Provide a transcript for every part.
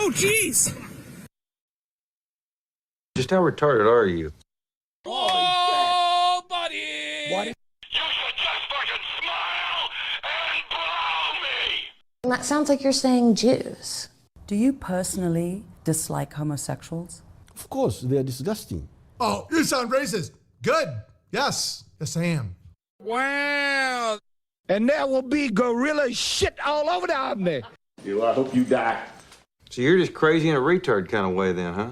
Oh, jeez. Just how retarded are you? Oh, buddy. What? You should just fucking smile and blow me! That sounds like you're saying Jews. Do you personally dislike homosexuals? Of course, they're disgusting. Oh, you sound racist. Good. Yes. Yes, I am. Wow. And there will be gorilla shit all over the Omni. I hope you die. So you're just crazy in a retard kind of way then, huh?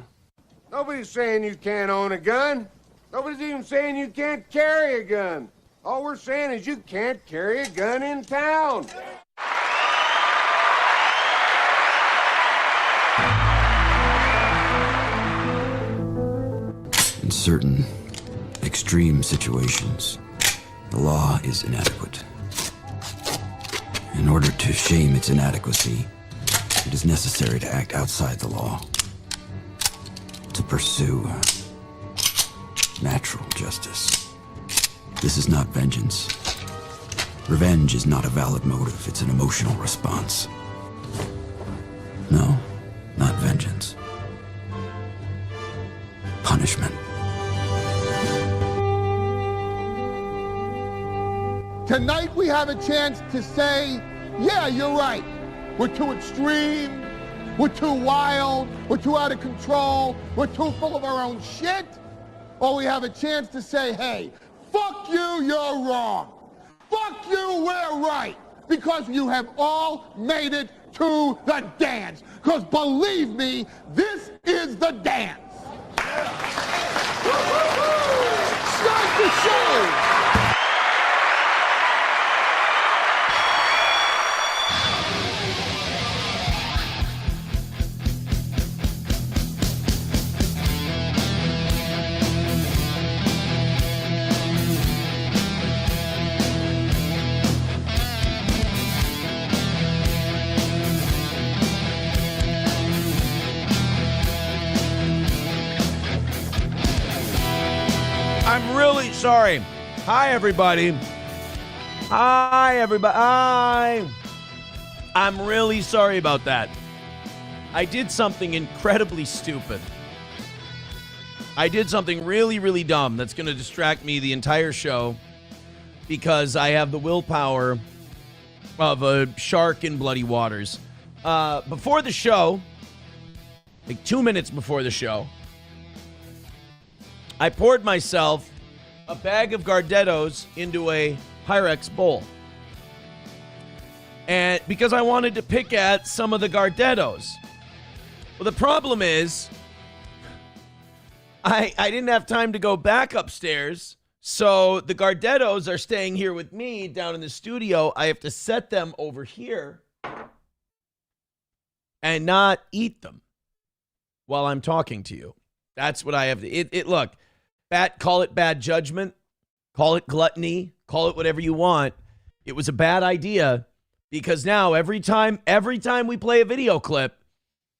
Nobody's saying you can't own a gun. Nobody's even saying you can't carry a gun. All we're saying is you can't carry a gun in town. In certain extreme situations, the law is inadequate. In order to shame its inadequacy, it is necessary to act outside the law, to pursue natural justice. This is not vengeance. Revenge is not a valid motive, it's an emotional response. No, not vengeance. Punishment. Tonight we have a chance to say, yeah, you're right. We're too extreme. We're too wild. We're too out of control. We're too full of our own shit. Or we have a chance to say, hey, fuck you, you're wrong. Fuck you, we're right. Because you have all made it to the dance. Because believe me, this is the dance. Start the show. I'm really sorry. Hi, everybody. Hi, everybody. Hi. I'm really sorry about that. I did something incredibly stupid. I did something really, really dumb that's going to distract me the entire show because I have the willpower of a shark in bloody waters. Before the show, like 2 minutes before the show, I poured myself a bag of Gardettos into a Pyrex bowl. And because I wanted to pick at some of the Gardettos. Well, the problem is I didn't have time to go back upstairs. So the Gardettos are staying here with me down in the studio. I have to set them over here and not eat them while I'm talking to you. That's what I have to. Look, call it bad judgment, call it gluttony, call it whatever you want. It was a bad idea because now every time we play a video clip,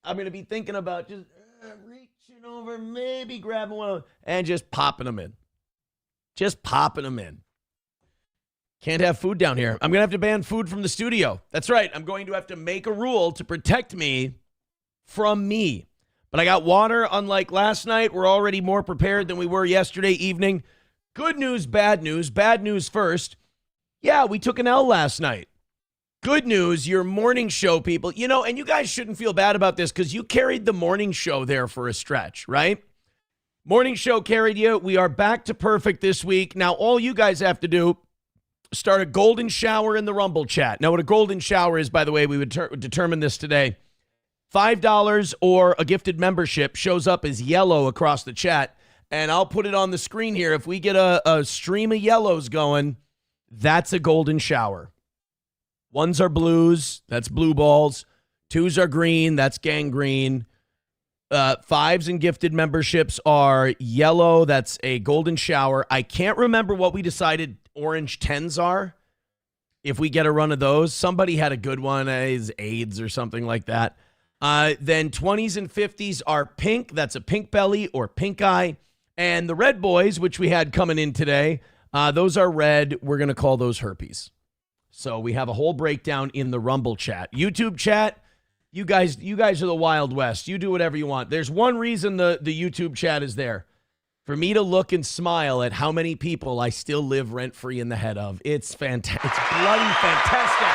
I'm going to be thinking about just reaching over, maybe grabbing one of them and just popping them in. Just popping them in. Can't have food down here. I'm going to have to ban food from the studio. That's right. I'm going to have to make a rule to protect me from me. But I got water, unlike last night. We're already more prepared than we were yesterday evening. Good news, bad news. Bad news first. Yeah, we took an L last night. Good news, your morning show people. You know, and you guys shouldn't feel bad about this because you carried the morning show there for a stretch, right? Morning show carried you. We are back to perfect this week. Now, all you guys have to do, start a golden shower in the Rumble chat. Now, what a golden shower is, by the way, we would determine this today. $5 or a gifted membership shows up as yellow across the chat, and I'll put it on the screen here. If we get a stream of yellows going, that's a golden shower. Ones are blues, that's blue balls. Twos are green, that's gangrene. Fives and gifted memberships are yellow, that's a golden shower. I can't remember what we decided orange 10s are. If we get a run of those, somebody had a good one, is AIDS or something like that. Then 20s and 50s are pink. That's a pink belly or pink eye. And the red boys, which we had coming in today, those are red. We're going to call those herpes. So we have a whole breakdown in the Rumble chat. YouTube chat, You guys are the Wild West. You do whatever you want. There's one reason the YouTube chat is there. For me to look and smile at how many people I still live rent-free in the head of. It's fantastic. It's bloody fantastic.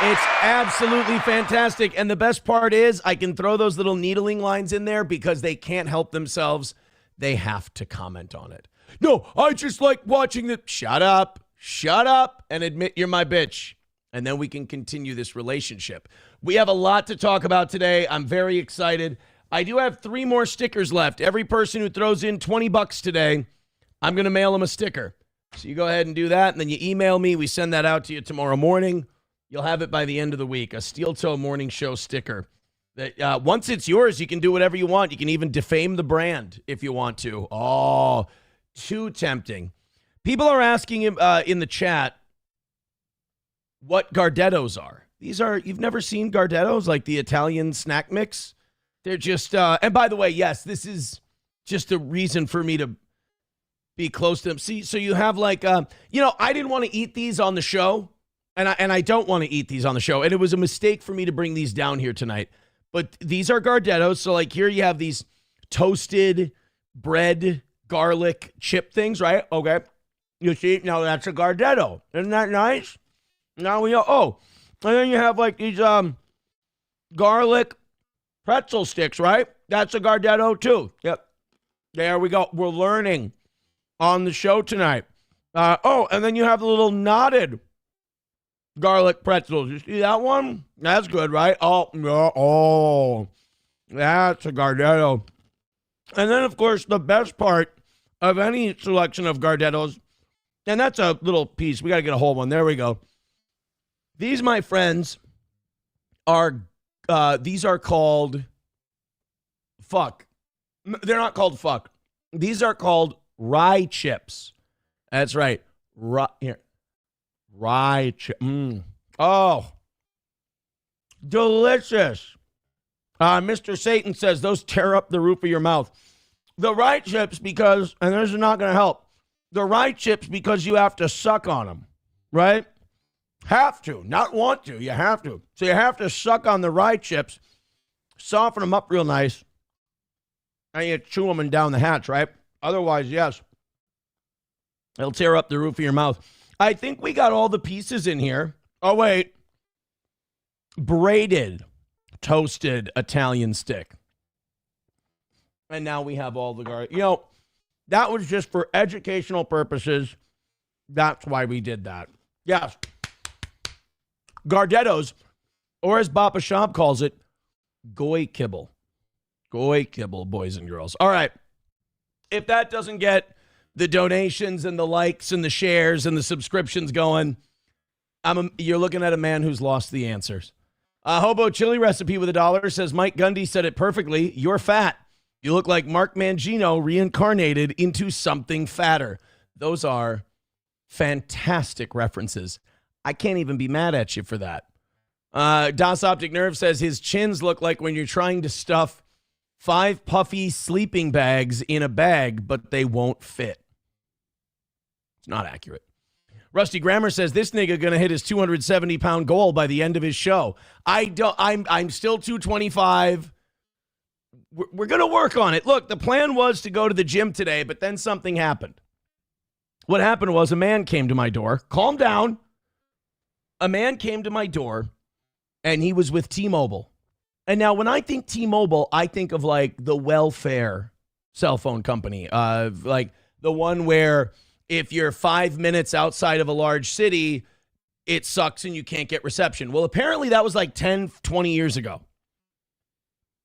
It's absolutely fantastic. And the best part is I can throw those little needling lines in there because they can't help themselves. They have to comment on it. No, I just like watching the... Shut up, and admit you're my bitch. And then we can continue this relationship. We have a lot to talk about today. I'm very excited. I do have 3 more stickers left. Every person who throws in $20 today, I'm going to mail them a sticker. So you go ahead and do that, and then you email me. We send that out to you tomorrow morning. You'll have it by the end of the week, a Steel Toe Morning Show sticker. That once it's yours, you can do whatever you want. You can even defame the brand if you want to. Oh, too tempting. People are asking in the chat what Gardettos are. These are, you've never seen Gardettos, like the Italian snack mix? They're just, and by the way, yes, this is just a reason for me to be close to them. See, so you have like, I didn't want to eat these on the show, and I don't want to eat these on the show, and it was a mistake for me to bring these down here tonight. But these are Gardettos, so like here you have these toasted bread, garlic chip things, right? Okay. You see, now that's a Gardetto. Isn't that nice? Now we know, and then you have like these garlic pretzel sticks, right? That's a Gardetto too. Yep. There we go. We're learning on the show tonight. And then you have the little knotted garlic pretzels. You see that one? That's good, right? Oh, no. Oh, that's a Gardetto. And then, of course, the best part of any selection of Gardettos, and that's a little piece. We got to get a whole one. There we go. These, my friends, are called fuck. They're not called fuck. These are called rye chips. That's right. Rye chip. Oh, delicious. Mr. Satan says those tear up the roof of your mouth. The rye chips because, and this is not going to help, the rye chips because you have to suck on them, right? Have to, not want to. You have to. So you have to suck on the rye chips, soften them up real nice, and you chew them and down the hatch, right? Otherwise, yes, it'll tear up the roof of your mouth. I think we got all the pieces in here. Oh, wait. Braided, toasted Italian stick. And now we have all the garlic. That was just for educational purposes. That's why we did that. Yes. Gardettos, or as Papa Shop calls it, goy kibble. Goy kibble, boys and girls. All right. If that doesn't get the donations and the likes and the shares and the subscriptions going, you're looking at a man who's lost the answers. Hobo chili recipe with $1 says, Mike Gundy said it perfectly. You're fat. You look like Mark Mangino reincarnated into something fatter. Those are fantastic references. I can't even be mad at you for that. Das Optic Nerve says his chins look like when you're trying to stuff 5 puffy sleeping bags in a bag, but they won't fit. It's not accurate. Rusty Grammer says this nigga gonna hit his 270-pound goal by the end of his show. I'm still 225. We're gonna work on it. Look, the plan was to go to the gym today, but then something happened. What happened was a man came to my door. Calm down. A man came to my door, and he was with T-Mobile. And now when I think T-Mobile, I think of like the welfare cell phone company, like the one where if you're 5 minutes outside of a large city, it sucks and you can't get reception. Well, apparently that was like 10, 20 years ago.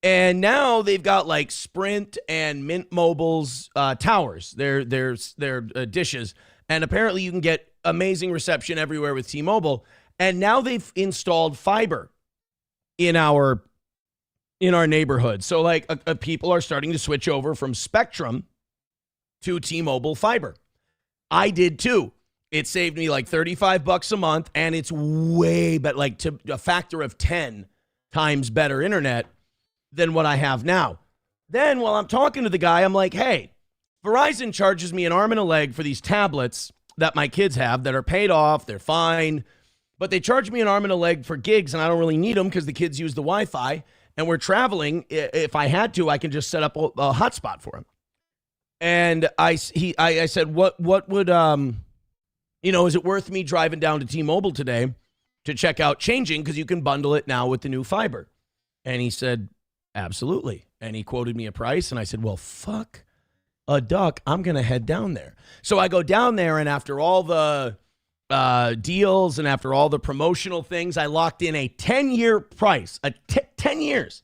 And now they've got like Sprint and Mint Mobile's towers, their dishes. And apparently you can get amazing reception everywhere with T-Mobile. And now they've installed fiber in our neighborhood. So like people are starting to switch over from Spectrum to T-Mobile fiber. I did too. It saved me like $35 a month, and it's way better, like to a factor of 10 times better internet than what I have now. Then while I'm talking to the guy, I'm like, hey, Verizon charges me an arm and a leg for these tablets that my kids have that are paid off. They're fine. But they charge me an arm and a leg for gigs, and I don't really need them because the kids use the Wi-Fi, and we're traveling. If I had to, I can just set up a hotspot for him. And I said, what would, is it worth me driving down to T-Mobile today to check out changing, because you can bundle it now with the new fiber? And he said, absolutely. And he quoted me a price, and I said, well, fuck a duck, I'm going to head down there. So I go down there, and after all the deals and after all the promotional things, I locked in a 10-year price, 10 years,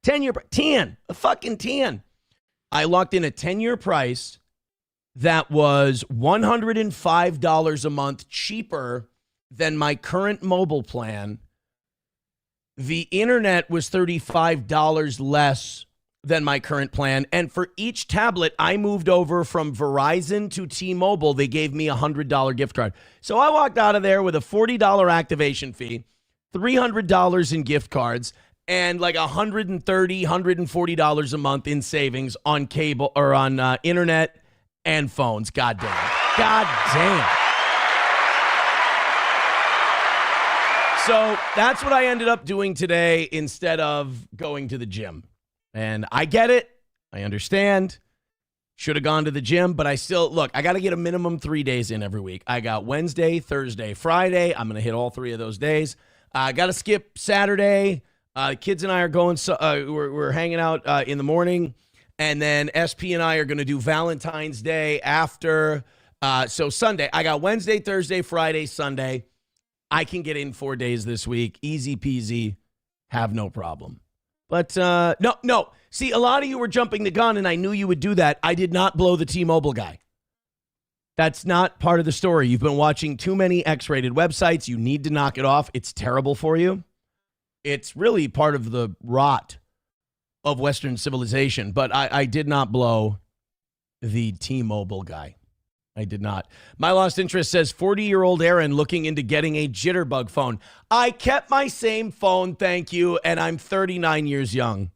10-year, 10, a fucking 10. I locked in a 10-year price that was $105 a month cheaper than my current mobile plan. The internet was $35 less than my current plan. And for each tablet I moved over from Verizon to T-Mobile, they gave me a $100 gift card. So I walked out of there with a $40 activation fee, $300 in gift cards, and like $130, $140 a month in savings on cable or on internet and phones. God damn. God damn. So that's what I ended up doing today instead of going to the gym. And I get it. I understand. Should have gone to the gym, but I still, look, I got to get a minimum 3 days in every week. I got Wednesday, Thursday, Friday. I'm going to hit all 3 of those days. I got to skip Saturday. The kids and I are going, we're hanging out in the morning. And then SP and I are going to do Valentine's Day after. So Sunday, I got Wednesday, Thursday, Friday, Sunday. I can get in 4 days this week. Easy peasy. Have no problem. But no. See, a lot of you were jumping the gun, and I knew you would do that. I did not blow the T-Mobile guy. That's not part of the story. You've been watching too many X-rated websites. You need to knock it off. It's terrible for you. It's really part of the rot of Western civilization. But I did not blow the T-Mobile guy. I did not. My lost interest says 40-year-old Aaron looking into getting a jitterbug phone. I kept my same phone, thank you, and I'm 39 years young.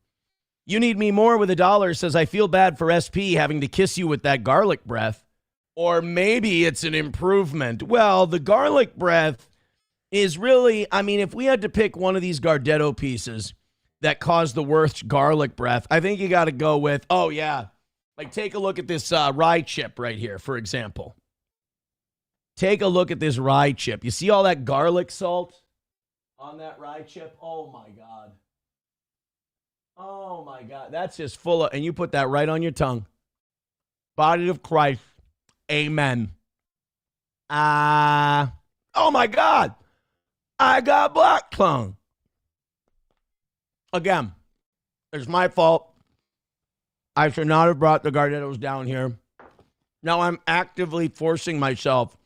You need me more with $1 says I feel bad for SP having to kiss you with that garlic breath. Or maybe it's an improvement. Well, the garlic breath is really, I mean, if we had to pick one of these Gardetto pieces that caused the worst garlic breath, I think you got to go with, oh yeah, like take a look at this rye chip right here, for example. Take a look at this rye chip. You see all that garlic salt on that rye chip? Oh my God. Oh my God. That's just full of, and you put that right on your tongue. Body of Christ. Amen. Oh my God. I got black tongue. Again, it's my fault. I should not have brought the Gardettos down here. Now I'm actively forcing myself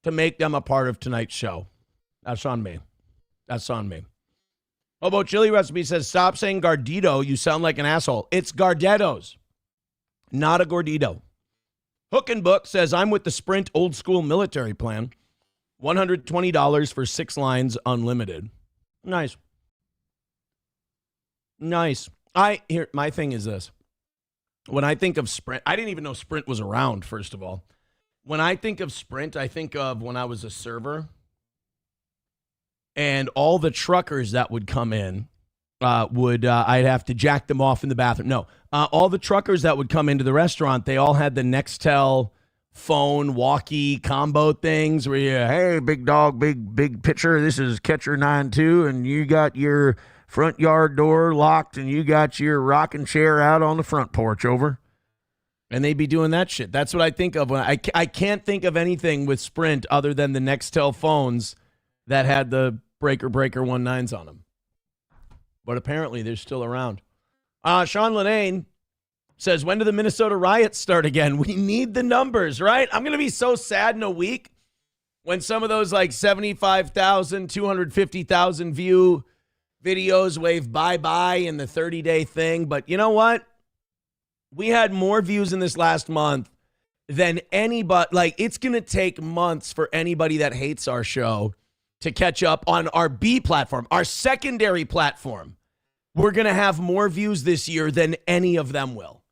to make them a part of tonight's show. That's on me. That's on me. Hobo Chili Recipe says, stop saying Gardito. You sound like an asshole. It's Gardettos, not a Gordito. Hook and Book says, I'm with the Sprint old school military plan. $120 for 6 lines unlimited. Nice. Nice. My thing is this. When I think of Sprint, I didn't even know Sprint was around, first of all. When I think of Sprint, I think of when I was a server and all the truckers that would come in I'd have to jack them off in the bathroom. No, all the truckers that would come into the restaurant, they all had the Nextel phone walkie combo things where you, hey, big dog, big pitcher, this is catcher 9-2, and you got your front yard door locked, and you got your rocking chair out on the front porch, over. And they'd be doing that shit. That's what I think of when I can't think of anything with Sprint other than the Nextel phones that had the breaker 19s on them. But apparently they're still around. Sean Lenane says, when do the Minnesota riots start again? We need the numbers, right? I'm going to be so sad in a week when some of those like 75,000, 250,000 view videos wave bye-bye in the 30-day thing. But you know what? We had more views in this last month than anybody. Like, it's going to take months for anybody that hates our show to catch up on our B platform, our secondary platform. We're going to have more views this year than any of them will.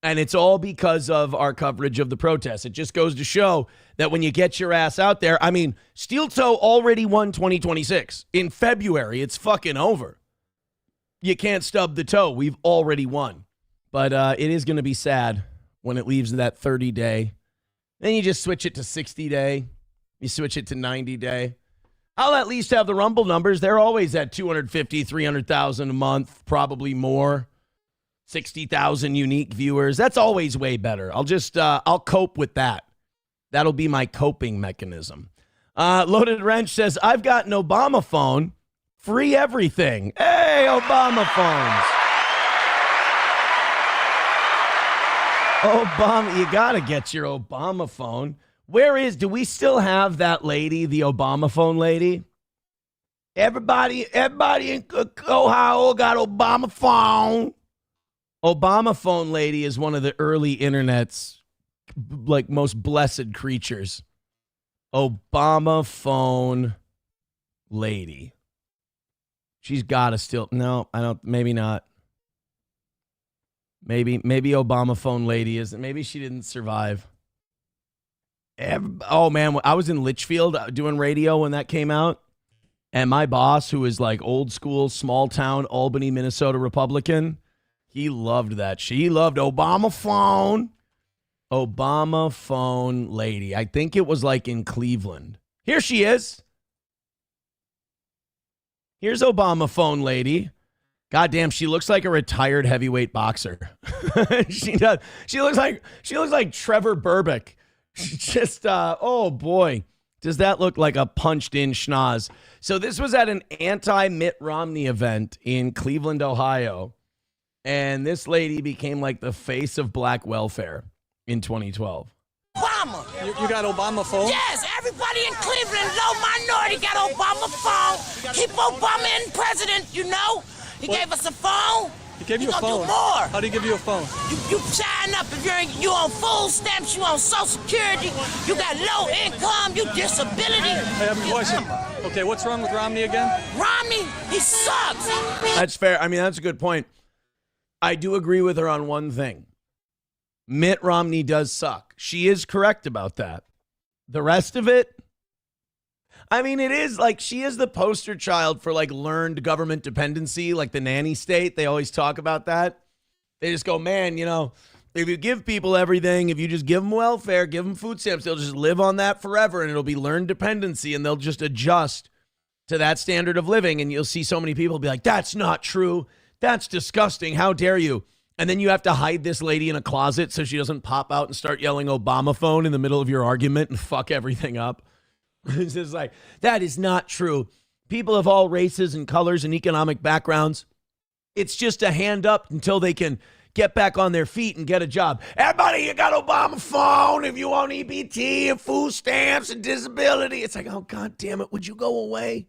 And it's all because of our coverage of the protests. It just goes to show that when you get your ass out there, I mean, Steel Toe already won 2026. In February, it's fucking over. You can't stub the toe. We've already won. But it is going to be sad when it leaves that 30-day. Then you just switch it to 60-day. You switch it to 90-day. I'll at least have the Rumble numbers. They're always at 250, 300,000 a month, probably more. 60,000 unique viewers. That's always way better. I'll cope with that. That'll be my coping mechanism. Loaded Wrench says, I've got an Obama phone. Free everything. Hey, Obama phones. Obama, you got to get your Obama phone. Do we still have that lady, the Obama phone lady? Everybody in Ohio got Obama phone. Obama phone lady is one of the early internet's like most blessed creatures. Obama phone lady. She's got to still. No, I don't. Maybe not. Maybe Obama phone lady isn't. Maybe she didn't survive. Oh man, I was in Litchfield doing radio when that came out, and my boss, who is like old school, small town Albany, Minnesota Republican. He loved that. She loved Obama phone. Obama phone lady. I think it was like in Cleveland. Here she is. Here's Obama phone lady. Goddamn, she looks like a retired heavyweight boxer. She does. She looks like Trevor Burbick. Just oh boy. Does that look like a punched in schnoz? So this was at an anti-Mitt Romney event in Cleveland, Ohio. And this lady became like the face of black welfare in 2012. Obama. You got Obama phone? Yes, everybody in Cleveland, low minority, got Obama phone. Keep Obama in president, you know. He gave us a phone. He gave you a phone? Do more. How did he give you a phone? You sign up if you on food stamps, you on Social Security, you got low income, you disability. I have a question. Okay, what's wrong with Romney again? Romney, he sucks. That's fair. I mean, that's a good point. I do agree with her on one thing. Mitt Romney does suck. She is correct about that. The rest of it, I mean, it is like she is the poster child for like learned government dependency, like the nanny state. They always talk about that. They just go, man, you know, if you give people everything, if you just give them welfare, give them food stamps, they'll just live on that forever and it'll be learned dependency and they'll just adjust to that standard of living. And you'll see so many people be like, that's not true. That's disgusting. How dare you? And then you have to hide this lady in a closet so she doesn't pop out and start yelling Obama phone in the middle of your argument and fuck everything up. It's just like, that is not true. People of all races and colors and economic backgrounds, it's just a hand up until they can get back on their feet and get a job. Everybody, you got Obama phone if you want EBT and food stamps and disability. It's like, oh, God damn it. Would you go away?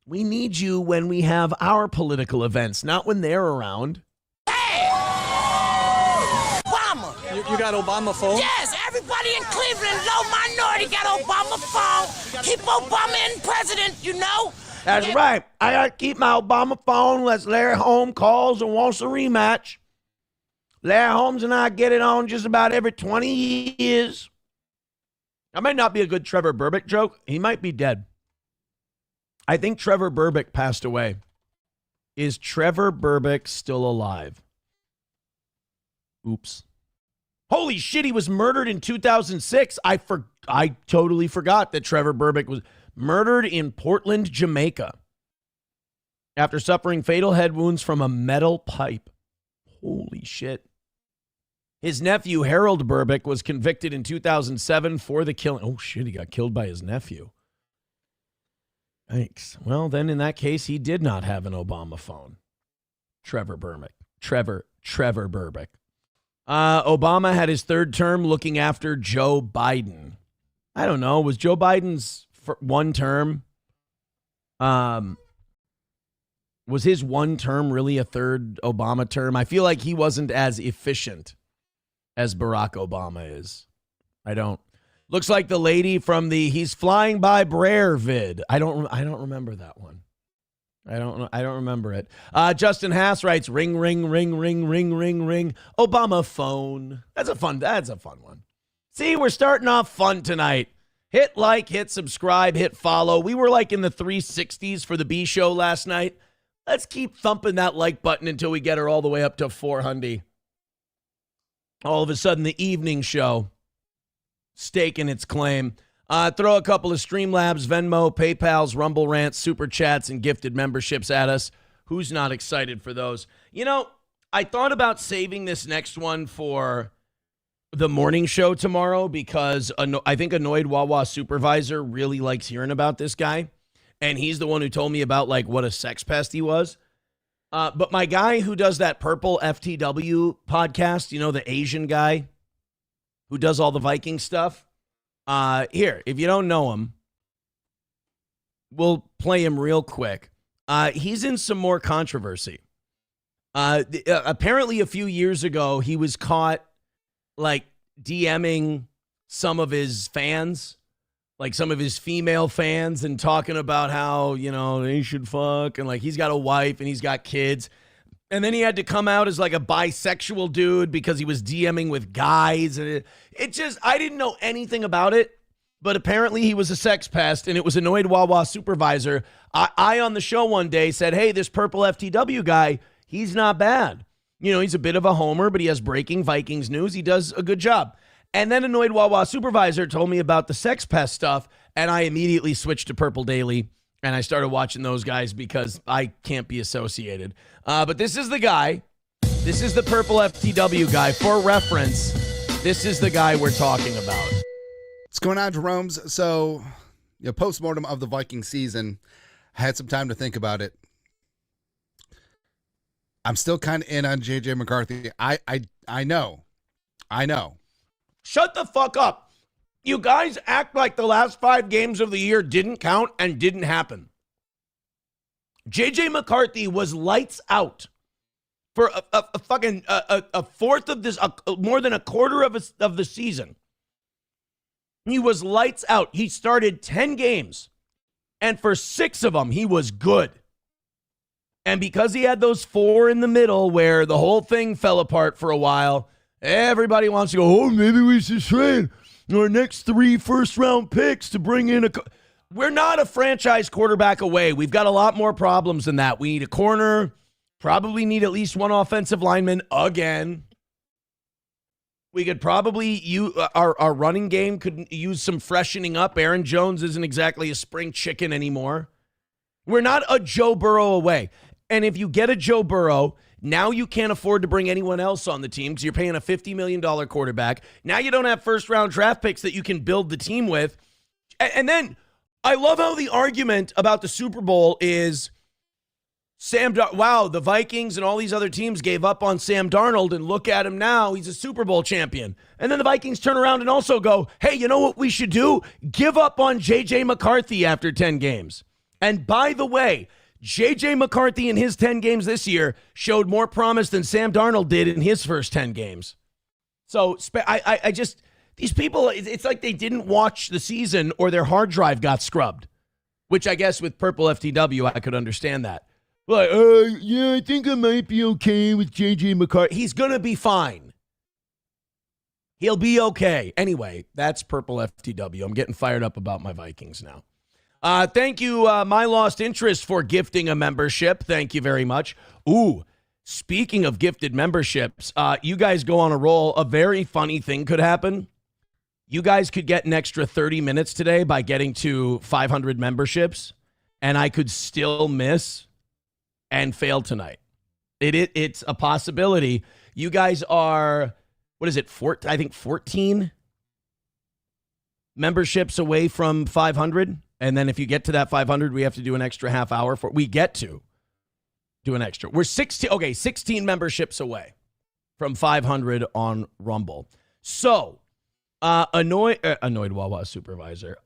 We need you when we have our political events, not when they're around. Hey! Obama. You got Obama phone? Yes, everybody in Cleveland, low minority, got Obama phone. Keep Obama in president, you know. That's right. I got to keep my Obama phone unless Larry Holmes calls and wants a rematch. Larry Holmes and I get it on just about every 20 years. That might not be a good Trevor Burbick joke. He might be dead. I think Trevor Burbick passed away. Is Trevor Burbick still alive? Oops. Holy shit, he was murdered in 2006. I totally forgot that Trevor Burbick was murdered in Portland, Jamaica, after suffering fatal head wounds from a metal pipe. Holy shit. His nephew, Harold Burbick, was convicted in 2007 for the killing. Oh shit, he got killed by his nephew. Thanks. Well, then in that case, he did not have an Obama phone. Trevor Burbick. Trevor Burbick. Obama had his third term looking after Joe Biden. I don't know. Was Joe Biden's one term? Was his one term really a third Obama term? I feel like he wasn't as efficient as Barack Obama is. I don't. Looks like the lady from the He's Flying by Brer vid. I don't remember that one. I don't know. I don't remember it. Justin Haas writes, ring, ring, ring, ring, ring, ring, ring. Obama phone. That's a fun one. See, we're starting off fun tonight. Hit like, hit subscribe, hit follow. We were like in the 360s for the B show last night. Let's keep thumping that like button until we get her all the way up to 400. All of a sudden, the evening show staking its claim. Throw a couple of Streamlabs, Venmo, PayPals, Rumble Rants, Super Chats, and gifted memberships at us. Who's not excited for those? You know, I thought about saving this next one for the morning show tomorrow because I think Annoyed Wawa Supervisor really likes hearing about this guy. And he's the one who told me about, like, what a sex pest he was. But my guy who does that Purple FTW podcast, you know, the Asian guy who does all the Viking stuff. Here, if you don't know him, we'll play him real quick. He's in some more controversy. Apparently a few years ago, he was caught like DMing some of his fans, like some of his female fans, and talking about how, you know, they should fuck, and like he's got a wife and he's got kids. And then he had to come out as like a bisexual dude because he was DMing with guys. And it just, I didn't know anything about it, but apparently he was a sex pest, and it was Annoyed Wawa Supervisor. I on the show one day said, hey, this Purple FTW guy, he's not bad. You know, he's a bit of a homer, but he has breaking Vikings news. He does a good job. And then Annoyed Wawa Supervisor told me about the sex pest stuff, and I immediately switched to Purple Daily, and I started watching those guys because I can't be associated. But this is the guy. This is the Purple FTW guy. For reference, this is the guy we're talking about. What's going on, Jerome's? So, you know, post-mortem of the Viking season, I had some time to think about it. I'm still kind of in on J.J. McCarthy. I know. Shut the fuck up. You guys act like the last 5 games of the year didn't count and didn't happen. J.J. McCarthy was lights out for a fucking fourth of this, more than a quarter of the season. He was lights out. He started 10 games, and for 6 of them, he was good. And because he had those 4 in the middle where the whole thing fell apart for a while, everybody wants to go, oh, maybe we should trade our next 3 first-round picks to bring in a... We're not a franchise quarterback away. We've got a lot more problems than that. We need a corner, probably need at least 1 offensive lineman again. We could probably our running game could use some freshening up. Aaron Jones isn't exactly a spring chicken anymore. We're not a Joe Burrow away. And if you get a Joe Burrow, now you can't afford to bring anyone else on the team because you're paying a $50 million quarterback. Now you don't have first-round draft picks that you can build the team with. And then I love how the argument about the Super Bowl is wow, the Vikings and all these other teams gave up on Sam Darnold, and look at him now. He's a Super Bowl champion. And then the Vikings turn around and also go, hey, you know what we should do? Give up on J.J. McCarthy after 10 games. And by the way, J.J. McCarthy in his 10 games this year showed more promise than Sam Darnold did in his first 10 games. So I just, these people, it's like they didn't watch the season or their hard drive got scrubbed, which I guess with Purple FTW, I could understand that. Like, yeah, I think I might be okay with J.J. McCarthy. He's going to be fine. He'll be okay. Anyway, that's Purple FTW. I'm getting fired up about my Vikings now. Thank you, My Lost Interest, for gifting a membership. Thank you very much. Ooh, speaking of gifted memberships, you guys go on a roll. A very funny thing could happen. You guys could get an extra 30 minutes today by getting to 500 memberships, and I could still miss and fail tonight. It's a possibility. You guys are, what is it, I think 14 memberships away from 500. And then if you get to that 500, we have to do an extra half hour we get to do an extra. We're 16 memberships away from 500 on Rumble. So, Annoyed Wawa Supervisor.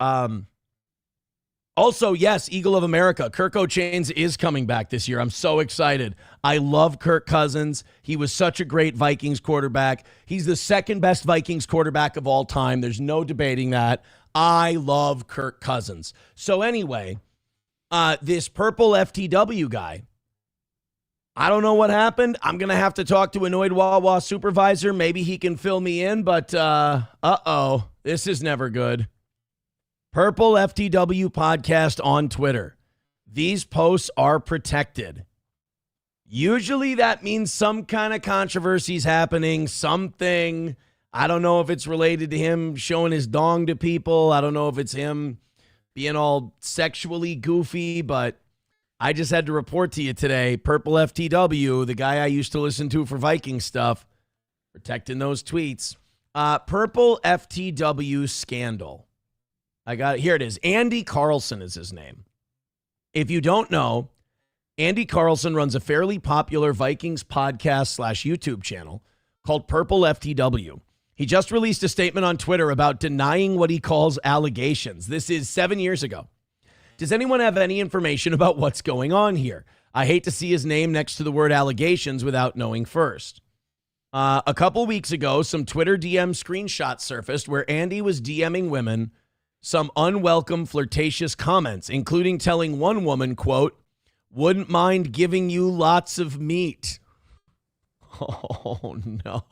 Also, yes, Eagle of America. Kirk O'Chains is coming back this year. I'm so excited. I love Kirk Cousins. He was such a great Vikings quarterback. He's the second best Vikings quarterback of all time. There's no debating that. I love Kirk Cousins. So anyway, This purple FTW guy, I don't know what happened. I'm going to have to talk to Annoyed Wawa supervisor. Maybe he can fill me in, but this is never good. Purple FTW podcast on Twitter. These posts are protected. Usually that means some kind of controversy's happening, something. I don't know if it's related to him showing his dong to people. I don't know if it's him being all sexually goofy, but I just had to report to you today, Purple FTW, the guy I used to listen to for Viking stuff, protecting those tweets. Purple FTW scandal. I got it. Here it is. Andy Carlson is his name. If you don't know, Andy Carlson runs a fairly popular Vikings podcast / YouTube channel called Purple FTW. He just released a statement on Twitter about denying what he calls allegations. This is 7 years ago. Does anyone have any information about what's going on here? I hate to see his name next to the word allegations without knowing first. A couple weeks ago, some Twitter DM screenshots surfaced where Andy was DMing women some unwelcome, flirtatious comments, including telling one woman, quote, "Wouldn't mind giving you lots of meat." Oh, no.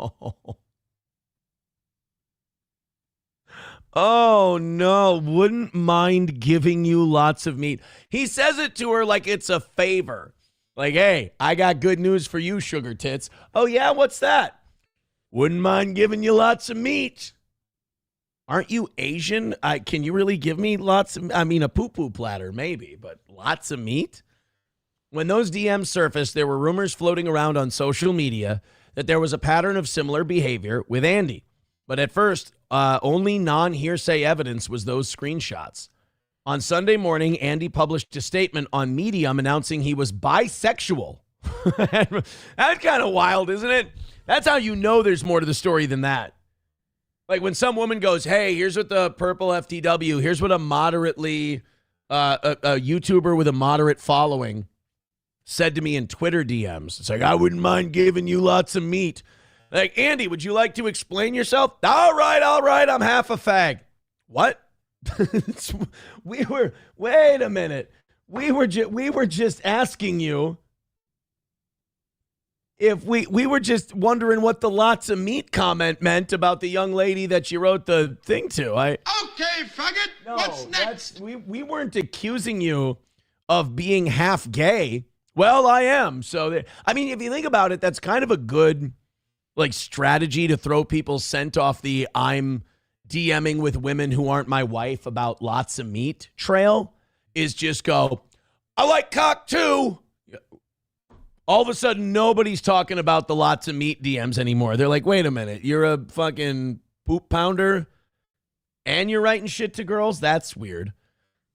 Oh, no. Wouldn't mind giving you lots of meat. He says it to her like it's a favor. Like, hey, I got good news for you, sugar tits. Oh, yeah? What's that? Wouldn't mind giving you lots of meat. Aren't you Asian? Can you really give me lots of, a poo-poo platter, maybe, but lots of meat? When those DMs surfaced, there were rumors floating around on social media that there was a pattern of similar behavior with Andy. But at first, only non-hearsay evidence was those screenshots. On Sunday morning, Andy published a statement on Medium announcing he was bisexual. That's kind of wild, isn't it? That's how you know there's more to the story than that. Like when some woman goes, hey, here's what the Purple FTW, here's what a moderately, a YouTuber with a moderate following said to me in Twitter DMs. It's like, I wouldn't mind giving you lots of meat. Like, Andy, would you like to explain yourself? All right, I'm half a fag. What? Wait a minute. We were just asking you if we were just wondering what the lots of meat comment meant about the young lady that you wrote the thing to. Okay, faggot. No, What's next? We weren't accusing you of being half gay. Well, I am. So, if you think about it, that's kind of a good strategy to throw people's scent off the I'm DMing with women who aren't my wife about lots of meat trail is just go, I like cock too. All of a sudden, nobody's talking about the lots of meat DMs anymore. They're like, wait a minute, you're a fucking poop pounder and you're writing shit to girls? That's weird.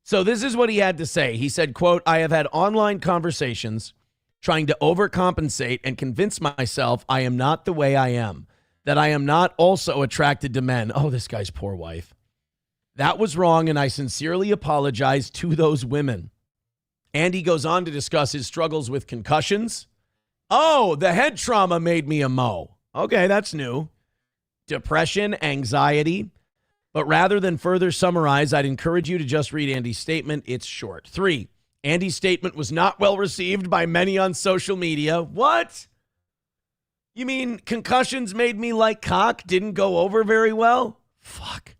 So this is what he had to say. He said, quote, I have had online conversations trying to overcompensate and convince myself I am not the way I am, that I am not also attracted to men. Oh, this guy's poor wife. That was wrong, and I sincerely apologize to those women. And he goes on to discuss his struggles with concussions. Oh, the head trauma made me a mo. Okay, that's new. Depression, anxiety. But rather than further summarize, I'd encourage you to just read Andy's statement. It's short. 3, Andy's statement was not well received by many on social media. What? You mean concussions made me like cock didn't go over very well? Fuck.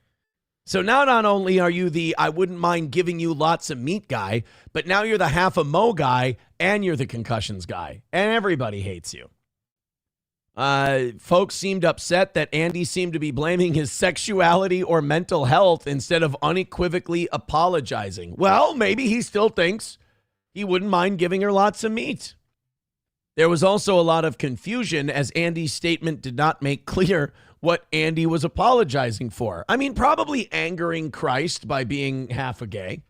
So now not only are you the I wouldn't mind giving you lots of meat guy, but now you're the half a mo guy and you're the concussions guy. And everybody hates you. Folks seemed upset that Andy seemed to be blaming his sexuality or mental health instead of unequivocally apologizing. Well, maybe he still thinks he wouldn't mind giving her lots of meat. There was also a lot of confusion as Andy's statement did not make clear what Andy was apologizing for. Probably angering Christ by being half a gay.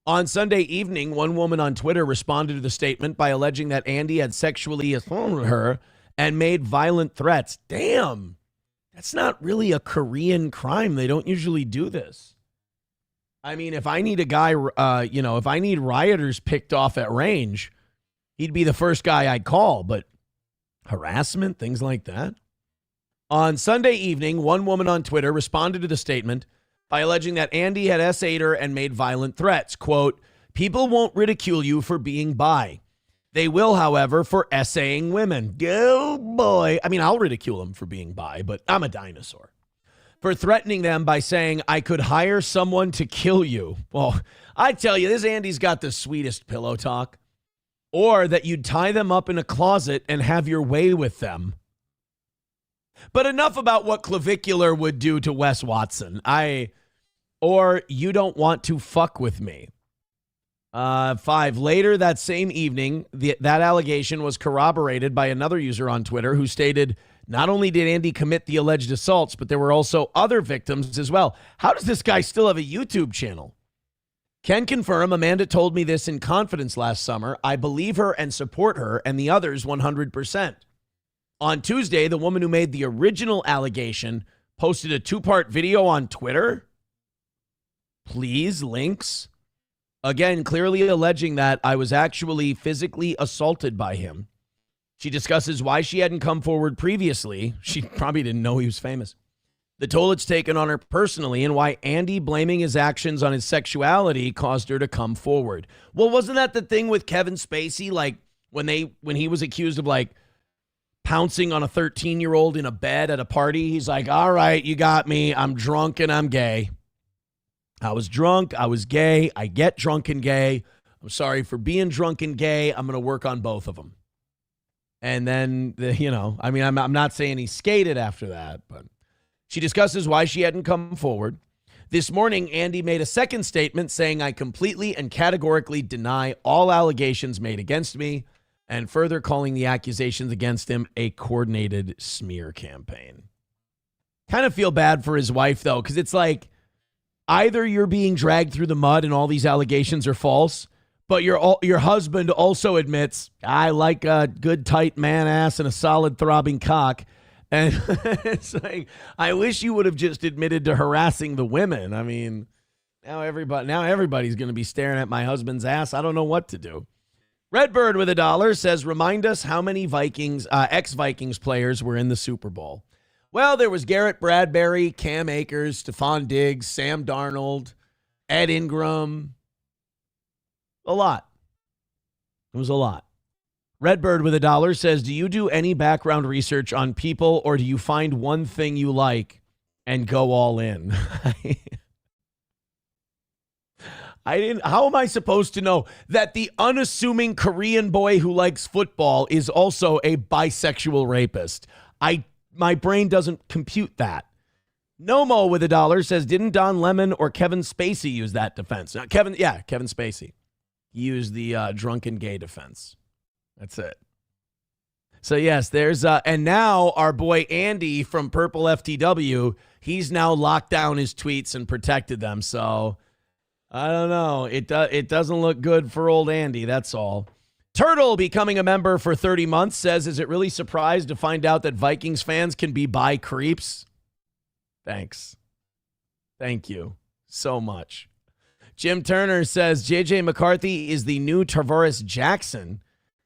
On Sunday evening, one woman on Twitter responded to the statement by alleging that Andy had sexually assaulted her and made violent threats. Damn, that's not really a Korean crime. They don't usually do this. If I need a guy, if I need rioters picked off at range, he'd be the first guy I'd call. But harassment, things like that. On Sunday evening, one woman on Twitter responded to the statement by alleging that Andy had SA'd her and made violent threats. Quote, People won't ridicule you for being bi. They will, however, for essaying women. Oh, boy. I mean, I'll ridicule them for being bi, but I'm a dinosaur. For threatening them by saying, I could hire someone to kill you. Well, I tell you, this Andy's got the sweetest pillow talk. Or that you'd tie them up in a closet and have your way with them. But enough about what clavicular would do to Wes Watson. Or you don't want to fuck with me. 5, later that same evening, that allegation was corroborated by another user on Twitter who stated, not only did Andy commit the alleged assaults, but there were also other victims as well. How does this guy still have a YouTube channel? Can confirm Amanda told me this in confidence last summer. I believe her and support her and the others 100%. On Tuesday, the woman who made the original allegation posted a 2-part video on Twitter. Please, links. Again, clearly alleging that I was actually physically assaulted by him. She discusses why she hadn't come forward previously. She probably didn't know he was famous. The toll it's taken on her personally and why Andy blaming his actions on his sexuality caused her to come forward. Well, wasn't that the thing with Kevin Spacey? Like when he was accused of like pouncing on a 13-year-old in a bed at a party. He's like, all right, you got me. I'm drunk and I'm gay. I was drunk. I was gay. I get drunk and gay. I'm sorry for being drunk and gay. I'm going to work on both of them. And then, I'm not saying he skated after that, but she discusses why she hadn't come forward. This morning, Andy made a second statement saying, I completely and categorically deny all allegations made against me, and further calling the accusations against him a coordinated smear campaign. Kind of feel bad for his wife, though, because it's like either you're being dragged through the mud and all these allegations are false, but your husband also admits, I like a good tight man ass and a solid throbbing cock. And it's like, I wish you would have just admitted to harassing the women. I mean, now everybody's going to be staring at my husband's ass. I don't know what to do. Redbird with $1 says, remind us how many ex-Vikings players were in the Super Bowl. Well, there was Garrett Bradbury, Cam Akers, Stephon Diggs, Sam Darnold, Ed Ingram. A lot. It was a lot. Redbird with $1 says, do you do any background research on people or do you find one thing you like and go all in? How am I supposed to know that the unassuming Korean boy who likes football is also a bisexual rapist? My brain doesn't compute that. Nomo with $1 says, didn't Don Lemon or Kevin Spacey use that defense? Now, Kevin Spacey used the drunken gay defense. That's it. So, yes, there's and now our boy Andy from Purple FTW, he's now locked down his tweets and protected them. So, I don't know. It doesn't look good for old Andy. That's all. Turtle becoming a member for 30 months says, is it really surprised to find out that Vikings fans can be bi creeps? Thanks. Thank you so much. Jim Turner says, JJ McCarthy is the new Tarvaris Jackson.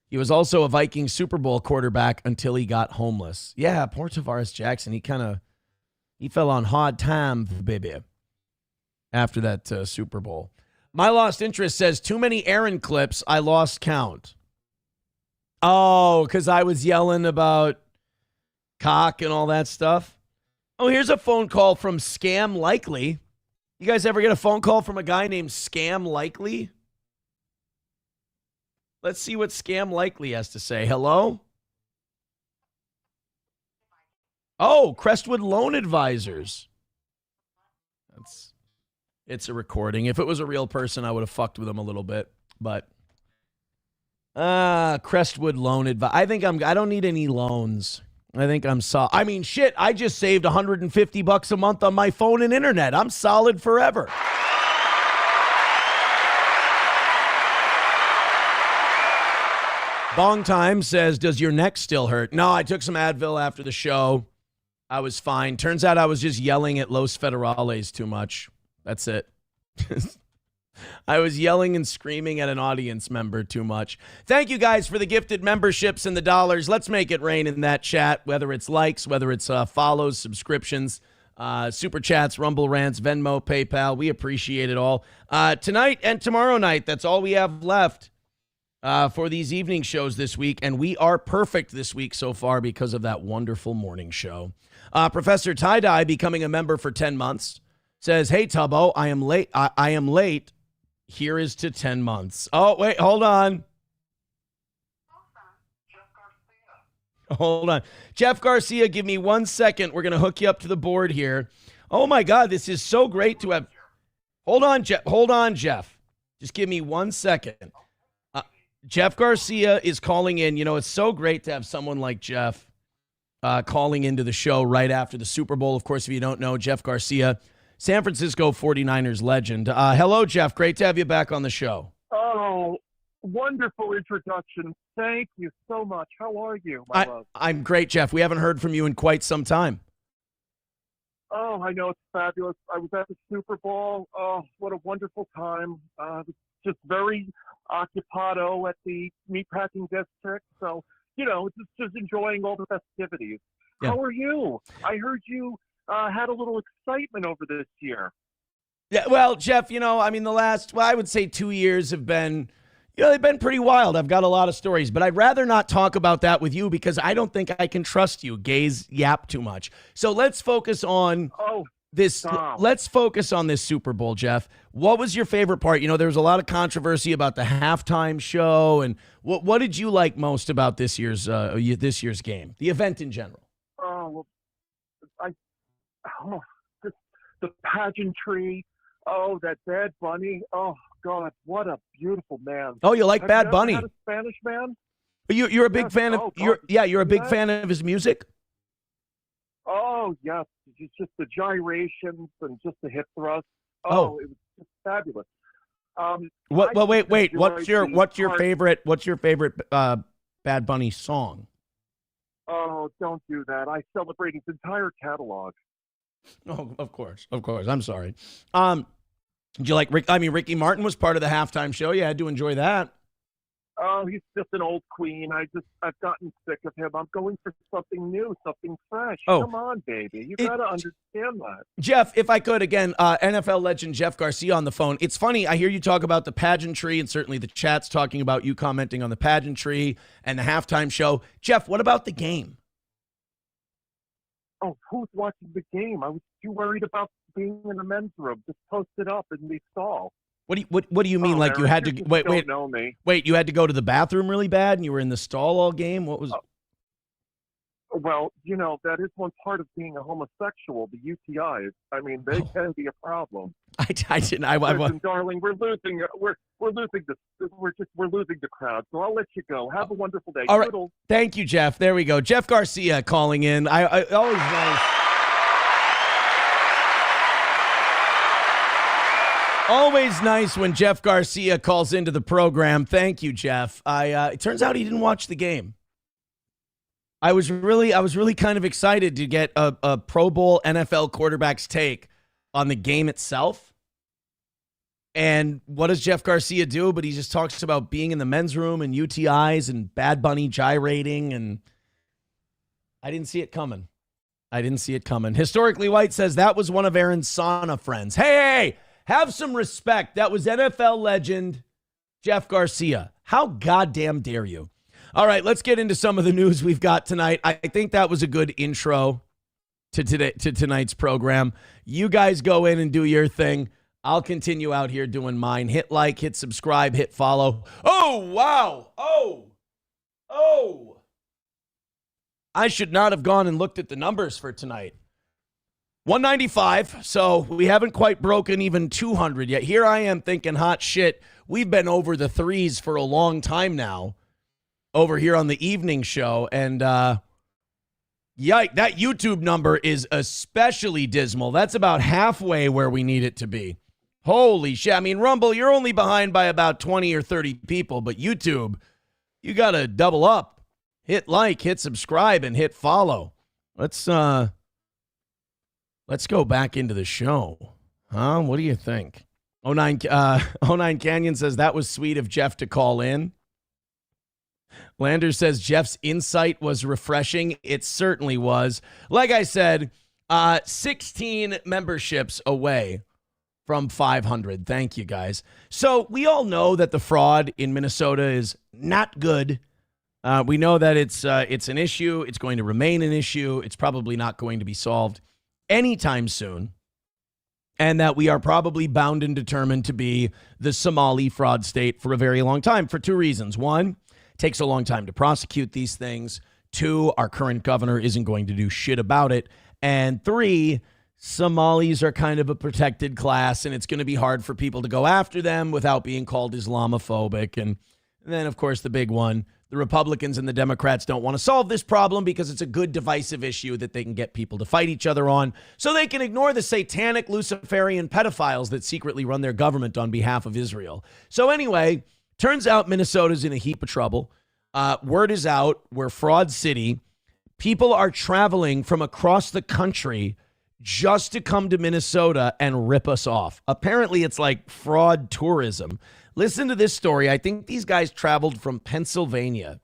He was also a Viking Super Bowl quarterback until he got homeless. Yeah, poor Tarvaris Jackson. He fell on hard times, baby, after that Super Bowl. My Lost Interest says, too many Aaron clips. I lost count. Oh, because I was yelling about cock and all that stuff. Oh, here's a phone call from Scam Likely. You guys ever get a phone call from a guy named Scam Likely? Let's see what Scam Likely has to say. Hello? Oh, Crestwood Loan Advisors. It's a recording. If it was a real person, I would have fucked with him a little bit. But Crestwood Loan Advisors. I don't need any loans. I think I'm solid. I mean, shit, I just saved $150 a month on my phone and internet. I'm solid forever. Bong Time says, does your neck still hurt? No, I took some Advil after the show. I was fine. Turns out I was just yelling at Los Federales too much. That's it. I was yelling and screaming at an audience member too much. Thank you guys for the gifted memberships and the dollars. Let's make it rain in that chat, whether it's likes, whether it's follows, subscriptions. Super Chats, Rumble Rants, Venmo, PayPal. We appreciate it all. Tonight and tomorrow night, that's all we have left for these evening shows this week. And we are perfect this week so far because of that wonderful morning show. Professor Tie-Dye, becoming a member for 10 months, says, hey, Tubbo, I am late. I am late. Here is to 10 months. Oh, wait, hold on. Hold on. Jeff Garcia, give me 1 second. We're going to hook you up to the board here. Oh, my God, this is so great to have. Hold on, Jeff. Hold on, Jeff. Just give me 1 second. Jeff Garcia is calling in. You know, it's so great to have someone like Jeff calling into the show right after the Super Bowl. Of course, if you don't know, Jeff Garcia, San Francisco 49ers legend. Hello, Jeff. Great to have you back on the show. Oh, wonderful introduction. Thank you so much. How are you, my love? I'm great, Jeff. We haven't heard from you in quite some time. Oh, I know. It's fabulous. I was at the Super Bowl. Oh, what a wonderful time. Just very occupado at the meatpacking district. So, you know, just enjoying all the festivities. Yeah. How are you? I heard you had a little excitement over this year. Yeah, well, Jeff, you know, I mean, I would say 2 years have been, they've been pretty wild. I've got a lot of stories, but I'd rather not talk about that with you because I don't think I can trust you. Gays yap too much. So let's focus on this. Stop. Let's focus on this Super Bowl, Jeff. What was your favorite part? You know, there was a lot of controversy about the halftime show, and what did you like most about this year's game, the event in general? The pageantry. Oh, that Bad Bunny. Oh, God, what a beautiful man. Oh, you like Have Bad you Bunny? ever had a Spanish man? You're a big fan of you're a big fan of his music? Oh, yes. It's just the gyrations and just the hip thrust. Oh, it was just fabulous. Wait. What's your favorite Bad Bunny song? Oh, don't do that. I celebrate his entire catalog. Oh, of course. I'm sorry. Did you like Ricky Martin was part of the halftime show. You had to enjoy that. Oh, he's just an old queen. I've gotten sick of him. I'm going for something new, something fresh. Oh. Come on, baby. You got to understand that. Jeff, if I could, again, NFL legend Jeff Garcia on the phone. It's funny, I hear you talk about the pageantry, and certainly the chat's talking about you commenting on the pageantry and the halftime show. Jeff, what about the game? Oh, who's watching the game? I was too worried about being in the men's room. Just post it up in the stall. What do you mean? Like Eric, you had to don't know me. Wait, you had to go to the bathroom really bad, and you were in the stall all game? What was? Well, you know, that is one part of being a homosexual. The UTIs. I mean, they can be a problem. I didn't. Listen, darling, we're losing. We're losing we're losing the crowd. So I'll let you go. Have a wonderful day. All right. Toodles. Thank you, Jeff. There we go. Jeff Garcia calling in. I always nice. Always nice when Jeff Garcia calls into the program. Thank you, Jeff. It turns out he didn't watch the game. I was really kind of excited to get a Pro Bowl NFL quarterback's take on the game itself. And what does Jeff Garcia do? But he just talks about being in the men's room and UTIs and Bad Bunny gyrating, and I didn't see it coming. Historically White says that was one of Aaron's sauna friends. Hey, have some respect. That was NFL legend Jeff Garcia. How goddamn dare you? All right, let's get into some of the news we've got tonight. I think that was a good intro to tonight's program. You guys go in and do your thing. I'll continue out here doing mine. Hit like, hit subscribe, hit follow. Oh, wow. Oh. I should not have gone and looked at the numbers for tonight. 195, so we haven't quite broken even 200 yet. Here I am thinking, hot shit, we've been over the threes for a long time now over here on the evening show, and yike, that YouTube number is especially dismal. That's about halfway where we need it to be. Holy shit. I mean, Rumble, you're only behind by about 20 or 30 people, but YouTube, you got to double up. Hit like, hit subscribe, and hit follow. Let's go back into the show. Huh? What do you think? 09 Canyon says that was sweet of Jeff to call in. Landers says Jeff's insight was refreshing. It certainly was. Like I said, 16 memberships away from 500. Thank you, guys. So we all know that the fraud in Minnesota is not good. We know that it's an issue. It's going to remain an issue. It's probably not going to be solved anytime soon. And that we are probably bound and determined to be the Somali fraud state for a very long time for two reasons. One, it takes a long time to prosecute these things. Two, our current governor isn't going to do shit about it. And three, Somalis are kind of a protected class, and it's going to be hard for people to go after them without being called Islamophobic. And then, of course, the big one, the Republicans and the Democrats don't want to solve this problem because it's a good divisive issue that they can get people to fight each other on so they can ignore the satanic Luciferian pedophiles that secretly run their government on behalf of Israel. So anyway, turns out Minnesota's in a heap of trouble. Word is out. We're Fraud City. People are traveling from across the country just to come to Minnesota and rip us off. Apparently, it's like fraud tourism. Listen to this story. I think these guys traveled from Pennsylvania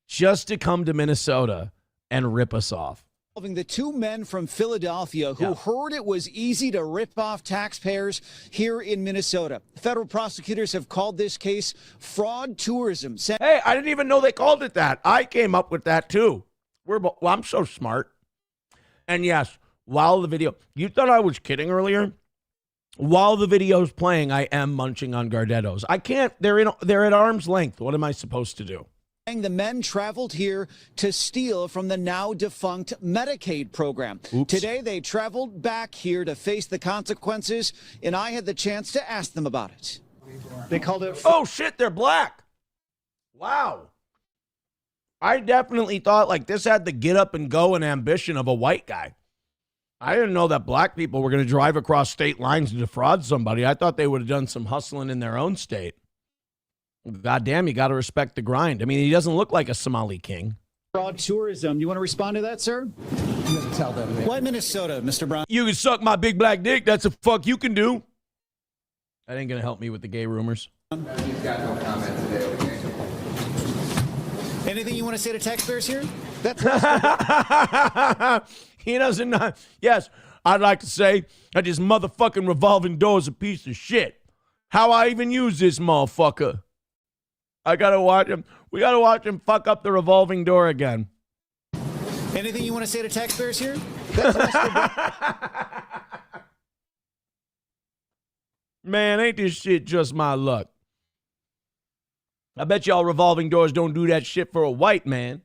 just to come to Minnesota and rip us off. The two men from Philadelphia who heard it was easy to rip off taxpayers here in Minnesota. Federal prosecutors have called this case fraud tourism. Hey, I didn't even know they called it that. I came up with that too. Well, I'm so smart. And yes, while the video, you thought I was kidding earlier? While the video's playing, I am munching on Gardettos. I can't, they're at arm's length. What am I supposed to do? The men traveled here to steal from the now defunct Medicaid program. Oops. Today, they traveled back here to face the consequences, and I had the chance to ask them about it. They called it... Oh, shit, they're black. Wow. I definitely thought like this had the get up and go and ambition of a white guy. I didn't know that black people were going to drive across state lines to defraud somebody. I thought they would have done some hustling in their own state. God damn, you got to respect the grind. I mean, he doesn't look like a Somali king. Fraud tourism. You want to respond to that, sir? Tell them. Why Minnesota, Mr. Brown? You can suck my big black dick. That's a fuck you can do. That ain't going to help me with the gay rumors. He's got no comment today, okay? Anything you want to say to taxpayers here? That's He doesn't know. Yes, I'd like to say that this motherfucking revolving door is a piece of shit. How I even use this motherfucker? I gotta watch him. We gotta watch him fuck up the revolving door again. Anything you want to say to taxpayers here? Man, ain't this shit just my luck? I bet y'all revolving doors don't do that shit for a white man.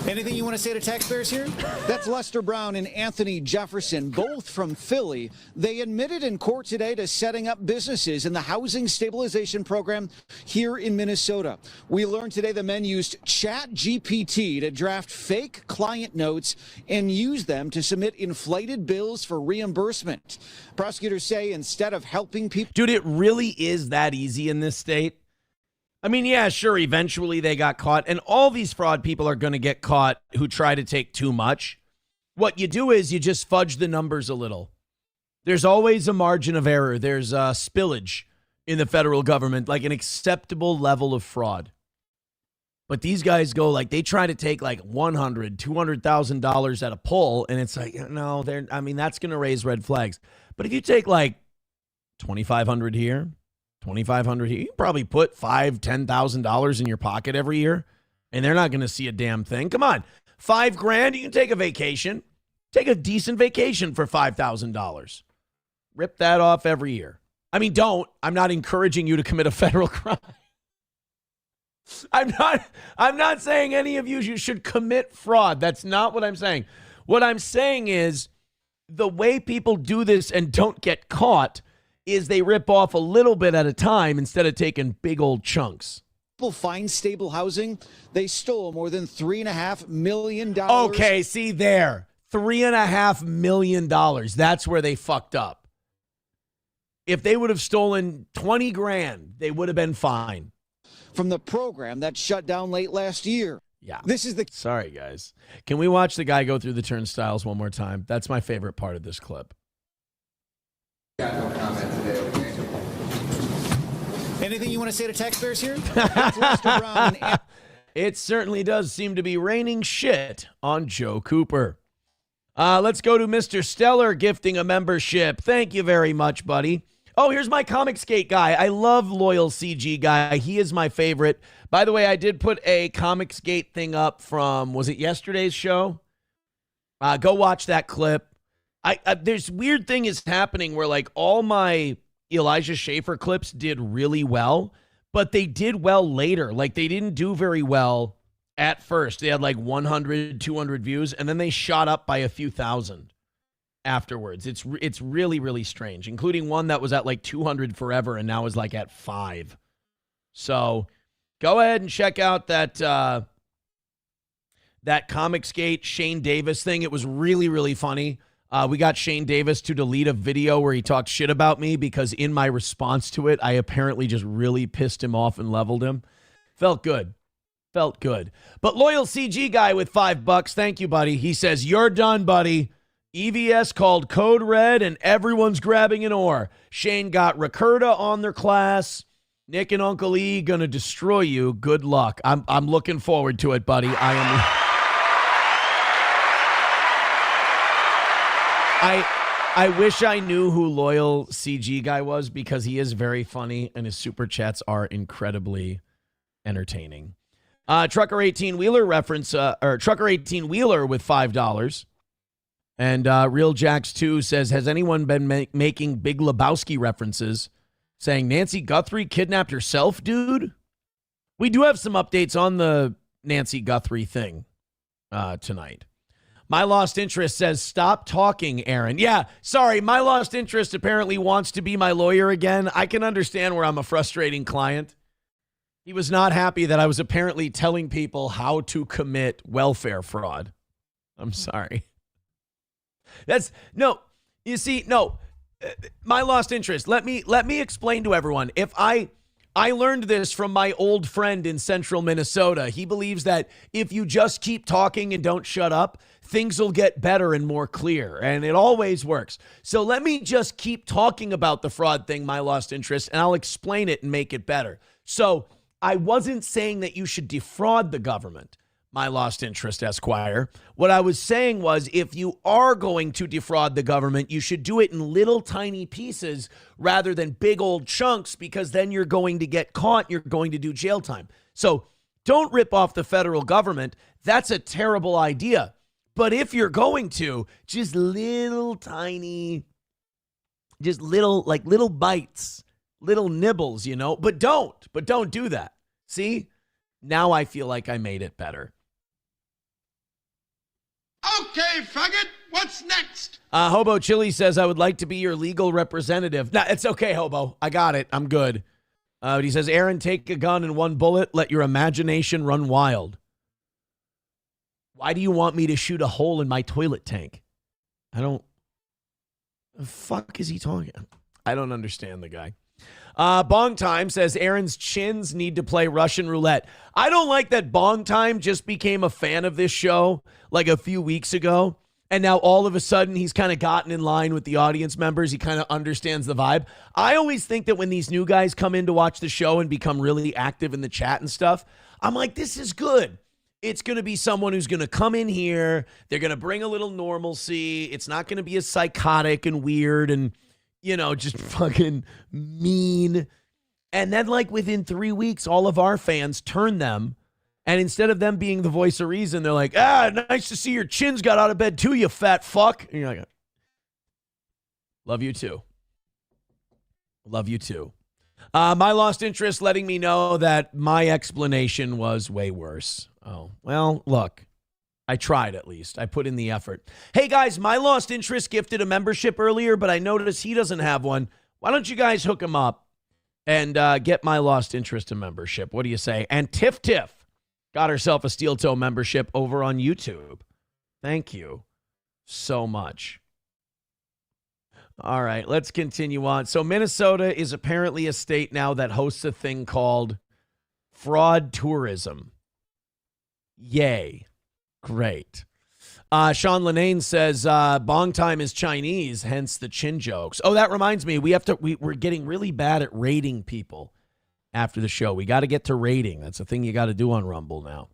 Anything you want to say to taxpayers here? That's Lester Brown and Anthony Jefferson, both from Philly. They admitted in court today to setting up businesses in the housing stabilization program here in Minnesota. We learned today the men used ChatGPT to draft fake client notes and use them to submit inflated bills for reimbursement. Prosecutors say instead of helping people... Dude, it really is that easy in this state. I mean, yeah, sure, eventually they got caught, and all these fraud people are going to get caught who try to take too much. What you do is you just fudge the numbers a little. There's always a margin of error. There's spillage in the federal government, like an acceptable level of fraud. But these guys go like, they try to take like $100,000, $200,000 at a pull, and it's like, no, that's going to raise red flags. But if you take like $2,500 here, $2,500 here, you probably put $5,000, $10,000 in your pocket every year, and they're not going to see a damn thing. Come on, $5,000, you can take a vacation, take a decent vacation for $5,000. Rip that off every year. I mean, don't. I'm not encouraging you to commit a federal crime. I'm not saying any of you should commit fraud. That's not what I'm saying. What I'm saying is the way people do this and don't get caught is they rip off a little bit at a time instead of taking big old chunks. People find stable housing. They stole more than $3.5 million. Okay, see there. $3.5 million. That's where they fucked up. If they would have stolen 20 grand, they would have been fine. From the program that shut down late last year. Yeah. This is the... Sorry, guys. Can we watch the guy go through the turnstiles one more time? That's my favorite part of this clip. Got no comment today, okay? Anything you want to say to taxpayers here? That's Lester Brown and It certainly does seem to be raining shit on Joe Cooper. Let's go to Mr. Stellar gifting a membership. Thank you very much, buddy. Oh, here's my Comicsgate guy. I love Loyal CG Guy. He is my favorite. By the way, I did put a Comicsgate thing up from, was it yesterday's show? Go watch that clip. There's weird thing is happening where like all my Elijah Schaffer clips did really well, but they did well later. Like they didn't do very well at first. They had like 100, 200 views, and then they shot up by a few thousand afterwards. It's really, really strange, including one that was at like 200 forever and now is like at 5. So go ahead and check out that Comicsgate Shane Davis thing. It was really, really funny. We got Shane Davis to delete a video where he talked shit about me because in my response to it, I apparently just really pissed him off and leveled him. Felt good. But Loyal CG Guy with $5. Thank you, buddy. He says, you're done, buddy. EVS called Code Red and everyone's grabbing an oar. Shane got Ricerda on their class. Nick and Uncle E gonna destroy you. Good luck. I'm looking forward to it, buddy. I wish I knew who Loyal CG Guy was because he is very funny and his super chats are incredibly entertaining. Trucker 18 Wheeler reference, or Trucker 18 Wheeler with $5. And Real Jacks 2 says, has anyone been making Big Lebowski references saying Nancy Guthrie kidnapped herself, dude? We do have some updates on the Nancy Guthrie thing tonight. My Lost Interest says, stop talking, Aaron. Yeah, sorry. My Lost Interest apparently wants to be my lawyer again. I can understand where I'm a frustrating client. He was not happy that I was apparently telling people how to commit welfare fraud. I'm sorry. My Lost Interest. Let me explain to everyone. If I learned this from my old friend in central Minnesota. He believes that if you just keep talking and don't shut up, things will get better and more clear. And it always works. So let me just keep talking about the fraud thing, My Lost Interest, and I'll explain it and make it better. So I wasn't saying that you should defraud the government, My Lost Interest, Esquire. What I was saying was if you are going to defraud the government, you should do it in little tiny pieces rather than big old chunks, because then you're going to get caught. You're going to do jail time. So don't rip off the federal government. That's a terrible idea. But if you're going to, just little tiny, just little bites, little nibbles, you know, but don't do that. See, now I feel like I made it better. Okay, faggot, what's next? Hobo Chili says, I would like to be your legal representative. Nah, it's okay, Hobo. I got it. I'm good. He says, Aaron, take a gun and one bullet. Let your imagination run wild. Why do you want me to shoot a hole in my toilet tank? The fuck is he talking? I don't understand the guy. Bong Time says Aaron's chins need to play Russian roulette. I don't like that Bong Time just became a fan of this show like a few weeks ago. And now all of a sudden he's kind of gotten in line with the audience members. He kind of understands the vibe. I always think that when these new guys come in to watch the show and become really active in the chat and stuff, I'm like, this is good. It's going to be someone who's going to come in here. They're going to bring a little normalcy. It's not going to be as psychotic and weird and, you know, just fucking mean. And then like within 3 weeks, all of our fans turn them. And instead of them being the voice of reason, they're like, nice to see your chins got out of bed too, you fat fuck. And you're like, love you too. Love you too. My Lost Interest letting me know that my explanation was way worse. Oh, well, look, I tried at least. I put in the effort. Hey, guys, My Lost Interest gifted a membership earlier, but I noticed he doesn't have one. Why don't you guys hook him up and get My Lost Interest a membership? What do you say? And Tiff got herself a Steel Toe membership over on YouTube. Thank you so much. All right, let's continue on. So Minnesota is apparently a state now that hosts a thing called fraud tourism. Yay. Great. Sean Lenane says Bong Time is Chinese, hence the chin jokes. Oh, that reminds me. We're getting really bad at rating people after the show. We got to get to rating. That's a thing you got to do on Rumble now.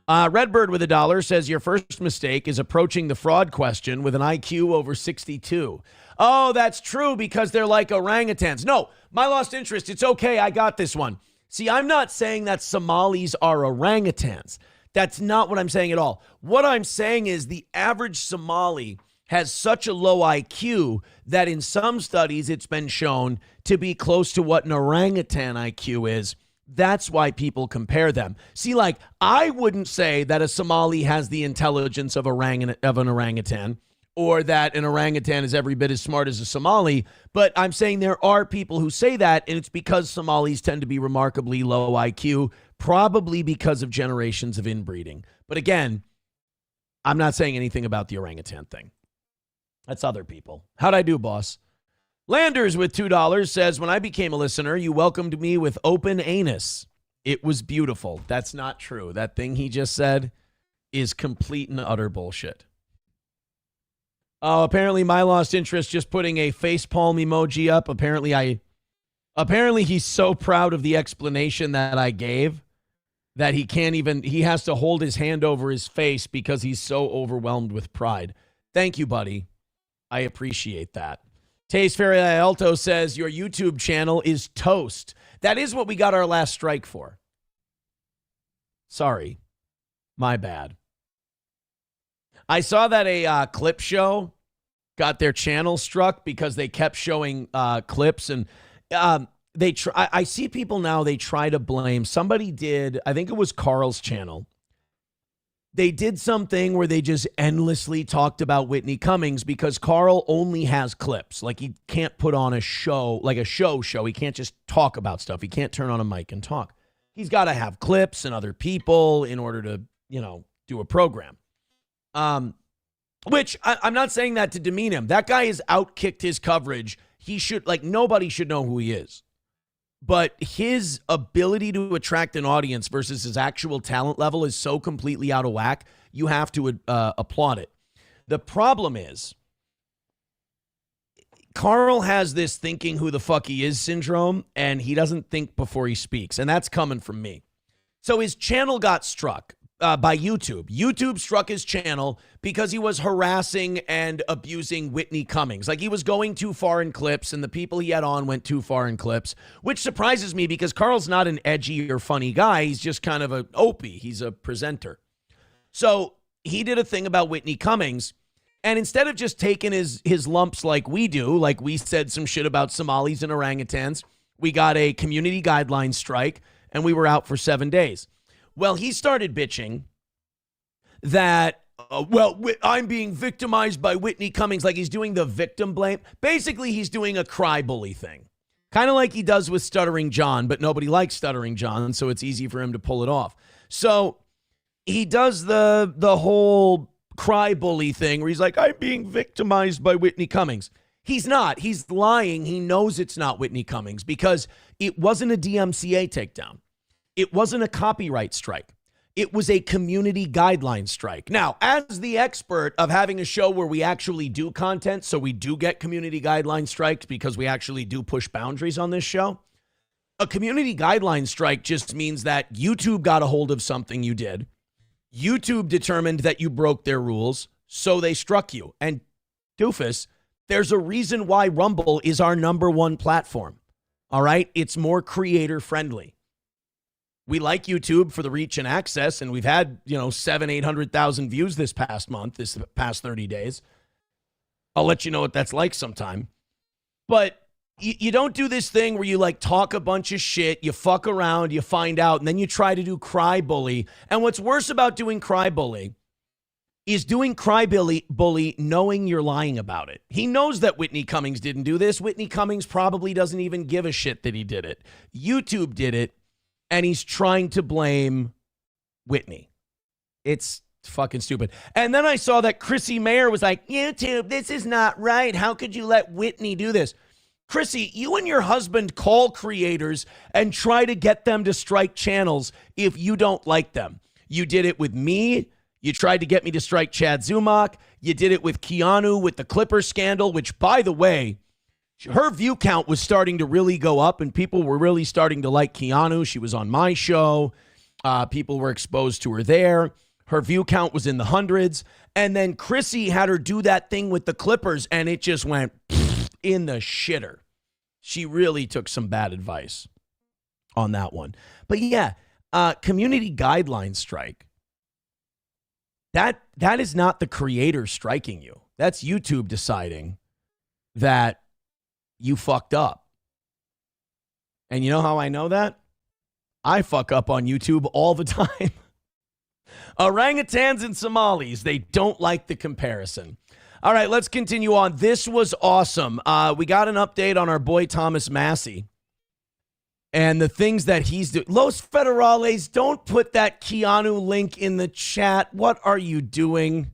Redbird with $1 says your first mistake is approaching the fraud question with an IQ over 62. Oh, that's true because they're like orangutans. No, my lost interest. It's okay. I got this one. See, I'm not saying that Somalis are orangutans. That's not what I'm saying at all. What I'm saying is the average Somali has such a low IQ that in some studies it's been shown to be close to what an orangutan IQ is. That's why people compare them. See, like, I wouldn't say that a Somali has the intelligence of an orangutan or that an orangutan is every bit as smart as a Somali, but I'm saying there are people who say that, and it's because Somalis tend to be remarkably low IQ, probably because of generations of inbreeding. But again, I'm not saying anything about the orangutan thing. That's other people. How'd I do, boss? Landers with $2 says, when I became a listener, you welcomed me with open anus. It was beautiful. That's not true. That thing he just said is complete and utter bullshit. Oh, apparently my lost interest just putting a facepalm emoji up. Apparently he's so proud of the explanation that I gave that he has to hold his hand over his face because he's so overwhelmed with pride. Thank you, buddy. I appreciate that. Taste Ferry Alto says, your YouTube channel is toast. That is what we got our last strike for. Sorry. My bad. I saw that a clip show got their channel struck because they kept showing clips. And I see people now, they try to blame. Somebody did, I think it was Carl's channel. They did something where they just endlessly talked about Whitney Cummings because Carl only has clips. Like, he can't put on a show, like a show. He can't just talk about stuff. He can't turn on a mic and talk. He's got to have clips and other people in order to, do a program. Which I'm not saying that to demean him. That guy has outkicked his coverage. He should, nobody should know who he is. But his ability to attract an audience versus his actual talent level is so completely out of whack, you have to applaud it. The problem is, Carl has this thinking who the fuck he is syndrome, and he doesn't think before he speaks, and that's coming from me. So his channel got struck by YouTube. YouTube struck his channel because he was harassing and abusing Whitney Cummings. Like, he was going too far in clips, and the people he had on went too far in clips, which surprises me because Carl's not an edgy or funny guy. He's just kind of a opie. He's a presenter. So he did a thing about Whitney Cummings, and instead of just taking his lumps like we do, like we said some shit about Somalis and orangutans, we got a community guideline strike, and we were out for 7 days. Well, he started bitching that, I'm being victimized by Whitney Cummings, like he's doing the victim blame. Basically, he's doing a cry bully thing, kind of like he does with Stuttering John, but nobody likes Stuttering John, so it's easy for him to pull it off. So he does the whole cry bully thing where he's like, I'm being victimized by Whitney Cummings. He's not. He's lying. He knows it's not Whitney Cummings because it wasn't a DMCA takedown. It wasn't a copyright strike. It was a community guideline strike. Now, as the expert of having a show where we actually do content, so we do get community guideline strikes because we actually do push boundaries on this show, a community guideline strike just means that YouTube got a hold of something you did. YouTube determined that you broke their rules, so they struck you. And doofus, there's a reason why Rumble is our #1 platform. All right? It's more creator friendly. We like YouTube for the reach and access, and we've had, 700,000-800,000 views this past 30 days. I'll let you know what that's like sometime. But you don't do this thing where you talk a bunch of shit, you fuck around, you find out, and then you try to do cry bully. And what's worse about doing cry bully is doing cry bully knowing you're lying about it. He knows that Whitney Cummings didn't do this. Whitney Cummings probably doesn't even give a shit that he did it. YouTube did it. And he's trying to blame Whitney. It's fucking stupid. And then I saw that Chrissy Mayer was like, YouTube, this is not right. How could you let Whitney do this? Chrissy, you and your husband call creators and try to get them to strike channels if you don't like them. You did it with me. You tried to get me to strike Chad Zumach. You did it with Keanu with the Clippers scandal, which, by the way, her view count was starting to really go up and people were really starting to like Keanu. She was on my show. People were exposed to her there. Her view count was in the hundreds. And then Chrissy had her do that thing with the Clippers, and it just went in the shitter. She really took some bad advice on that one. But yeah, community guidelines strike. That is not the creator striking you. That's YouTube deciding that you fucked up. And you know how I know that? I fuck up on YouTube all the time. Orangutans and Somalis, they don't like the comparison. All right, let's continue on. This was awesome. We got an update on our boy Thomas Massey and the things that he's doing. Los Federales, don't put that Keanu link in the chat. What are you doing?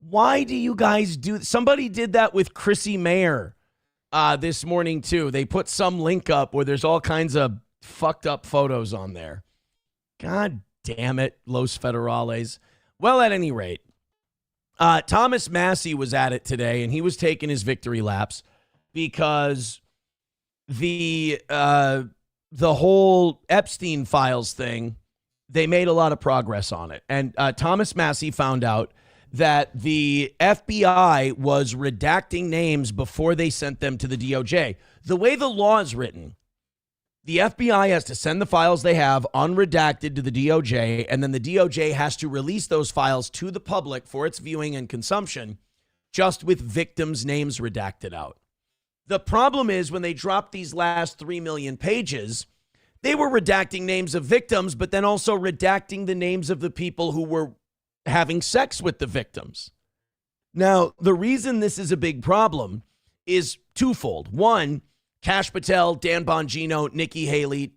Why do you guys do? Somebody did that with Chrissy Mayer this morning too. They put some link up where there's all kinds of fucked up photos on there. God damn it, Los Federales. Well, at any rate, Thomas Massey was at it today, and he was taking his victory laps because the whole Epstein files thing, they made a lot of progress on it. And Thomas Massey found out that the FBI was redacting names before they sent them to the DOJ. The way the law is written, the FBI has to send the files they have unredacted to the DOJ, and then the DOJ has to release those files to the public for its viewing and consumption, just with victims' names redacted out. The problem is when they dropped these last 3 million pages, they were redacting names of victims, but then also redacting the names of the people who were having sex with the victims. Now, the reason this is a big problem is twofold. One, Kash Patel, Dan Bongino, Nikki Haley,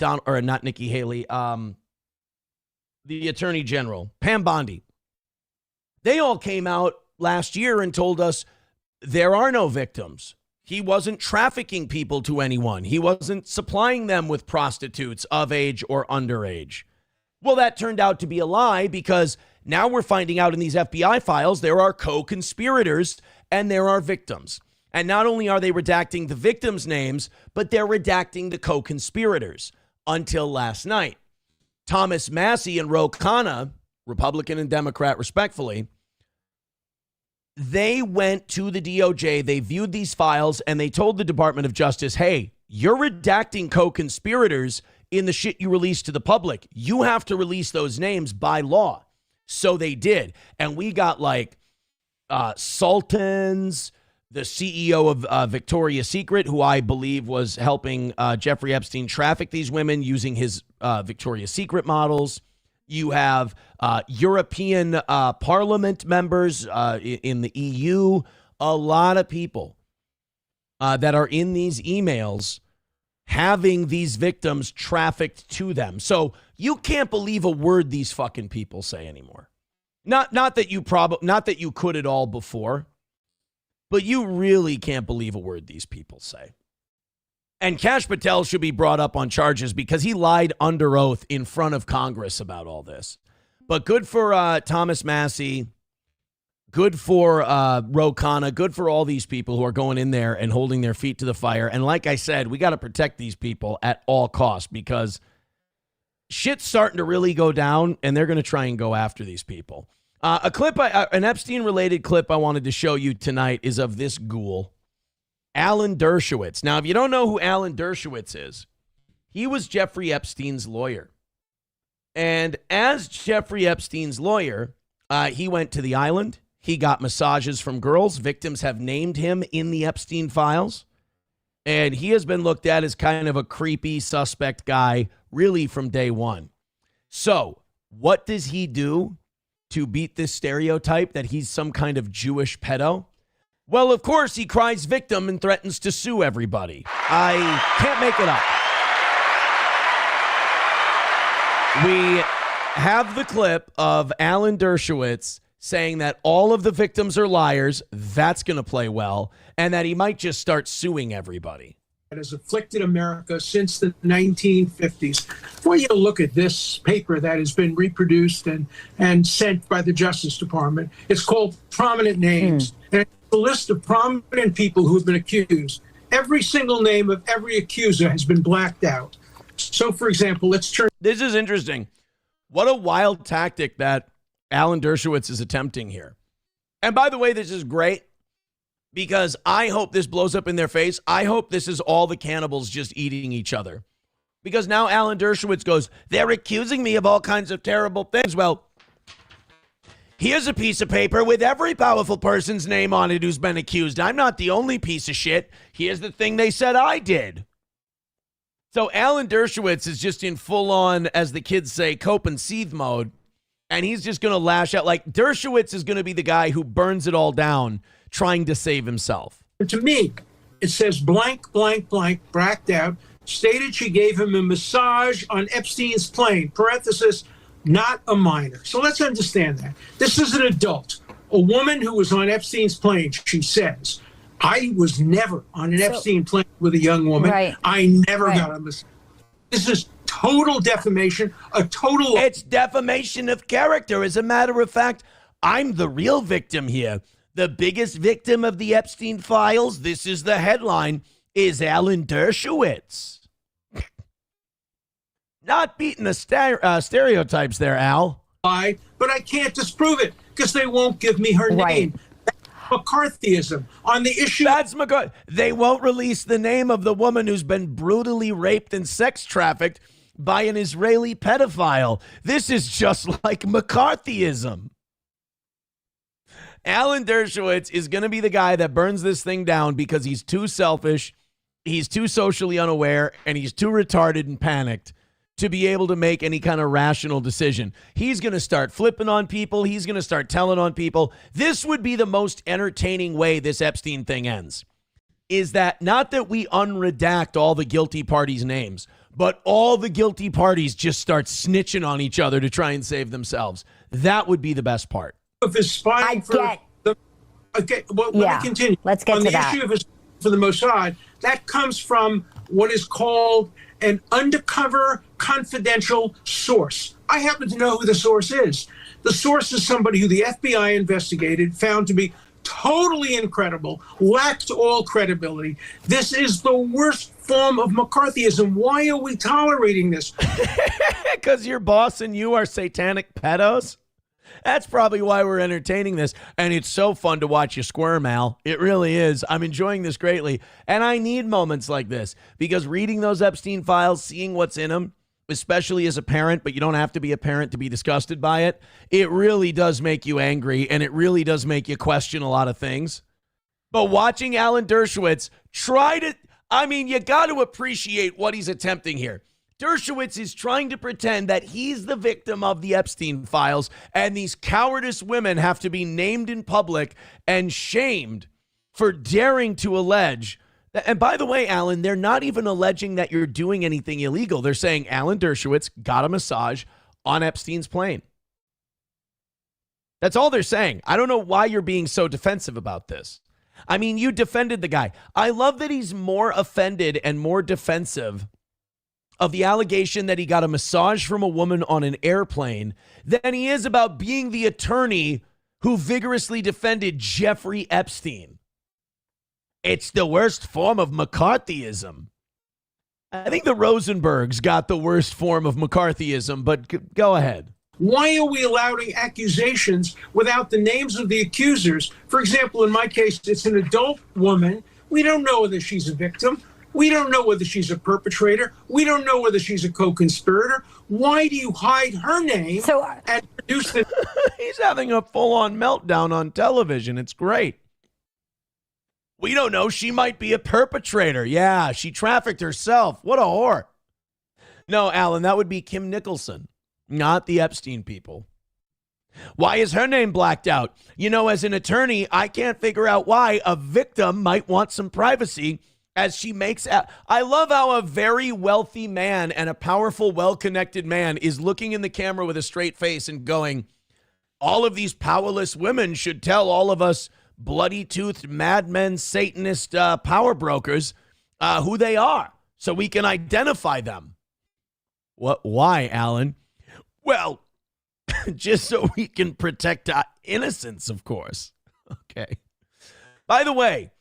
the Attorney General, Pam Bondi. They all came out last year and told us there are no victims. He wasn't trafficking people to anyone. He wasn't supplying them with prostitutes of age or underage. Well, that turned out to be a lie because now we're finding out in these FBI files there are co-conspirators and there are victims. And not only are they redacting the victims' names, but they're redacting the co-conspirators until last night. Thomas Massey and Ro Khanna, Republican and Democrat respectfully, they went to the DOJ, they viewed these files, and they told the Department of Justice, hey, you're redacting co-conspirators in the shit you release to the public. You have to release those names by law. So they did. And we got like Sultans, the CEO of Victoria's Secret, who I believe was helping Jeffrey Epstein traffic these women using his Victoria's Secret models. You have European Parliament members in the EU. A lot of people that are in these emails having these victims trafficked to them. So you can't believe a word these fucking people say anymore. Not that you could at all before. But you really can't believe a word these people say. And Kash Patel should be brought up on charges because he lied under oath in front of Congress about all this. But good for Thomas Massey. Good for Ro Khanna. Good for all these people who are going in there and holding their feet to the fire. And like I said, we got to protect these people at all costs because shit's starting to really go down and they're going to try and go after these people. A clip, an Epstein-related clip I wanted to show you tonight is of this ghoul, Alan Dershowitz. Now, if you don't know who Alan Dershowitz is, he was Jeffrey Epstein's lawyer. And as Jeffrey Epstein's lawyer, he went to the island. He got massages from girls. Victims have named him in the Epstein files. And he has been looked at as kind of a creepy, suspect guy, really from day one. So, what does he do to beat this stereotype that he's some kind of Jewish pedo? Well, of course, he cries victim and threatens to sue everybody. I can't make it up. We have the clip of Alan Dershowitz saying that all of the victims are liars. That's going to play well. And that he might just start suing everybody. That has afflicted America since the 1950s. I want you to look at this paper that has been reproduced and sent by the Justice Department. It's called Prominent Names. And it's a list of prominent people who have been accused. Every single name of every accuser has been blacked out. So, for example, let's turn. This is interesting. What a wild tactic that Alan Dershowitz is attempting here. And by the way, this is great because I hope this blows up in their face. I hope this is all the cannibals just eating each other. Because now Alan Dershowitz goes, they're accusing me of all kinds of terrible things. Well, here's a piece of paper with every powerful person's name on it who's been accused. I'm not the only piece of shit. Here's the thing they said I did. So Alan Dershowitz is just in full-on, as the kids say, cope and seethe mode, and he's just going to lash out. Like, Dershowitz is going to be the guy who burns it all down trying to save himself. To me, it says blank, blank, blank, blacked out, stated she gave him a massage on Epstein's plane, parenthesis, not a minor. So let's understand that. This is an adult, a woman who was on Epstein's plane, she says. I was never on an Epstein plane with a young woman. Right. I never got a massage. This is total defamation, a total... It's defamation of character. As a matter of fact, I'm the real victim here. The biggest victim of the Epstein files, this is the headline, is Alan Dershowitz. Not beating the stereotypes there, Al. But I can't disprove it because they won't give me her name. McCarthyism on the issue. That's McCarthy. They won't release the name of the woman who's been brutally raped and sex trafficked by an Israeli pedophile. This is just like McCarthyism. Alan Dershowitz is going to be the guy that burns this thing down because he's too selfish, he's too socially unaware, and he's too retarded and panicked to be able to make any kind of rational decision. He's going to start flipping on people. He's going to start telling on people. This would be the most entertaining way this Epstein thing ends, is that not that we unredact all the guilty parties' names, but all the guilty parties just start snitching on each other to try and save themselves. That would be the best part. Of his spying let me continue. Let's get on to the that. issue of his for the Mossad. That comes from what is called an undercover confidential source. I happen to know who the source is. The source is somebody who the FBI investigated, found to be totally incredible, lacked all credibility. This is the worst form of McCarthyism. Why are we tolerating this? Because your boss and you are satanic pedos? That's probably why we're entertaining this. And it's so fun to watch you squirm, Al. It really is. I'm enjoying this greatly. And I need moments like this because reading those Epstein files, seeing what's in them, especially as a parent, but you don't have to be a parent to be disgusted by it, it really does make you angry and it really does make you question a lot of things. But watching Alan Dershowitz you got to appreciate what he's attempting here. Dershowitz is trying to pretend that he's the victim of the Epstein files, and these cowardice women have to be named in public and shamed for daring to allege. And by the way, Alan, they're not even alleging that you're doing anything illegal. They're saying Alan Dershowitz got a massage on Epstein's plane. That's all they're saying. I don't know why you're being so defensive about this. I mean, you defended the guy. I love that he's more offended and more defensive of the allegation that he got a massage from a woman on an airplane than he is about being the attorney who vigorously defended Jeffrey Epstein. It's the worst form of McCarthyism. I think the Rosenbergs got the worst form of McCarthyism, but go ahead. Why are we allowing accusations without the names of the accusers? For example, in my case, it's an adult woman. We don't know whether she's a victim. We don't know whether she's a perpetrator. We don't know whether she's a co-conspirator. Why do you hide her name and produce the... He's having a full-on meltdown on television. It's great. We don't know. She might be a perpetrator. Yeah, she trafficked herself. What a whore. No, Alan, that would be Kim Nicholson, not the Epstein people. Why is her name blacked out? You know, as an attorney, I can't figure out why a victim might want some privacy as she makes out. I love how a very wealthy man and a powerful, well-connected man is looking in the camera with a straight face and going, all of these powerless women should tell all of us bloody-toothed madmen, Satanist power brokers who they are so we can identify them. What? Why, Alan? Well, just so we can protect our innocence, of course. Okay. By the way,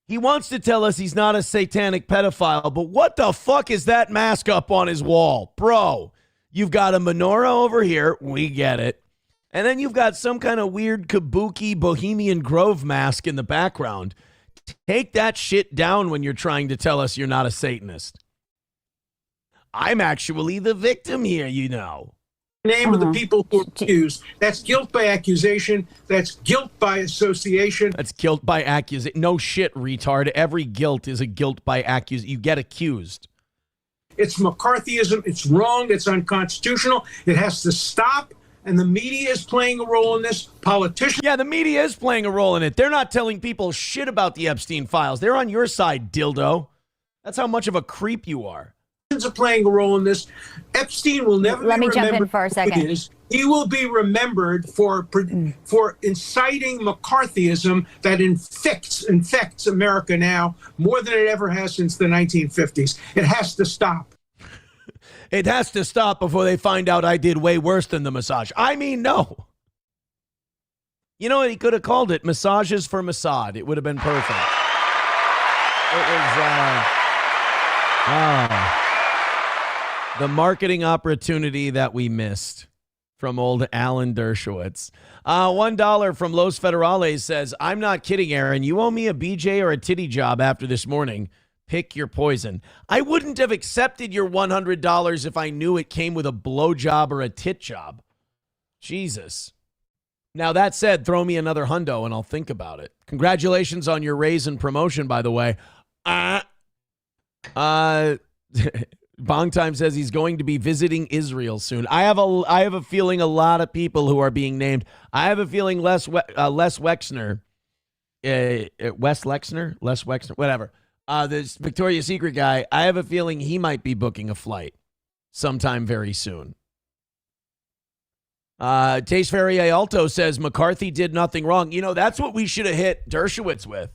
He wants to tell us he's not a satanic pedophile, but what the fuck is that mask up on his wall? Bro, you've got a menorah over here. We get it. And then you've got some kind of weird kabuki Bohemian Grove mask in the background. Take that shit down when you're trying to tell us you're not a Satanist. I'm actually the victim here, you know. Name of the people who are accused. That's guilt by accusation. That's guilt by association. That's guilt by accusation. No shit, retard. Every guilt is a guilt by accusation. You get accused. It's McCarthyism. It's wrong. It's unconstitutional. It has to stop. And the media is playing a role in this. Politicians. Yeah, the media is playing a role in it. They're not telling people shit about the Epstein files. They're on your side, dildo. That's how much of a creep you are. Are playing a role in this. Epstein will never Let be me jump in remembered for a second. He will be remembered for inciting McCarthyism that infects America now more than it ever has since the 1950s. It has to stop. It has to stop before they find out I did way worse than the massage. I mean, no. You know what? He could have called it Massages for Mossad. It would have been perfect. It was, the marketing opportunity that we missed from old Alan Dershowitz. $1 from Los Federales says, I'm not kidding, Aaron. You owe me a BJ or a titty job after this morning. Pick your poison. I wouldn't have accepted your $100 if I knew it came with a blowjob or a tit job. Jesus. Now, that said, throw me another hundo and I'll think about it. Congratulations on your raise and promotion, by the way. Bong Time says he's going to be visiting Israel soon. I have a feeling a lot of people who are being named. I have a feeling Les Wexner, whatever. This Victoria's Secret guy, I have a feeling he might be booking a flight sometime very soon. Taste Ferrier Alto says McCarthy did nothing wrong. You know, that's what we should have hit Dershowitz with.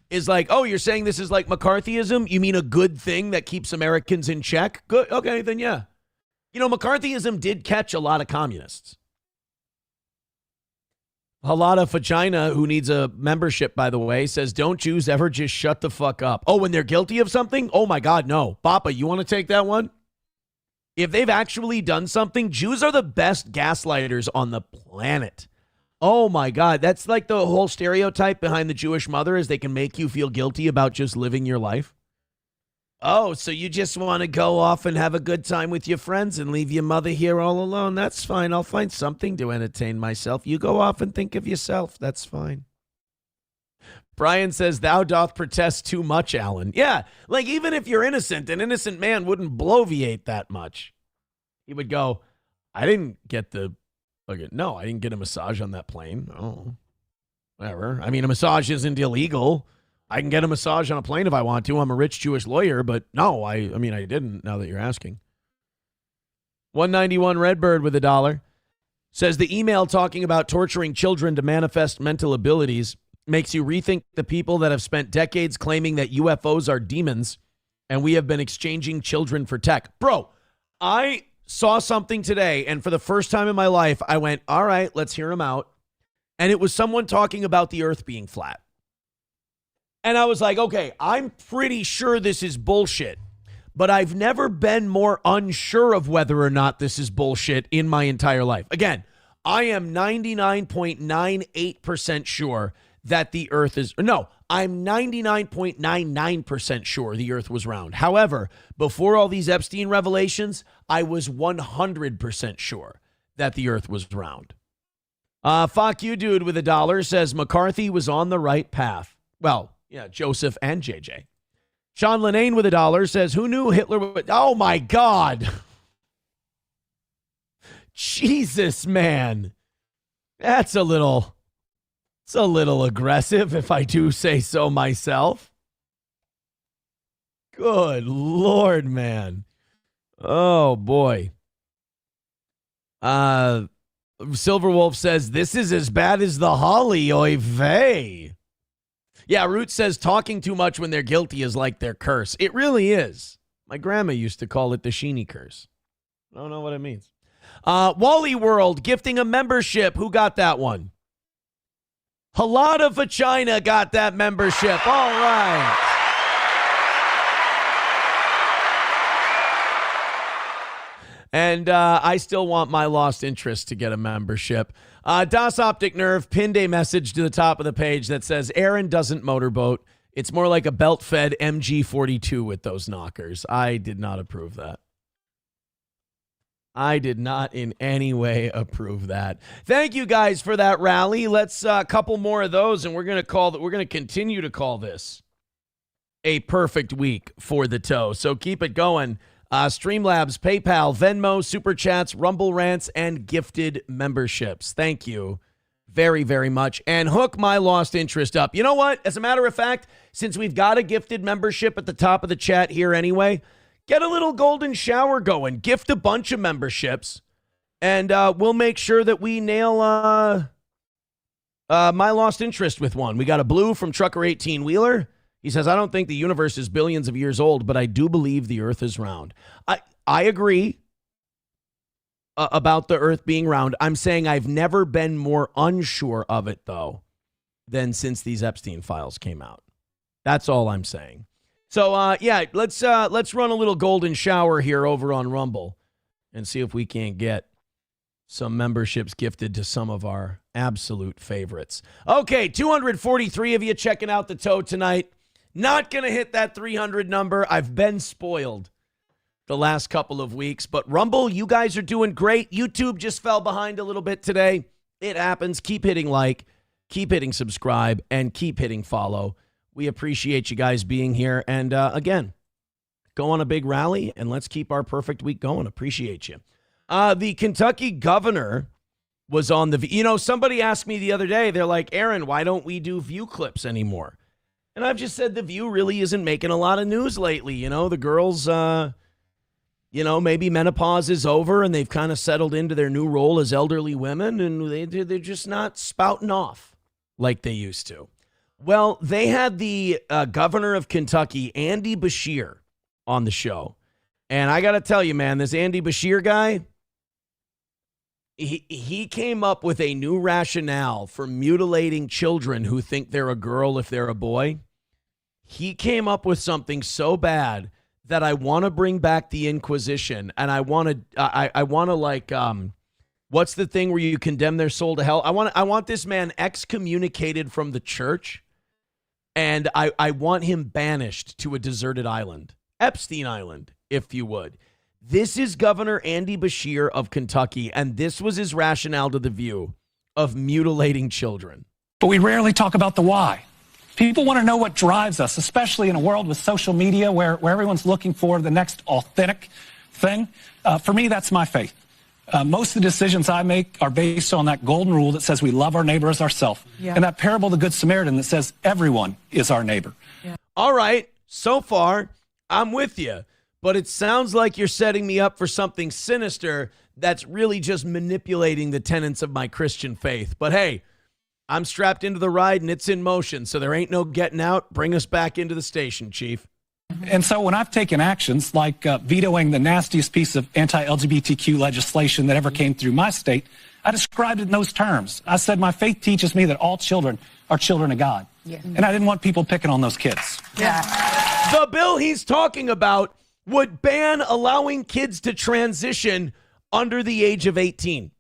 Is like, oh, you're saying this is like McCarthyism? You mean a good thing that keeps Americans in check? Good. Okay, then yeah. You know, McCarthyism did catch a lot of communists. A lot of vagina, who needs a membership, by the way, says, don't Jews ever just shut the fuck up? Oh, when they're guilty of something? Oh, my God, no. Papa, you want to take that one? If they've actually done something, Jews are the best gaslighters on the planet. Oh, my God. That's like the whole stereotype behind the Jewish mother is they can make you feel guilty about just living your life. Oh, so you just want to go off and have a good time with your friends and leave your mother here all alone? That's fine. I'll find something to entertain myself. You go off and think of yourself. That's fine. Brian says, thou doth protest too much, Alan. Yeah, like even if you're innocent, an innocent man wouldn't bloviate that much. He would go, I didn't get a massage on that plane. Oh, whatever. I mean, a massage isn't illegal. I can get a massage on a plane if I want to. I'm a rich Jewish lawyer, but no, I didn't, now that you're asking. 191 Redbird with $1 says the email talking about torturing children to manifest mental abilities makes you rethink the people that have spent decades claiming that UFOs are demons and we have been exchanging children for tech. Bro, I saw something today, and for the first time in my life, I went, all right, let's hear him out. And it was someone talking about the earth being flat. And I was like, okay, I'm pretty sure this is bullshit, but I've never been more unsure of whether or not this is bullshit in my entire life. Again, I am 99.98% sure that the earth is, no, I'm 99.99% sure the earth was round. However, before all these Epstein revelations, I was 100% sure that the earth was round. Fuck you, dude, with $1 says McCarthy was on the right path. Well, yeah, Joseph and JJ. Sean Linane with $1 says, who knew Hitler would... Oh, my God. Jesus, man. It's a little aggressive, if I do say so myself. Good Lord, man. Oh, boy. Silverwolf says, this is as bad as the Holly, oy vey. Yeah, Root says talking too much when they're guilty is like their curse. It really is. My grandma used to call it the Sheeny curse. I don't know what it means. Wally World gifting a membership. Who got that one? Halada Vagina got that membership. All right. And I still want my lost interest to get a membership. Das Optic Nerve pinned a message to the top of the page that says, Aaron doesn't motorboat. It's more like a belt-fed MG42 with those knockers. I did not approve that. I did not in any way approve that. Thank you guys for that rally. Let's a couple more of those, and we're going to continue to call this a perfect week for the toe. So keep it going. Streamlabs, PayPal, Venmo, Super Chats, Rumble Rants, and gifted memberships. Thank you very, very much. And hook my lost interest up. You know what? As a matter of fact, since we've got a gifted membership at the top of the chat here anyway, get a little golden shower going. Gift a bunch of memberships, and we'll make sure that we nail my lost interest with one. We got a blue from Trucker 18 Wheeler. He says, I don't think the universe is billions of years old, but I do believe the earth is round. I agree about the earth being round. I'm saying I've never been more unsure of it, though, than since these Epstein files came out. That's all I'm saying. So, yeah, let's run a little golden shower here over on Rumble and see if we can't get some memberships gifted to some of our absolute favorites. Okay, 243 of you checking out the toe tonight. Not going to hit that 300 number. I've been spoiled the last couple of weeks. But Rumble, you guys are doing great. YouTube just fell behind a little bit today. It happens. Keep hitting like, keep hitting subscribe, and keep hitting follow. We appreciate you guys being here. And again, go on a big rally, and let's keep our perfect week going. Appreciate you. The Kentucky governor was on the... You know, somebody asked me the other day, they're like, Aaron, why don't we do view clips anymore? And I've just said The View really isn't making a lot of news lately. You know, the girls, maybe menopause is over and they've kind of settled into their new role as elderly women, and they're just not spouting off like they used to. Well, they had the governor of Kentucky, Andy Beshear, on the show. And I got to tell you, man, this Andy Beshear guy, he came up with a new rationale for mutilating children who think they're a girl if they're a boy. He came up with something so bad that I want to bring back the Inquisition, and I want to what's the thing where you condemn their soul to hell? I want this man excommunicated from the church, and I want him banished to a deserted island, Epstein Island, if you would. This is Governor Andy Beshear of Kentucky, and this was his rationale to The View of mutilating children. But we rarely talk about the why. People want to know what drives us, especially in a world with social media where everyone's looking for the next authentic thing. For me, that's my faith. Most of the decisions I make are based on that golden rule that says we love our neighbor as ourselves, and that parable of the Good Samaritan that says everyone is our neighbor. Yeah. All right, so far, I'm with you. But it sounds like you're setting me up for something sinister that's really just manipulating the tenets of my Christian faith. But hey, I'm strapped into the ride and it's in motion, so there ain't no getting out. Bring us back into the station, Chief. And so when I've taken actions like vetoing the nastiest piece of anti-LGBTQ legislation that ever came through my state, I described it in those terms. I said my faith teaches me that all children are children of God. Yeah. And I didn't want people picking on those kids. Yeah. The bill he's talking about would ban allowing kids to transition under the age of 18.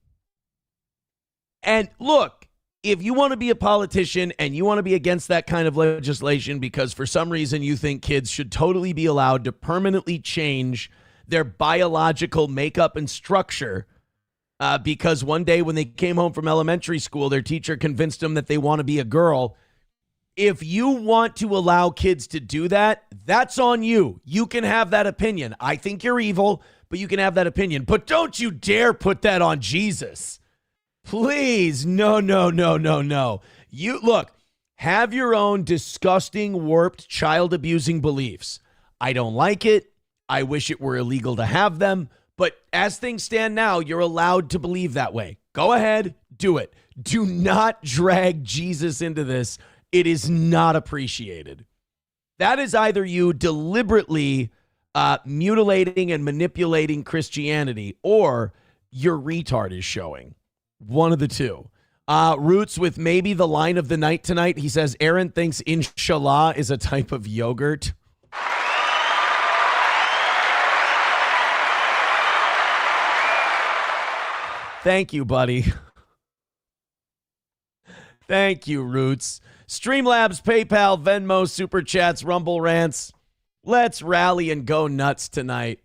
And look, if you want to be a politician and you want to be against that kind of legislation because for some reason you think kids should totally be allowed to permanently change their biological makeup and structure because one day when they came home from elementary school, their teacher convinced them that they want to be a girl. If you want to allow kids to do that, that's on you. You can have that opinion. I think you're evil, but you can have that opinion. But don't you dare put that on Jesus. Please. No. You look, have your own disgusting, warped, child-abusing beliefs. I don't like it. I wish it were illegal to have them. But as things stand now, you're allowed to believe that way. Go ahead, do it. Do not drag Jesus into this. It is not appreciated. That is either you deliberately mutilating and manipulating Christianity or your retard is showing. One of the two. Roots with maybe the line of the night tonight. He says, Aaron thinks inshallah is a type of yogurt. Thank you, buddy. Thank you, Roots. Streamlabs, PayPal, Venmo, Super Chats, Rumble Rants. Let's rally and go nuts tonight.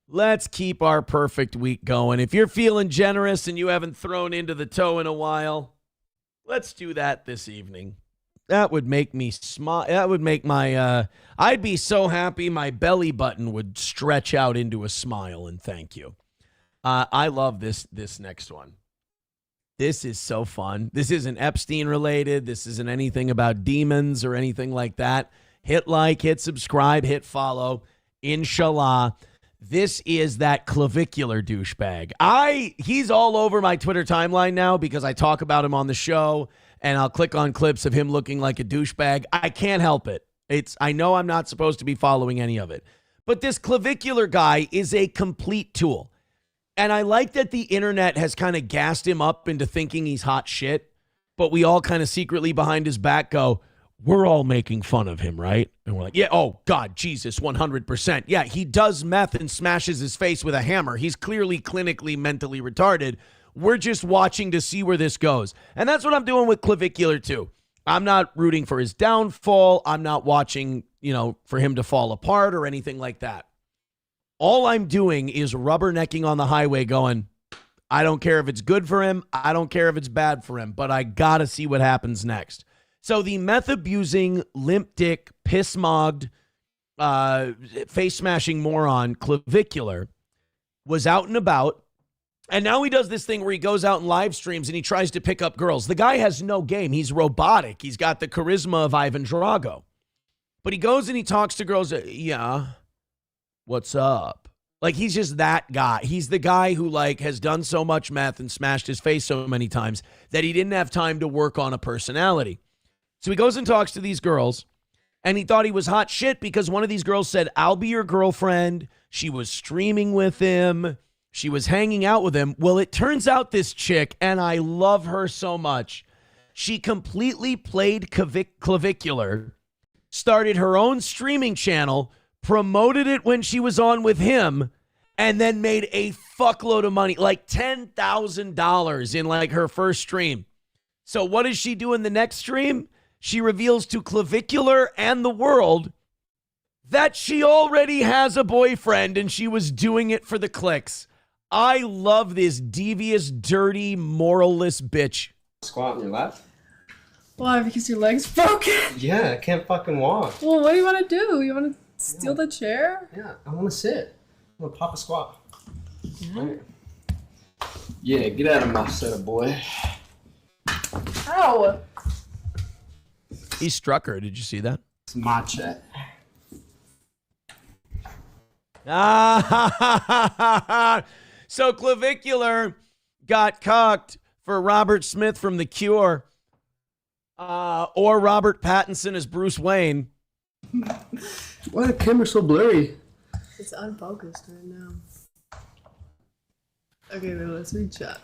Let's keep our perfect week going. If you're feeling generous and you haven't thrown into the toe in a while, let's do that this evening. That would make me smile. That would make my, I'd be so happy my belly button would stretch out into a smile, and thank you. I love this next one. This is so fun. This isn't Epstein related. This isn't anything about demons or anything like that. Hit like, hit subscribe, hit follow. Inshallah. This is that clavicular douchebag. He's all over my Twitter timeline now because I talk about him on the show, and I'll click on clips of him looking like a douchebag. I can't help it. I know I'm not supposed to be following any of it. But this clavicular guy is a complete tool. And I like that the internet has kind of gassed him up into thinking he's hot shit, but we all kind of secretly behind his back go, we're all making fun of him, right? And we're like, yeah, oh, God, Jesus, 100%. Yeah, he does meth and smashes his face with a hammer. He's clearly clinically mentally retarded. We're just watching to see where this goes. And that's what I'm doing with clavicular, too. I'm not rooting for his downfall. I'm not watching, for him to fall apart or anything like that. All I'm doing is rubbernecking on the highway going, I don't care if it's good for him. I don't care if it's bad for him, but I got to see what happens next. So the meth-abusing, limp dick, piss-mogged, face-smashing moron clavicular was out and about, and now he does this thing where he goes out and live streams and he tries to pick up girls. The guy has no game. He's robotic. He's got the charisma of Ivan Drago. But he goes and he talks to girls. Yeah. What's up? Like, he's just that guy. He's the guy who, has done so much meth and smashed his face so many times that he didn't have time to work on a personality. So he goes and talks to these girls, and he thought he was hot shit because one of these girls said, I'll be your girlfriend. She was streaming with him. She was hanging out with him. Well, it turns out this chick, and I love her so much, she completely played clavicular, started her own streaming channel, promoted it when she was on with him, and then made a fuckload of money, like $10,000 in her first stream. So what does she do in the next stream? She reveals to clavicular and the world that she already has a boyfriend and she was doing it for the clicks. I love this devious, dirty, moralless bitch. Squat on your lap? Why? Because your leg's broken? Yeah, I can't fucking walk. Well, what do you want to do? You want to steal the chair? Yeah, I want to sit. I want to pop a squat. Right. Yeah, get out of my setup, boy. Ow! He struck her. Did you see that? It's my chat. So clavicular got cucked for Robert Smith from The Cure, or Robert Pattinson as Bruce Wayne. Why the camera so blurry? It's unfocused right now. Okay, then let's reach up.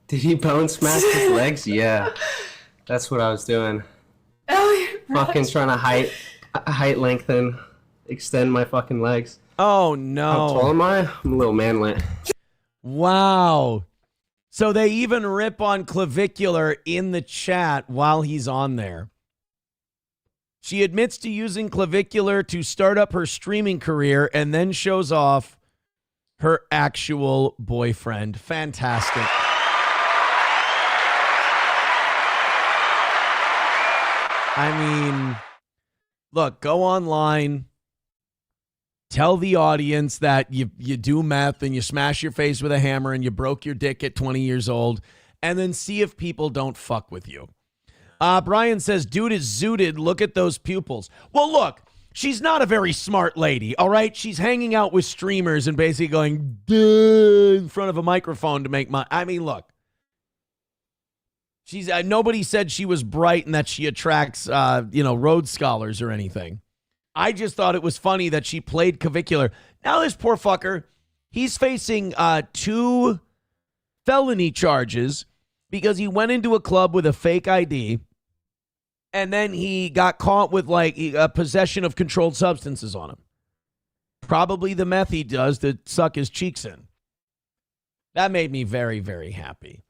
Did he bone smash his legs? Yeah. That's what I was doing. Oh, fucking trying to height lengthen, extend my fucking legs. Oh, no. How tall am I? I'm a little manlet. Wow. So they even rip on clavicular in the chat while he's on there. She admits to using clavicular to start up her streaming career and then shows off her actual boyfriend. Fantastic. I mean, look, go online, tell the audience that you do meth and you smash your face with a hammer and you broke your dick at 20 years old, and then see if people don't fuck with you. Brian says, dude is zooted. Look at those pupils. Well, look, she's not a very smart lady, all right? She's hanging out with streamers and basically going, duh, in front of a microphone to make money. I mean, look. She's nobody said she was bright and that she attracts, Rhodes Scholars or anything. I just thought it was funny that she played clavicular. Now this poor fucker, he's facing 2 felony charges because he went into a club with a fake ID and then he got caught with like a possession of controlled substances on him. Probably the meth he does to suck his cheeks in. That made me very, very happy.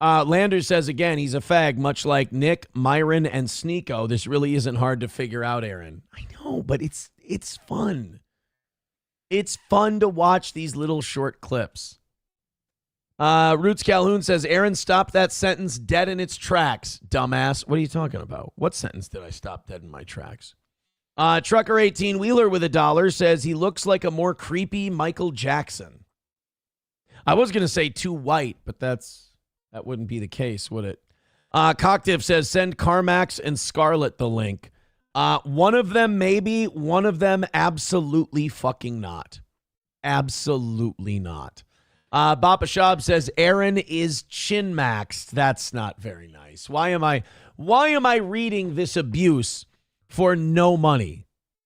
Landers says, again, he's a fag, much like Nick, Myron, and Sneeko. This really isn't hard to figure out, Aaron. I know, but it's fun. It's fun to watch these little short clips. Roots Calhoun says, Aaron, stop that sentence dead in its tracks, dumbass. What are you talking about? What sentence did I stop dead in my tracks? Trucker 18 Wheeler with $1 says he looks like a more creepy Michael Jackson. I was going to say too white, but that wouldn't be the case, would it? Cocktiff says, send Carmax and Scarlett the link. One of them maybe, one of them absolutely fucking not. Absolutely not. Bapa Shab says, Aaron is chin maxed. That's not very nice. Why am I reading this abuse for no money?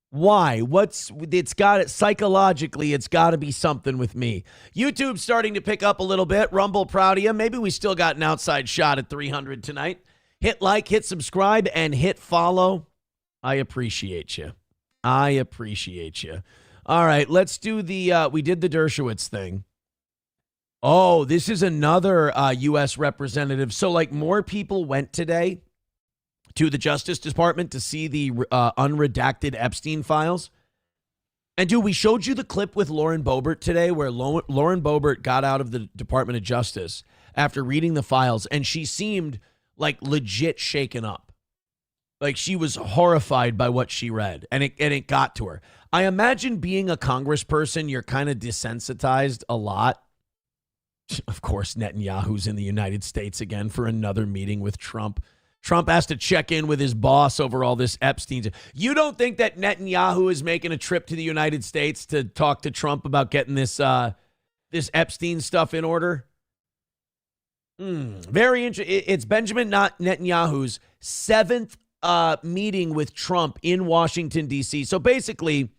Why? Psychologically, it's got to be something with me. YouTube's starting to pick up a little bit. Rumble, proud of you. Maybe we still got an outside shot at 300 tonight. Hit like, hit subscribe, and hit follow. I appreciate you. All right, let's do we did the Dershowitz thing. Oh, this is another U.S. representative. So, like, more people went today to the Justice Department to see the unredacted Epstein files. And, dude, we showed you the clip with Lauren Boebert today where Lauren Boebert got out of the Department of Justice after reading the files, and she seemed, like, legit shaken up. Like, she was horrified by what she read, and it got to her. I imagine being a congressperson, you're kind of desensitized a lot. Of course, Netanyahu's in the United States again for another meeting with Trump. Trump has to check in with his boss over all this Epstein. You don't think that Netanyahu is making a trip to the United States to talk to Trump about getting this Epstein stuff in order? Very interesting. It's Benjamin Netanyahu's 7th meeting with Trump in Washington, D.C. So basically,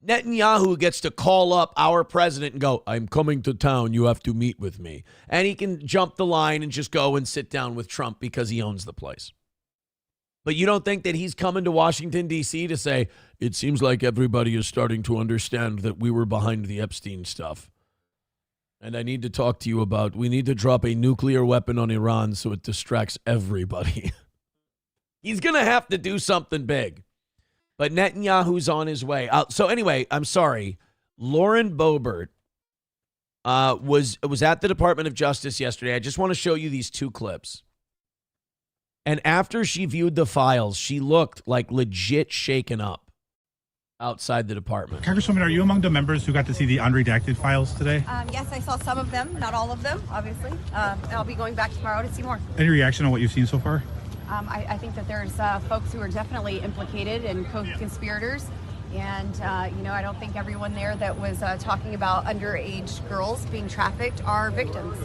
Netanyahu gets to call up our president and go, I'm coming to town. You have to meet with me. And he can jump the line and just go and sit down with Trump because he owns the place. But you don't think that he's coming to Washington, D.C. to say, it seems like everybody is starting to understand that we were behind the Epstein stuff. And I need to talk to you about, we need to drop a nuclear weapon on Iran so it distracts everybody. He's going to have to do something big. But Netanyahu's on his way. So anyway, I'm sorry. Lauren Boebert was at the Department of Justice yesterday. I just want to show you these two clips. And after she viewed the files, she looked like legit shaken up outside the department. Congresswoman, are you among the members who got to see the unredacted files today? Yes, I saw some of them, not all of them, obviously. And I'll be going back tomorrow to see more. Any reaction on what you've seen so far? I think that there's folks who are definitely implicated and co-conspirators. And, I don't think everyone there that was talking about underage girls being trafficked are victims.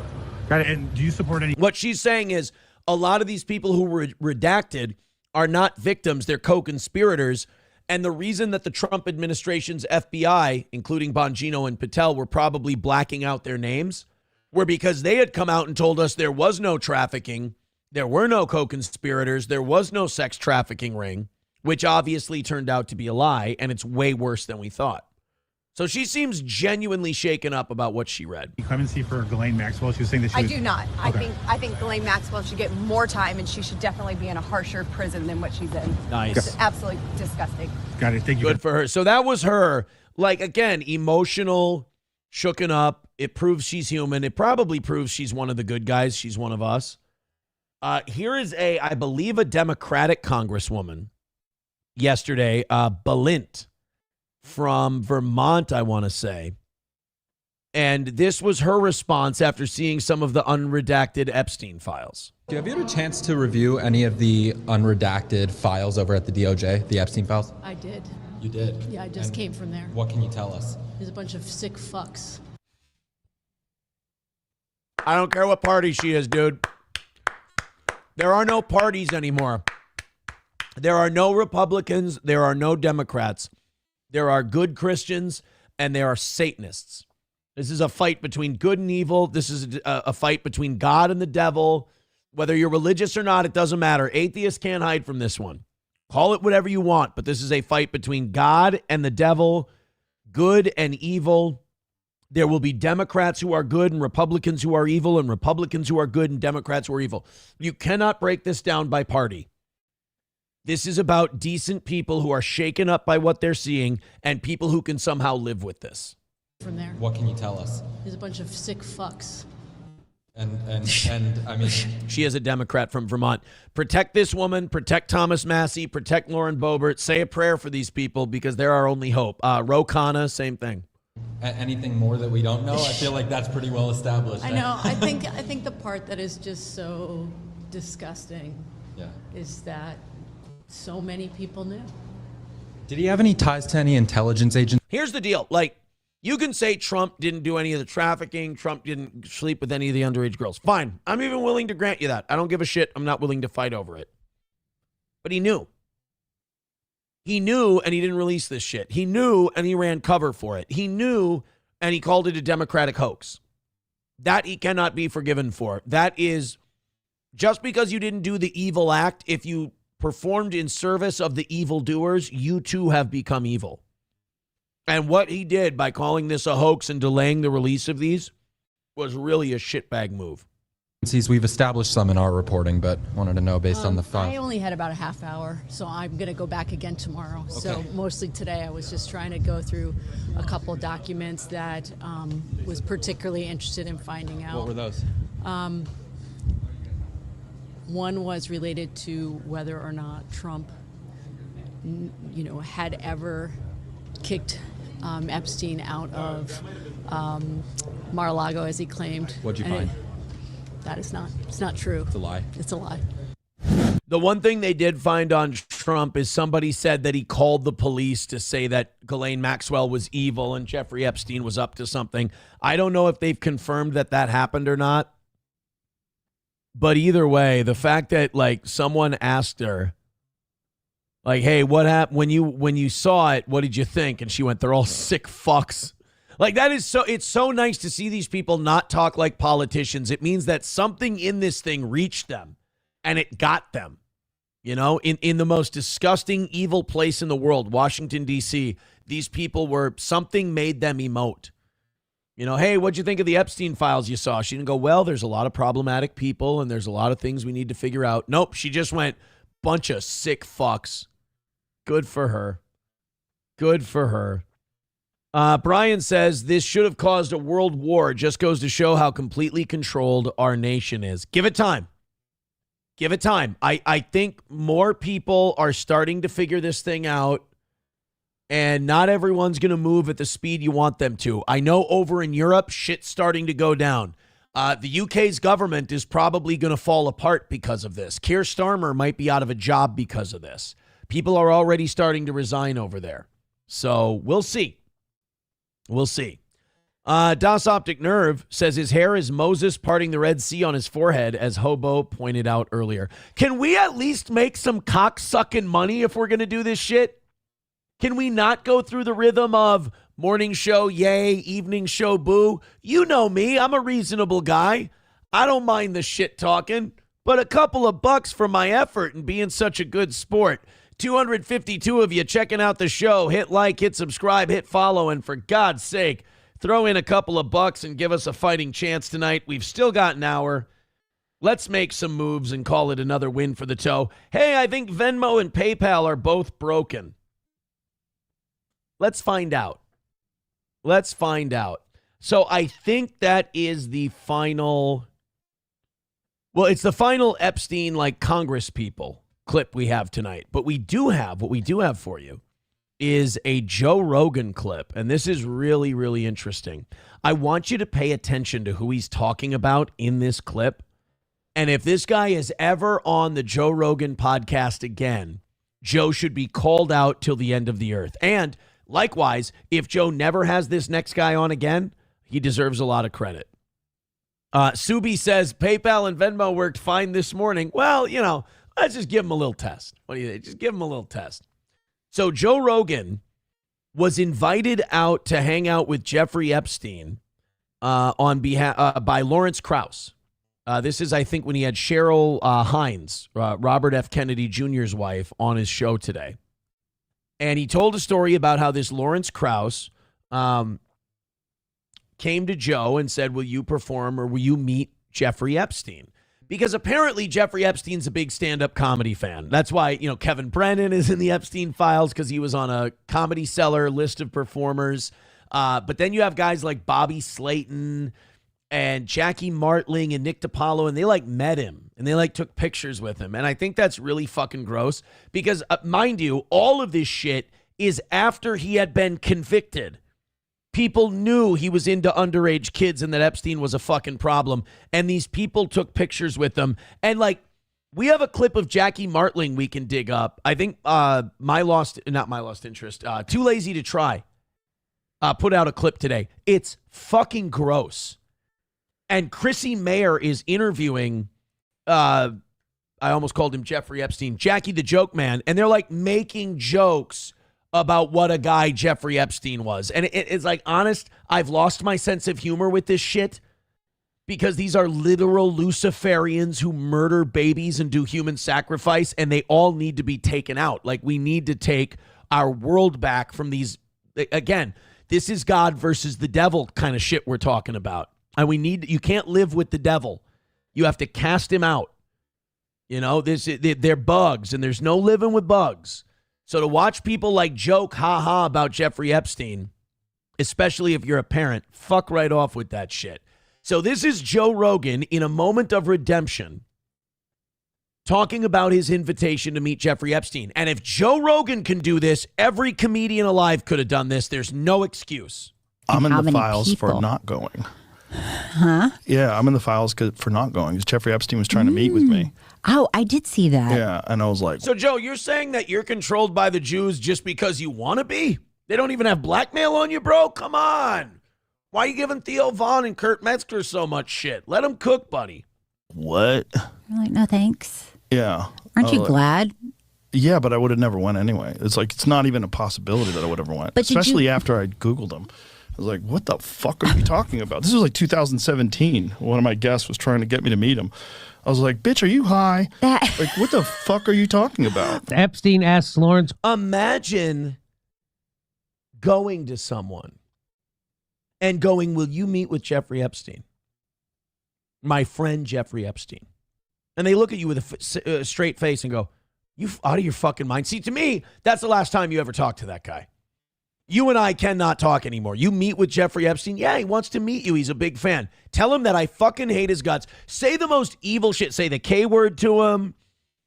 Got it. And do you support any? What she's saying is a lot of these people who were redacted are not victims. They're co-conspirators. And the reason that the Trump administration's FBI, including Bongino and Patel, were probably blacking out their names were because they had come out and told us there was no trafficking. There were no co-conspirators. There was no sex trafficking ring, which obviously turned out to be a lie, and it's way worse than we thought. So she seems genuinely shaken up about what she read. Clemency for Ghislaine Maxwell. She was saying that I do not. Okay. I think Ghislaine Maxwell should get more time, and she should definitely be in a harsher prison than what she's in. Nice. It's absolutely disgusting. Got it. Thank you. Good for her. So that was her. Like, again, emotional, shooken up. It proves she's human. It probably proves she's one of the good guys. She's one of us. Here is I believe, a Democratic congresswoman yesterday, Balint from Vermont, I want to say. And this was her response after seeing some of the unredacted Epstein files. Have you had a chance to review any of the unredacted files over at the DOJ, the Epstein files? I did. You did? Yeah, I just came from there. What can you tell us? There's a bunch of sick fucks. I don't care what party she is, dude. There are no parties anymore. There are no Republicans. There are no Democrats. There are good Christians and there are Satanists. This is a fight between good and evil. This is a fight between God and the devil. Whether you're religious or not, it doesn't matter. Atheists can't hide from this one. Call it whatever you want, but this is a fight between God and the devil, good and evil. There will be Democrats who are good and Republicans who are evil, and Republicans who are good and Democrats who are evil. You cannot break this down by party. This is about decent people who are shaken up by what they're seeing and people who can somehow live with this. From there. What can you tell us? There's a bunch of sick fucks. And I mean, she is a Democrat from Vermont. Protect this woman, protect Thomas Massey, protect Lauren Boebert. Say a prayer for these people because they're our only hope. Ro Khanna, same thing. Anything more that we don't know? I feel like that's pretty well established. I know. I think the part that is just so disgusting is that so many people knew. Did he have any ties to any intelligence agents? Here's the deal. Like, you can say Trump didn't do any of the trafficking. Trump didn't sleep with any of the underage girls. Fine. I'm even willing to grant you that. I don't give a shit. I'm not willing to fight over it. But he knew. He knew, and he didn't release this shit. He knew, and he ran cover for it. He knew, and he called it a Democratic hoax. That he cannot be forgiven for. That is, just because you didn't do the evil act, if you performed in service of the evildoers, you too have become evil. And what he did by calling this a hoax and delaying the release of these was really a shitbag move. We've established some in our reporting, but wanted to know based on the file. I only had about a half hour, so I'm going to go back again tomorrow. Okay. So mostly today I was just trying to go through a couple of documents that was particularly interested in finding out. What were those? One was related to whether or not Trump, had ever kicked Epstein out of Mar-a-Lago, as he claimed. What'd you find? It's not true. It's a lie. It's a lie. The one thing they did find on Trump is somebody said that he called the police to say that Ghislaine Maxwell was evil and Jeffrey Epstein was up to something. I don't know if they've confirmed that happened or not. But either way, the fact that someone asked her, hey, what happened when you saw it? What did you think? And she went, "They're all sick fucks." That is so. It's so nice to see these people not talk like politicians. It means that something in this thing reached them, and it got them. In the most disgusting, evil place in the world, Washington D.C. These people something made them emote. Hey, what'd you think of the Epstein files you saw? She didn't go, "Well, there's a lot of problematic people, and there's a lot of things we need to figure out." Nope. She just went, "Bunch of sick fucks." Good for her. Good for her. Brian says this should have caused a world war. Just goes to show how completely controlled our nation is. Give it time. Give it time. I think more people are starting to figure this thing out, and not everyone's going to move at the speed you want them to. I know over in Europe, shit's starting to go down. The UK's government is probably going to fall apart because of this. Keir Starmer might be out of a job because of this. People are already starting to resign over there. So we'll see. We'll see. Das Optic Nerve says his hair is Moses parting the Red Sea on his forehead, as Hobo pointed out earlier. Can we at least make some cock-sucking money if we're going to do this shit? Can we not go through the rhythm of morning show, yay, evening show, boo? You know me. I'm a reasonable guy. I don't mind the shit talking, but a couple of bucks for my effort and being such a good sport. 252 of you checking out the show. Hit like, hit subscribe, hit follow, and for God's sake, throw in a couple of bucks and give us a fighting chance tonight. We've still got an hour. Let's make some moves and call it another win for the toe. Hey, I think Venmo and PayPal are both broken. Let's find out. Let's find out. So I think that is the final. Well, it's the final Epstein, Congress people clip we have tonight. But what we do have for you is a Joe Rogan clip. And this is really, really interesting. I want you to pay attention to who he's talking about in this clip. And if this guy is ever on the Joe Rogan podcast again, Joe should be called out till the end of the earth. And likewise, if Joe never has this next guy on again, he deserves a lot of credit. Subi says PayPal and Venmo worked fine this morning. Well, let's just give him a little test. What do you think? Just give him a little test. So Joe Rogan was invited out to hang out with Jeffrey Epstein on behalf by Lawrence Krauss. This is, I think, when he had Cheryl Hines, Robert F. Kennedy Jr.'s wife, on his show today. And he told a story about how this Lawrence Krauss came to Joe and said, will you perform or will you meet Jeffrey Epstein? Because apparently Jeffrey Epstein's a big stand-up comedy fan. That's why, Kevin Brennan is in the Epstein files, because he was on a Comedy Cellar list of performers. But then you have guys like Bobby Slayton and Jackie Martling and Nick DiPaolo, and they met him and they took pictures with him. And I think that's really fucking gross because, mind you, all of this shit is after he had been convicted. People knew he was into underage kids and that Epstein was a fucking problem. And these people took pictures with them. And we have a clip of Jackie Martling we can dig up. I think not My Lost Interest, Too Lazy to Try, put out a clip today. It's fucking gross. And Chrissy Mayer is interviewing, I almost called him Jeffrey Epstein, Jackie the Joke Man. And they're making jokes about what a guy Jeffrey Epstein was. And it's honest, I've lost my sense of humor with this shit because these are literal Luciferians who murder babies and do human sacrifice, and they all need to be taken out. We need to take our world back from these. Again, this is God versus the devil kind of shit we're talking about. And you can't live with the devil. You have to cast him out. They're bugs, and there's no living with bugs. So to watch people joke ha-ha about Jeffrey Epstein, especially if you're a parent, fuck right off with that shit. So this is Joe Rogan in a moment of redemption talking about his invitation to meet Jeffrey Epstein. And if Joe Rogan can do this, every comedian alive could have done this. There's no excuse. I'm in the files for not going. Huh? Yeah, I'm in the files for not going because Jeffrey Epstein was trying to meet with me. Oh, I did see that. Yeah, and I was like... So, Joe, you're saying that you're controlled by the Jews just because you want to be? They don't even have blackmail on you, bro? Come on. Why are you giving Theo Vaughn and Kurt Metzger so much shit? Let them cook, buddy. What? I'm no thanks. Yeah. Aren't you glad? Yeah, but I would have never went anyway. It's not even a possibility that I would ever went. But especially after I Googled them. I was like, what the fuck are you talking about? This was 2017. One of my guests was trying to get me to meet him. I was like, bitch, are you high? What the fuck are you talking about? Epstein asks Lawrence. Imagine going to someone and going, will you meet with Jeffrey Epstein? My friend Jeffrey Epstein. And they look at you with a straight face and go, you out of your fucking mind. See, to me, that's the last time you ever talk to that guy. You and I cannot talk anymore. You meet with Jeffrey Epstein. Yeah, he wants to meet you. He's a big fan. Tell him that I fucking hate his guts. Say the most evil shit. Say the K word to him.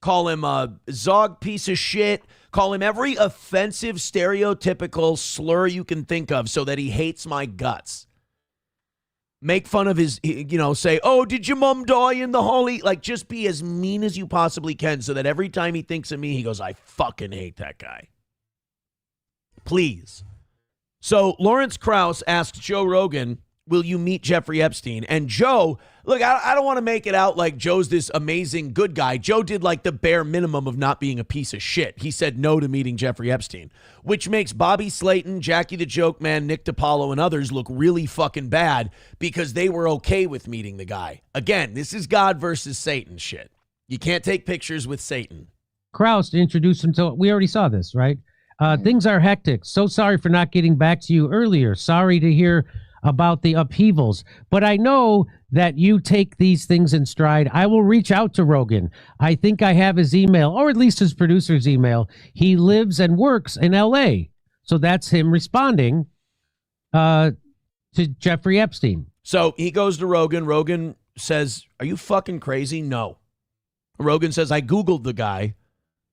Call him a Zog piece of shit. Call him every offensive, stereotypical slur you can think of so that he hates my guts. Make fun of his, say, oh, did your mom die in the holy? Just be as mean as you possibly can so that every time he thinks of me, he goes, I fucking hate that guy. Please. So Lawrence Krauss asked Joe Rogan, will you meet Jeffrey Epstein? And Joe, look, I don't want to make it out like Joe's this amazing good guy. Joe did the bare minimum of not being a piece of shit. He said no to meeting Jeffrey Epstein, which makes Bobby Slayton, Jackie the Joke Man, Nick DiPaolo, and others look really fucking bad because they were okay with meeting the guy. Again, this is God versus Satan shit. You can't take pictures with Satan. Krauss introduced him to, we already saw this, right? Things are hectic. So sorry for not getting back to you earlier. Sorry to hear about the upheavals. But I know that you take these things in stride. I will reach out to Rogan. I think I have his email, or at least his producer's email. He lives and works in L.A. So that's him responding to Jeffrey Epstein. So he goes to Rogan. Rogan says, are you fucking crazy? No. Rogan says, I Googled the guy.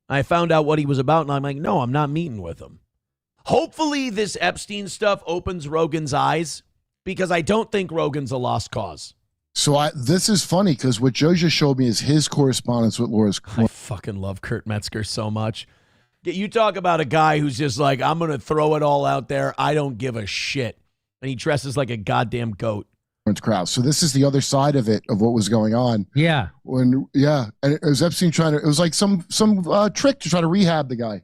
I found out what he was about, and I'm like, no, I'm not meeting with him. Hopefully this Epstein stuff opens Rogan's eyes, because I don't think Rogan's a lost cause. So this is funny, because what Joe just showed me is his correspondence with Laura's. I fucking love Kurt Metzger so much. You talk about a guy who's just like, I'm going to throw it all out there. I don't give a shit. And he dresses like a goddamn goat. Krauss. So this is the other side of it, of what was going on. Yeah. And it was Epstein it was like some trick to try to rehab the guy.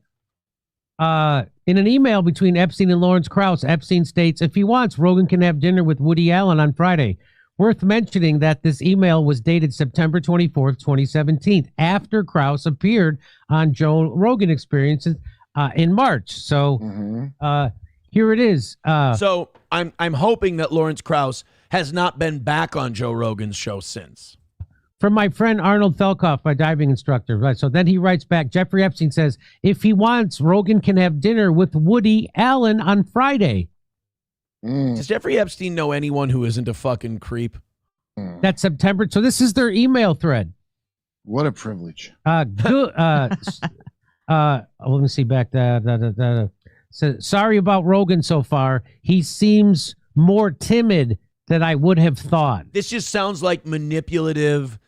In an email between Epstein and Lawrence Krauss, Epstein states, if he wants, Rogan can have dinner with Woody Allen on Friday. Worth mentioning that this email was dated September 24th, 2017, after Krauss appeared on Joe Rogan Experiences in March. So here it is. So I'm hoping that Lawrence Krauss has not been back on Joe Rogan's show since. From my friend Arnold Felkoff, my diving instructor. Right. So then he writes back, Jeffrey Epstein says, if he wants, Rogan can have dinner with Woody Allen on Friday. Does Jeffrey Epstein know anyone who isn't a fucking creep? That's September. So this is their email thread. What a privilege. Good. Let me see back. So, sorry about Rogan so far. He seems more timid than I would have thought. This just sounds like manipulative,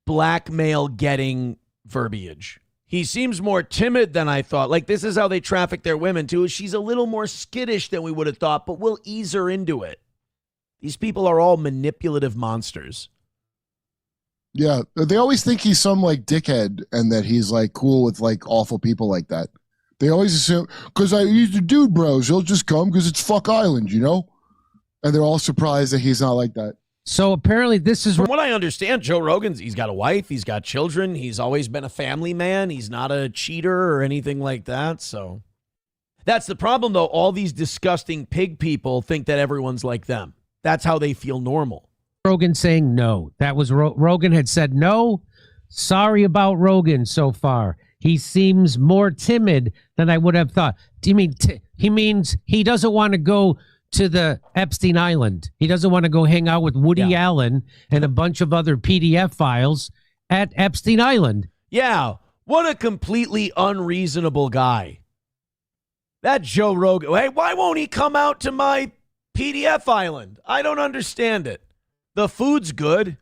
blackmail getting verbiage. He seems more timid than I thought. Like, this is how they traffic their women, too. She's a little more skittish than we would have thought, but we'll ease her into it. These people are all manipulative monsters. Yeah, they always think he's some like dickhead and that he's like cool with like awful people like that. They always assume, because he's a dude, bros. He'll just come because it's fuck island, you know? And they're all surprised that he's not like that. So apparently this is... From what I understand, Joe Rogan's, he's got a wife, he's got children, he's always been a family man, he's not a cheater or anything like that, so... That's the problem, though. All these disgusting pig people think that everyone's like them. That's how they feel normal. Rogan saying no. That was Rogan had said no. Sorry about Rogan so far. He seems more timid than I would have thought. Do you mean he means he doesn't want to go to the Epstein Island? He doesn't want to go hang out with Woody Allen and a bunch of other PDF files at Epstein Island. Yeah, what a completely unreasonable guy. That Joe Rogan. Hey, why won't he come out to my PDF island? I don't understand it. The food's good.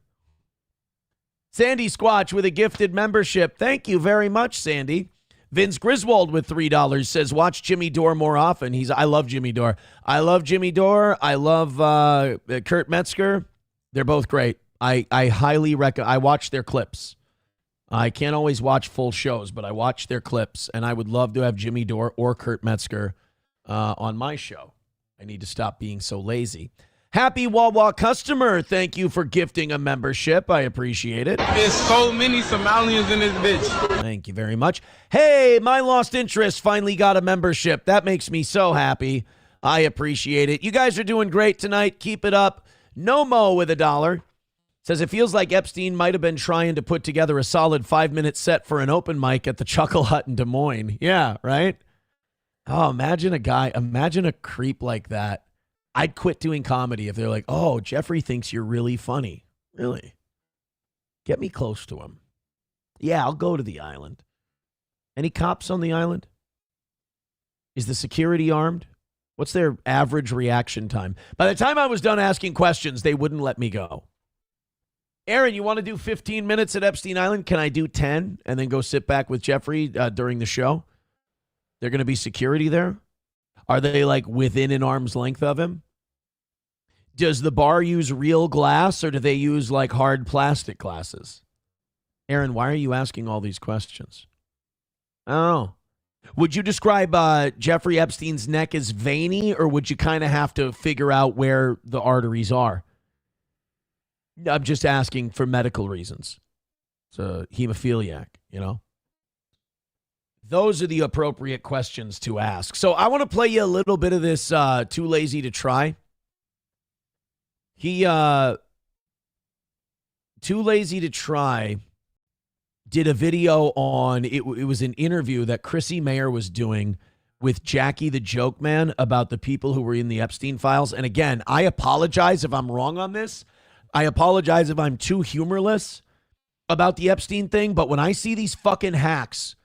Sandy Squatch with a gifted membership. Thank you very much, Sandy. Vince Griswold with $3 says, watch Jimmy Dore more often. I love Jimmy Dore. I love Jimmy Dore. I love Kurt Metzger. They're both great. I highly recommend. I watch their clips. I can't always watch full shows, but I watch their clips, and I would love to have Jimmy Dore or Kurt Metzger on my show. I need to stop being so lazy. Happy Wawa customer, thank you for gifting a membership. I appreciate it. There's so many Somalians in this bitch. Thank you very much. Hey, my lost interest finally got a membership. That makes me so happy. I appreciate it. You guys are doing great tonight. Keep it up. Nomo with $1. Says it feels like Epstein might have been trying to put together a solid 5-minute set for an open mic at the Chuckle Hut in Des Moines. Yeah, right? Oh, imagine a creep like that. I'd quit doing comedy if they're like, oh, Jeffrey thinks you're really funny. Really? Get me close to him. Yeah, I'll go to the island. Any cops on the island? Is the security armed? What's their average reaction time? By the time I was done asking questions, they wouldn't let me go. Aaron, you want to do 15 minutes at Epstein Island? Can I do 10 and then go sit back with Jeffrey during the show? They're going to be security there? Are they like within an arm's length of him? Does the bar use real glass or do they use like hard plastic glasses? Aaron, why are you asking all these questions? I don't know. Would you describe Jeffrey Epstein's neck as veiny, or would you kind of have to figure out where the arteries are? I'm just asking for medical reasons. It's a hemophiliac, you know? Those are the appropriate questions to ask. So I want to play you a little bit of this Too Lazy to Try. Too Lazy to Try did a video on, it was an interview that Chrissy Mayer was doing with Jackie the Joke Man about the people who were in the Epstein files. And again, I apologize if I'm wrong on this. I apologize if I'm too humorless about the Epstein thing. But when I see these fucking hacks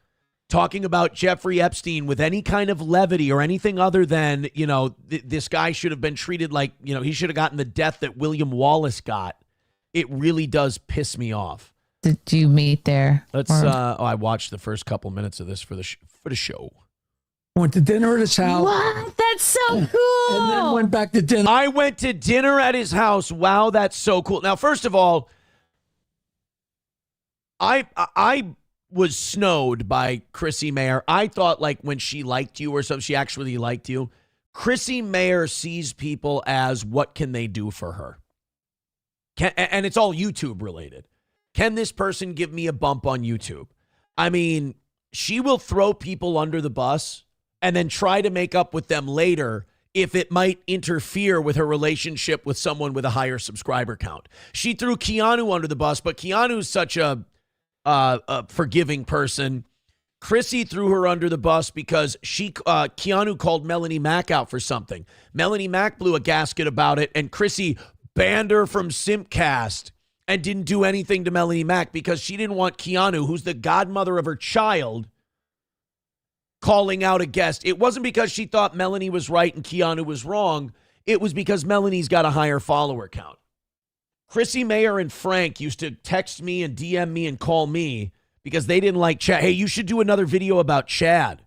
talking about Jeffrey Epstein with any kind of levity or anything other than, you know, this guy should have been treated like, you know, he should have gotten the death that William Wallace got, it really does piss me off. Did you meet there? I watched the first couple minutes of this for the show. Went to dinner at his house. What? That's so cool. And then went back to dinner. I went to dinner at his house. Wow, that's so cool. Now, first of all, I was snowed by Chrissy Mayer. I thought like when she liked you or something, she actually liked you. Chrissy Mayer sees people as what can they do for her? And it's all YouTube related. Can this person give me a bump on YouTube? I mean, she will throw people under the bus and then try to make up with them later if it might interfere with her relationship with someone with a higher subscriber count. She threw Keanu under the bus, but Keanu's such a forgiving person. Chrissy threw her under the bus because Keanu called Melanie Mack out for something. Melanie Mack blew a gasket about it, and Chrissy banned her from Simpcast and didn't do anything to Melanie Mack because she didn't want Keanu, who's the godmother of her child, calling out a guest. It wasn't because she thought Melanie was right and Keanu was wrong. It was because Melanie's got a higher follower count. Chrissy Mayer and Frank used to text me and DM me and call me because they didn't like Chad. Hey, you should do another video about Chad.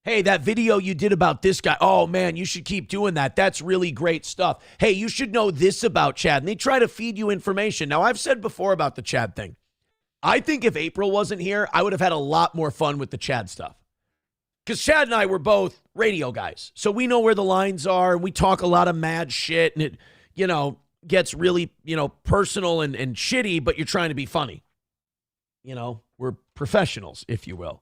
Hey, that video you did about this guy. Oh, man, you should keep doing that. That's really great stuff. Hey, you should know this about Chad. And they try to feed you information. Now, I've said before about the Chad thing. I think if April wasn't here, I would have had a lot more fun with the Chad stuff. Because Chad and I were both radio guys. So we know where the lines are. We talk a lot of mad shit. And it, gets really, personal and shitty, but you're trying to be funny. We're professionals, if you will.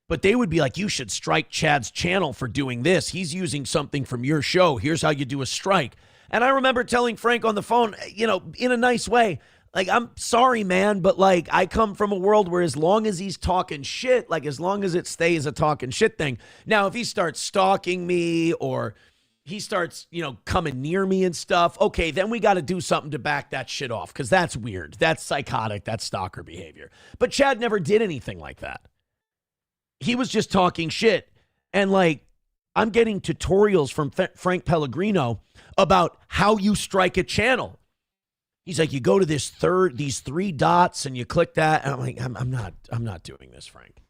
But they would be like, you should strike Chad's channel for doing this. He's using something from your show. Here's how you do a strike. And I remember telling Frank on the phone, in a nice way, like, I'm sorry, man, but like, I come from a world where as long as he's talking shit, like as long as it stays a talking shit thing. Now, if he starts stalking me or he starts, coming near me and stuff, okay, then we got to do something to back that shit off because that's weird. That's psychotic. That's stalker behavior. But Chad never did anything like that. He was just talking shit. And like, I'm getting tutorials from Frank Pellegrino about how you strike a channel. He's like, you go to these 3 dots and you click that. And I'm like, I'm not doing this, Frank.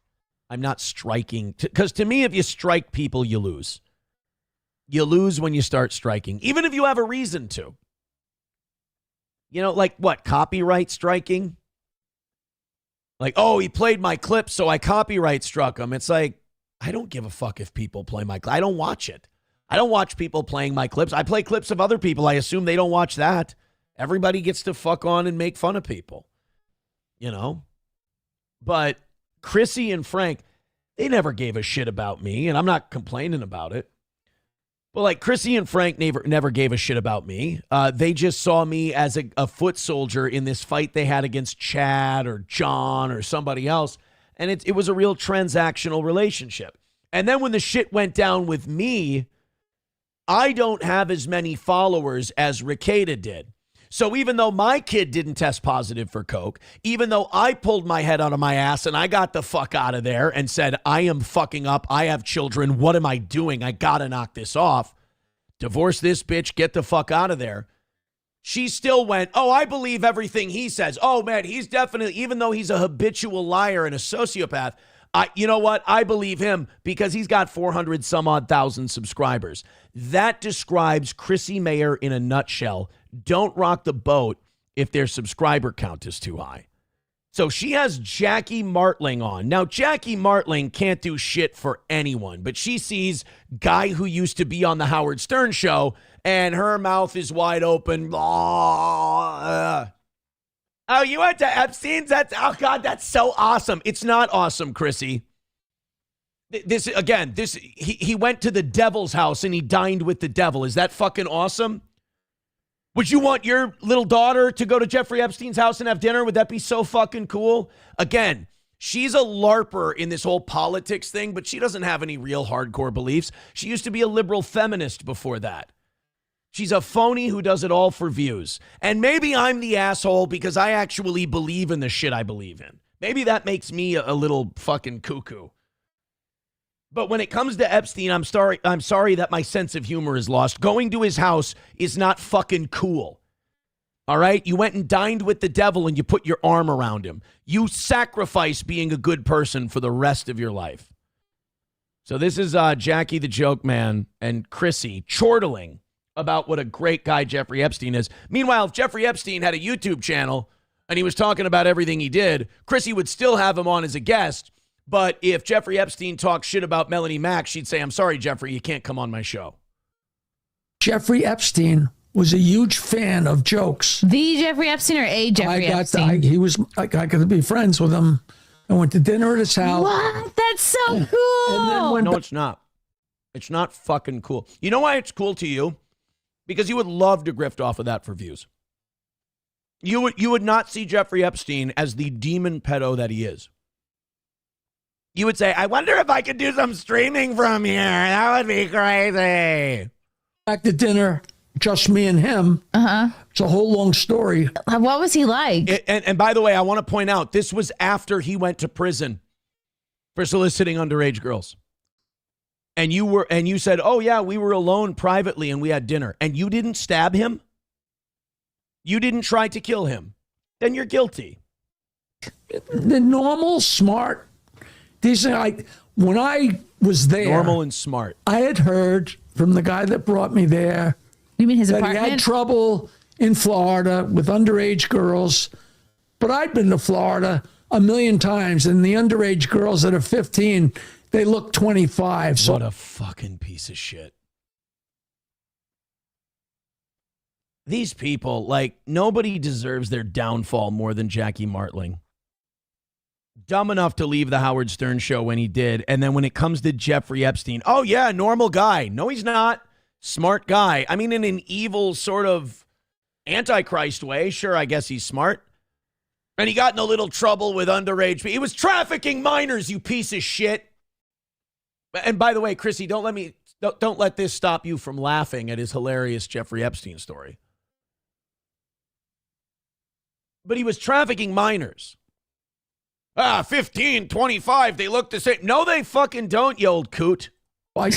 I'm not striking. Because to me, if you strike people, you lose. You lose when you start striking, even if you have a reason to. Like what? Copyright striking? Like, oh, he played my clip, so I copyright struck him. It's like, I don't give a fuck if people play my clip. I don't watch it. I don't watch people playing my clips. I play clips of other people. I assume they don't watch that. Everybody gets to fuck on and make fun of people. But Chrissy and Frank, they never gave a shit about me, and I'm not complaining about it. But like Chrissy and Frank never gave a shit about me. They just saw me as a foot soldier in this fight they had against Chad or John or somebody else. And it was a real transactional relationship. And then when the shit went down with me, I don't have as many followers as Ricada did. So even though my kid didn't test positive for coke, even though I pulled my head out of my ass and I got the fuck out of there and said, I am fucking up, I have children, what am I doing? I gotta knock this off. Divorce this bitch, get the fuck out of there. She still went, oh, I believe everything he says. Oh, man, he's definitely, even though he's a habitual liar and a sociopath, you know what? I believe him because he's got 400 some odd thousand subscribers. That describes Chrissy Mayer in a nutshell. Don't rock the boat if their subscriber count is too high. So she has Jackie Martling on. Now, Jackie Martling can't do shit for anyone, but she sees guy who used to be on the Howard Stern show, and her mouth is wide open. Oh, you went to Epstein's? Oh, God, that's so awesome. It's not awesome, Chrissy. He went to the devil's house and he dined with the devil. Is that fucking awesome? Would you want your little daughter to go to Jeffrey Epstein's house and have dinner? Would that be so fucking cool? Again, she's a LARPer in this whole politics thing, but she doesn't have any real hardcore beliefs. She used to be a liberal feminist before that. She's a phony who does it all for views. And maybe I'm the asshole because I actually believe in the shit I believe in. Maybe that makes me a little fucking cuckoo. But when it comes to Epstein, I'm sorry that my sense of humor is lost. Going to his house is not fucking cool. All right? You went and dined with the devil and you put your arm around him. You sacrifice being a good person for the rest of your life. So this is Jackie the Joke Man and Chrissy chortling about what a great guy Jeffrey Epstein is. Meanwhile, if Jeffrey Epstein had a YouTube channel and he was talking about everything he did, Chrissy would still have him on as a guest. But if Jeffrey Epstein talks shit about Melanie Mack, she'd say, I'm sorry, Jeffrey, you can't come on my show. Jeffrey Epstein was a huge fan of jokes. The Jeffrey Epstein or a Jeffrey Epstein? He was, I got to be friends with him. I went to dinner at his house. What? That's so cool. No, it's not. It's not fucking cool. You know why it's cool to you? Because you would love to grift off of that for views. You would not see Jeffrey Epstein as the demon pedo that he is. You would say, I wonder if I could do some streaming from here. That would be crazy. Back to dinner, just me and him. It's a whole long story. What was he like? And by the way, I want to point out, this was after he went to prison for soliciting underage girls. And you said, oh yeah, we were alone privately and we had dinner. And you didn't stab him? You didn't try to kill him? Then you're guilty. The normal, smart, decent, when I was there. Normal and smart. I had heard from the guy that brought me there. You mean his that apartment? He had trouble in Florida with underage girls. But I'd been to Florida a million times, and the underage girls that are 15, they look 25. So what a fucking piece of shit. These people, like, nobody deserves their downfall more than Jackie Martling. Dumb enough to leave the Howard Stern show when he did. And then when it comes to Jeffrey Epstein, oh yeah, normal guy. No, he's not. Smart guy. I mean, in an evil sort of Antichrist way. Sure, I guess he's smart. And he got in a little trouble with underage. He was trafficking minors, you piece of shit. And by the way, Chrissy, don't let this stop you from laughing at his hilarious Jeffrey Epstein story. But he was trafficking minors. 15, 25, they look the same. No, they fucking don't, you old coot. I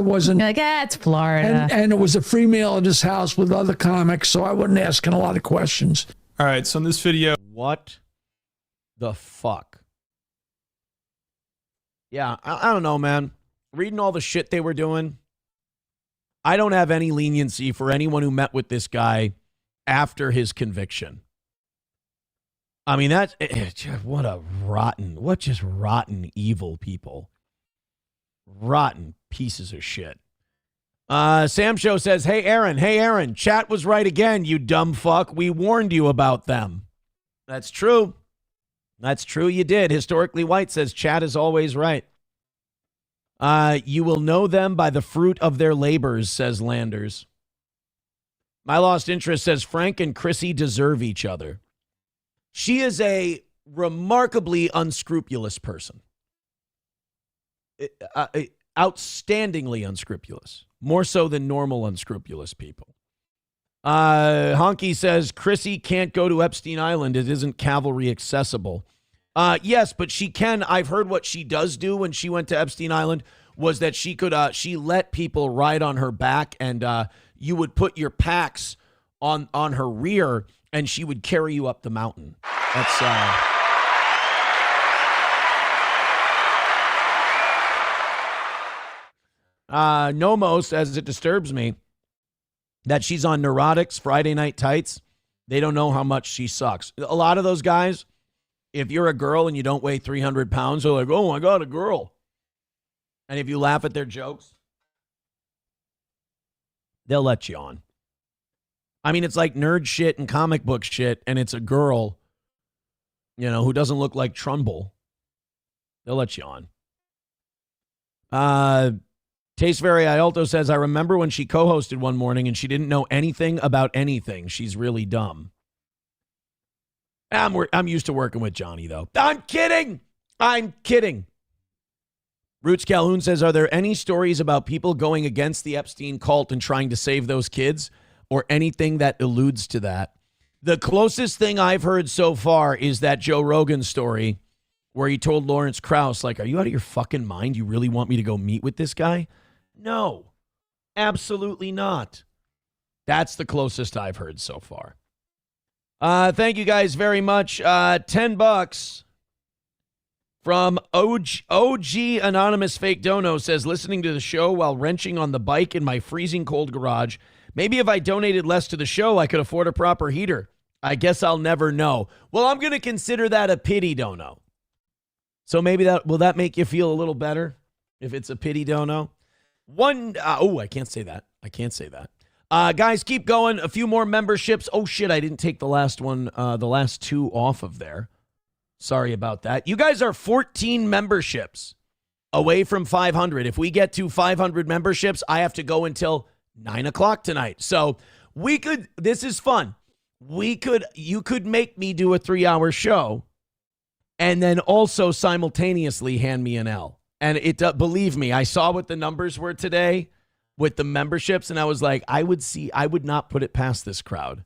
wasn't. You're like, it's Florida. And it was a free meal at his house with other comics, so I wasn't asking a lot of questions. All right, so in this video. What the fuck? Yeah, I don't know, man. Reading all the shit they were doing, I don't have any leniency for anyone who met with this guy after his conviction. I mean, what just rotten evil people. Rotten pieces of shit. Sam Show says, hey, Aaron, chat was right again, you dumb fuck. We warned you about them. That's true. That's true, you did. Historically White says chat is always right. You will know them by the fruit of their labors, says Landers. My Lost Interest says Frank and Chrissy deserve each other. She is a remarkably unscrupulous person. Outstandingly unscrupulous. More so than normal unscrupulous people. Honky says Chrissy can't go to Epstein Island. It isn't cavalry accessible. Yes, but she can. I've heard what she does do when she went to Epstein Island was that she could she let people ride on her back, and you would put your packs on her rear, and she would carry you up the mountain. That's Nomo says it disturbs me that she's on neurotics, Friday Night Tights. They don't know how much she sucks. A lot of those guys, if you're a girl and you don't weigh 300 pounds, they're like, oh my God, a girl. And if you laugh at their jokes, they'll let you on. I mean, it's like nerd shit and comic book shit, and it's a girl, who doesn't look like Trumbull. They'll let you on. Taste Very Ialto says, I remember when she co-hosted one morning and she didn't know anything about anything. She's really dumb. I'm used to working with Johnny, though. I'm kidding. Roots Calhoun says, are there any stories about people going against the Epstein cult and trying to save those kids, or anything that alludes to that? The closest thing I've heard so far is that Joe Rogan story where he told Lawrence Krauss, like, are you out of your fucking mind? You really want me to go meet with this guy? No, absolutely not. That's the closest I've heard so far. Thank you guys very much. $10 from OG Anonymous Fake Dono says, listening to the show while wrenching on the bike in my freezing cold garage. Maybe if I donated less to the show, I could afford a proper heater. I guess I'll never know. Well, I'm going to consider that a pity dono. So maybe will that make you feel a little better if it's a pity dono? I can't say that. I can't say that. Guys, keep going. A few more memberships. Oh, shit, I didn't take the last two off of there. Sorry about that. You guys are 14 memberships away from 500. If we get to 500 memberships, I have to go until 9 o'clock tonight. So this is fun. You could make me do a 3-hour show and then also simultaneously hand me an L. And believe me, I saw what the numbers were today with the memberships, and I was like, I would not put it past this crowd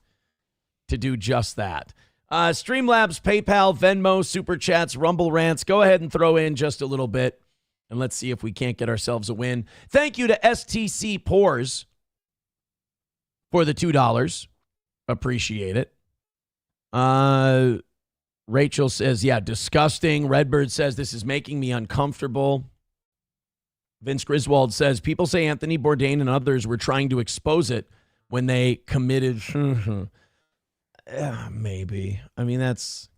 to do just that. Streamlabs, PayPal, Venmo, Super Chats, Rumble Rants. Go ahead and throw in just a little bit, and let's see if we can't get ourselves a win. Thank you to STC Pours for the $2. Appreciate it. Rachel says, yeah, disgusting. Redbird says, this is making me uncomfortable. Vince Griswold says, people say Anthony Bourdain and others were trying to expose it when they committed. Maybe. I mean, it's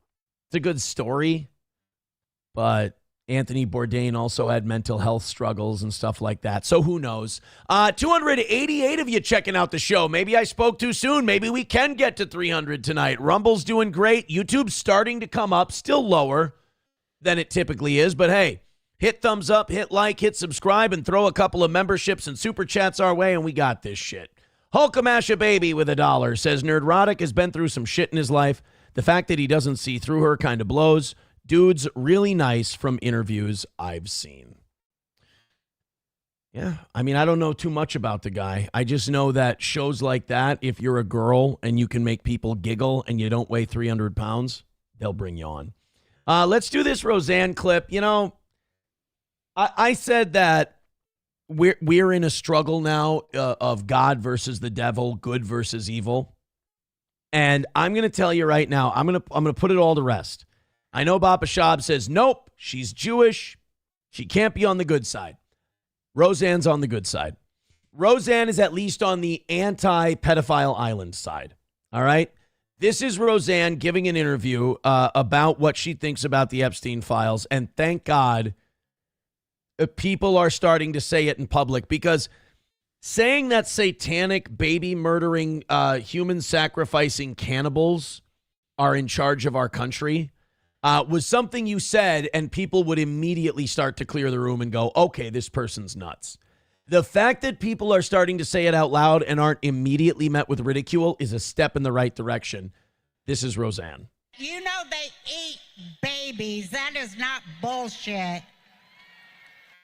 a good story, but Anthony Bourdain also had mental health struggles and stuff like that. So who knows? 288 of you checking out the show. Maybe I spoke too soon. Maybe we can get to 300 tonight. Rumble's doing great. YouTube's starting to come up, still lower than it typically is. But hey, hit thumbs up, hit like, hit subscribe, and throw a couple of memberships and super chats our way, and we got this shit. Hulkamasha Baby with $1 says, Nerdrotic has been through some shit in his life. The fact that he doesn't see through her kind of blows. Dude's really nice from interviews I've seen. Yeah, I mean, I don't know too much about the guy. I just know that shows like that, if you're a girl and you can make people giggle and you don't weigh 300 pounds, they'll bring you on. Let's do this Roseanne clip. You know, I said that we're in a struggle now of God versus the devil, good versus evil. And I'm going to tell you right now, I'm going to put it all to rest. I know Baba Shab says, nope, she's Jewish. She can't be on the good side. Roseanne's on the good side. Roseanne is at least on the anti-pedophile island side. All right? This is Roseanne giving an interview about what she thinks about the Epstein files. And thank God people are starting to say it in public, because saying that satanic baby murdering, human sacrificing cannibals are in charge of our country was something you said, and people would immediately start to clear the room and go, okay, this person's nuts. The fact that people are starting to say it out loud and aren't immediately met with ridicule is a step in the right direction. This is Roseanne. You know they eat babies. That is not bullshit.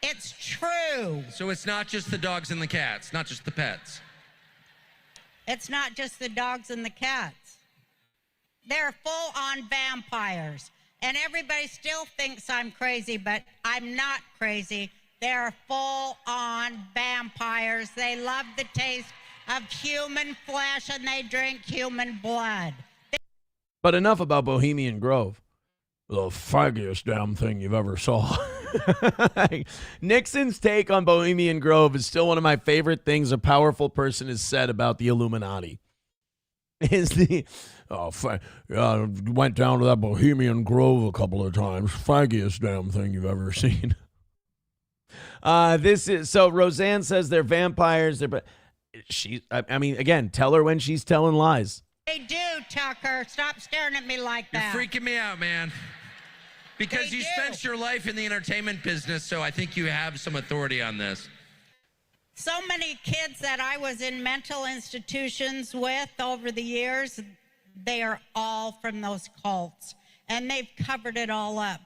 It's true. So it's not just the dogs and the cats, not just the pets. It's not just the dogs and the cats. They're full-on vampires. And everybody still thinks I'm crazy, but I'm not crazy. They're full-on vampires. They love the taste of human flesh, and they drink human blood. But enough about Bohemian Grove. The faggiest damn thing you've ever saw. Nixon's take on Bohemian Grove is still one of my favorite things a powerful person has said about the Illuminati. Went down to that Bohemian Grove a couple of times. Faggiest damn thing you've ever seen. So Roseanne says they're vampires. I mean, again, tell her when she's telling lies. They do, Tucker. Stop staring at me like that. You're freaking me out, man. Because you spent your life in the entertainment business, so I think you have some authority on this. So many kids that I was in mental institutions with over the years, they are all from those cults. And they've covered it all up.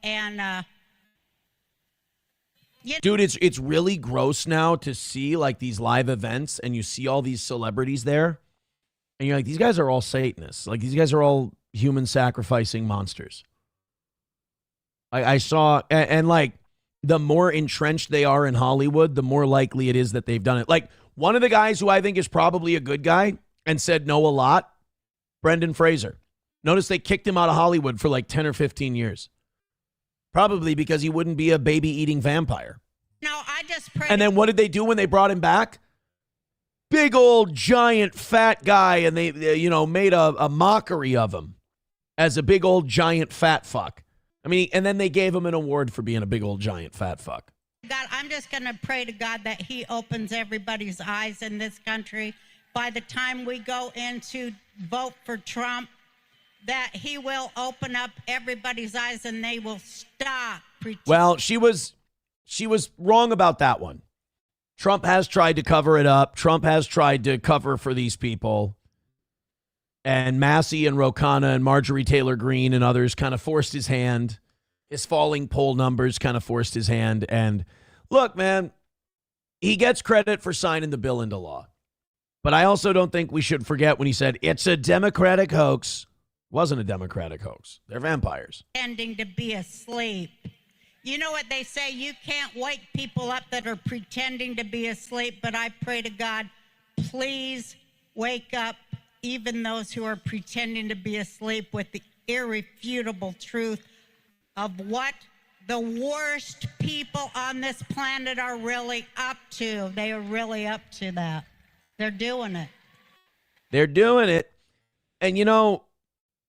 And dude, it's really gross now to see like these live events and you see all these celebrities there. And you're like, these guys are all Satanists. Like, these guys are all human sacrificing monsters. I saw, and like, the more entrenched they are in Hollywood, the more likely it is that they've done it. Like, one of the guys who I think is probably a good guy and said no a lot, Brendan Fraser. Notice they kicked him out of Hollywood for like 10 or 15 years. Probably because he wouldn't be a baby-eating vampire. No, I just pray. And then what did they do when they brought him back? big old giant fat guy, and they made a mockery of him as a big old giant fat fuck. I mean, and then they gave him an award for being a big old giant fat fuck. God, I'm just going to pray to God that he opens everybody's eyes in this country. By the time we go in to vote for Trump, that he will open up everybody's eyes and they will stop pretending. Well, she was wrong about that one. Trump has tried to cover it up. Trump has tried to cover for these people. And Massey and Ro Khanna and Marjorie Taylor Greene and others kind of forced his hand. His falling poll numbers kind of forced his hand. And look, man, he gets credit for signing the bill into law. But I also don't think we should forget when he said it's a Democratic hoax. It wasn't a Democratic hoax. They're vampires. Pretending to be asleep. You know what they say? You can't wake people up that are pretending to be asleep. But I pray to God, please wake up even those who are pretending to be asleep with the irrefutable truth of what the worst people on this planet are really up to. They are really up to that. They're doing it. They're doing it. And,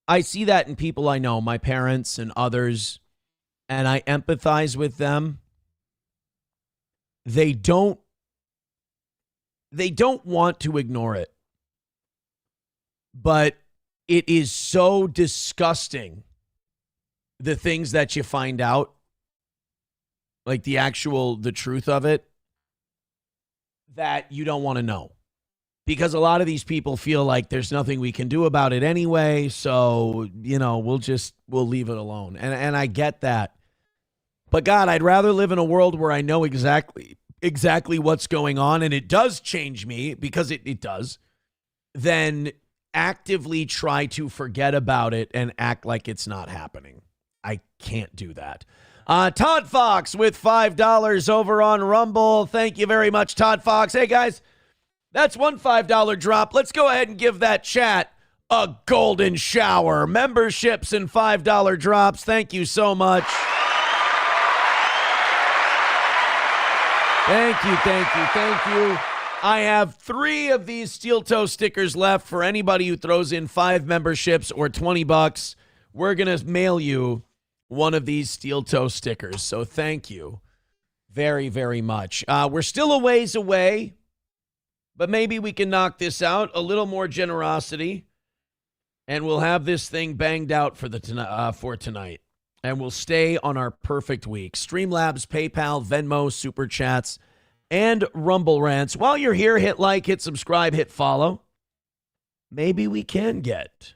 I see that in people I know, my parents and others, and I empathize with them. They don't want to ignore it. But it is so disgusting, the things that you find out, like the truth of it, that you don't want to know. Because a lot of these people feel like there's nothing we can do about it anyway, so, we'll leave it alone. And I get that. But God, I'd rather live in a world where I know exactly what's going on, and it does change me, because it does, than actively try to forget about it and act like it's not happening. I can't do that. Todd Fox with $5 over on Rumble. Thank you very much, Todd Fox. Hey, guys, that's one $5 drop. Let's go ahead and give that chat a golden shower. Memberships and $5 drops. Thank you so much. Thank you. I have 3 of these steel toe stickers left for anybody who throws in 5 memberships or $20. We're going to mail you one of these steel toe stickers. So thank you very, very much. We're still a ways away, but maybe we can knock this out. A little more generosity, and we'll have this thing banged out for tonight. And we'll stay on our perfect week. Streamlabs, PayPal, Venmo, Super Chats, and Rumble Rants. While you're here, hit like, hit subscribe, hit follow. Maybe we can get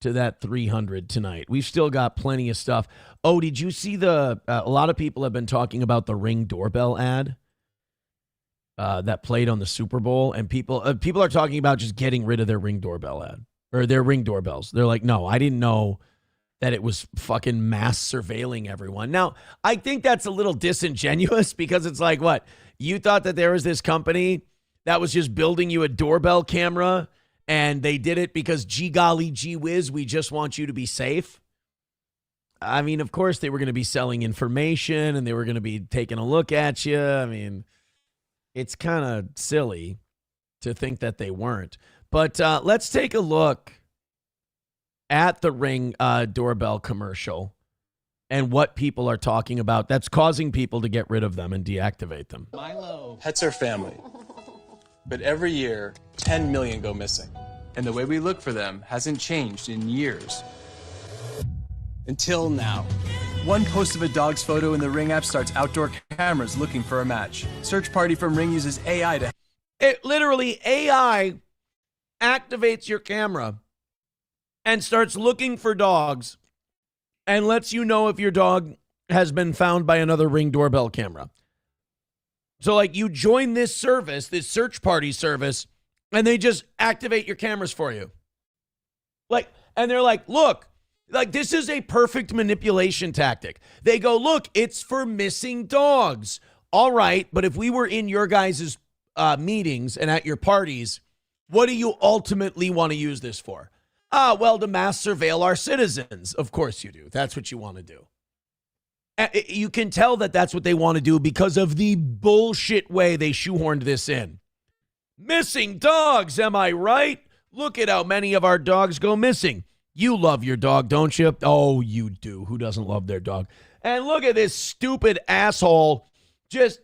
to that 300 tonight. We've still got plenty of stuff. Oh, did you see a lot of people have been talking about the Ring doorbell ad that played on the Super Bowl, and people are talking about just getting rid of their Ring doorbell ad, or their Ring doorbells. They're like, no, I didn't know that it was fucking mass surveilling everyone. Now, I think that's a little disingenuous, because it's like, what? You thought that there was this company that was just building you a doorbell camera, and they did it because, gee golly, gee whiz, we just want you to be safe? I mean, of course they were going to be selling information, and they were going to be taking a look at you. I mean, it's kind of silly to think that they weren't. But let's take a look at the Ring doorbell commercial and what people are talking about that's causing people to get rid of them and deactivate them. Pets are family, but every year 10 million go missing, and the way we look for them hasn't changed in years. Until now. One post of a dog's photo in the Ring app starts outdoor cameras looking for a match. Search Party from Ring uses AI to... It literally, AI activates your camera and starts looking for dogs and lets you know if your dog has been found by another Ring doorbell camera. So, like, you join this service, this search party service, and they just activate your cameras for you. And they're like, look, this is a perfect manipulation tactic. They go, look, it's for missing dogs. All right, but if we were in your guys' meetings and at your parties, what do you ultimately want to use this for? Well, to mass surveil our citizens. Of course you do. That's what you want to do. You can tell that that's what they want to do because of the bullshit way they shoehorned this in. Missing dogs, am I right? Look at how many of our dogs go missing. You love your dog, don't you? Oh, you do. Who doesn't love their dog? And look at this stupid asshole just,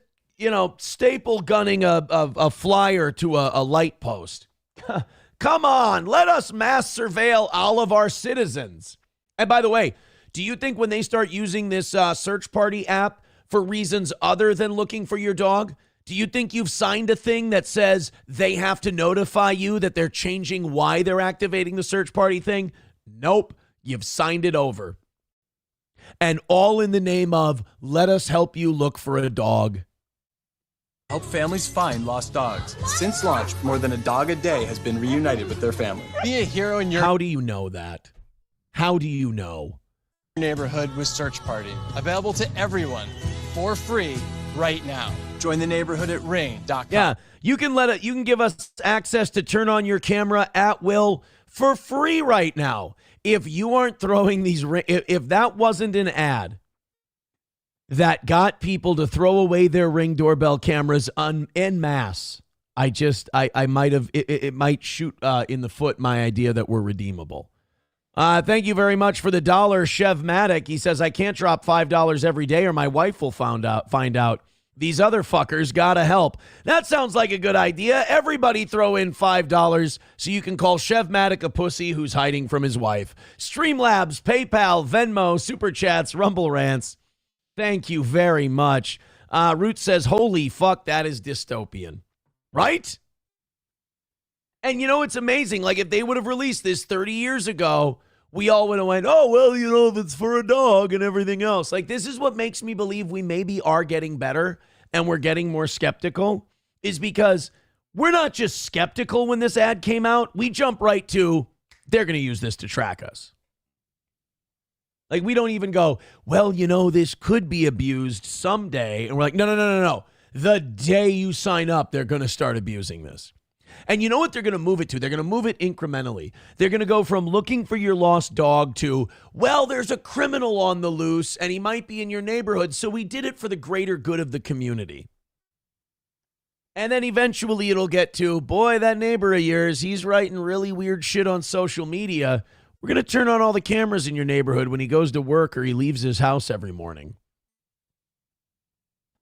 staple gunning a flyer to a light post. Come on, let us mass surveil all of our citizens. And by the way, do you think when they start using this search party app for reasons other than looking for your dog, do you think you've signed a thing that says they have to notify you that they're changing why they're activating the search party thing? Nope. You've signed it over. And all in the name of, let us help you look for a dog. Help families find lost dogs. Since launch, more than a dog a day has been reunited with their family. Be a hero in your How do you know that? How do you know? neighborhood with Search Party. Available to everyone for free right now. Join the neighborhood at ring.com. Yeah, you can give us access to turn on your camera at will for free right now. If you aren't throwing these, if that wasn't an ad that got people to throw away their Ring doorbell cameras en masse, I might have, it might shoot in the foot my idea that we're redeemable. Thank you very much for the $1, Chev Maddock. He says, I can't drop $5 every day or my wife will find out. These other fuckers gotta help. That sounds like a good idea. Everybody throw in $5 so you can call Chev Maddock a pussy who's hiding from his wife. Streamlabs, PayPal, Venmo, Super Chats, Rumble Rants. Thank you very much. Root says, holy fuck, that is dystopian. Right? And you know, it's amazing. Like, if they would have released this 30 years ago, we all would have went, oh, well, you know, if it's for a dog and everything else. Like, this is what makes me believe we maybe are getting better and we're getting more skeptical, is because we're not just skeptical when this ad came out. We jump right to, they're going to use this to track us. Like, we don't even go, well, you know, this could be abused someday. And we're like, no. The day you sign up, they're going to start abusing this. And you know what they're going to move it to? They're going to move it incrementally. They're going to go from looking for your lost dog to, well, there's a criminal on the loose and he might be in your neighborhood, so we did it for the greater good of the community. And then eventually it'll get to, boy, that neighbor of yours, he's writing really weird shit on social media. We're going to turn on all the cameras in your neighborhood when he goes to work or he leaves his house every morning.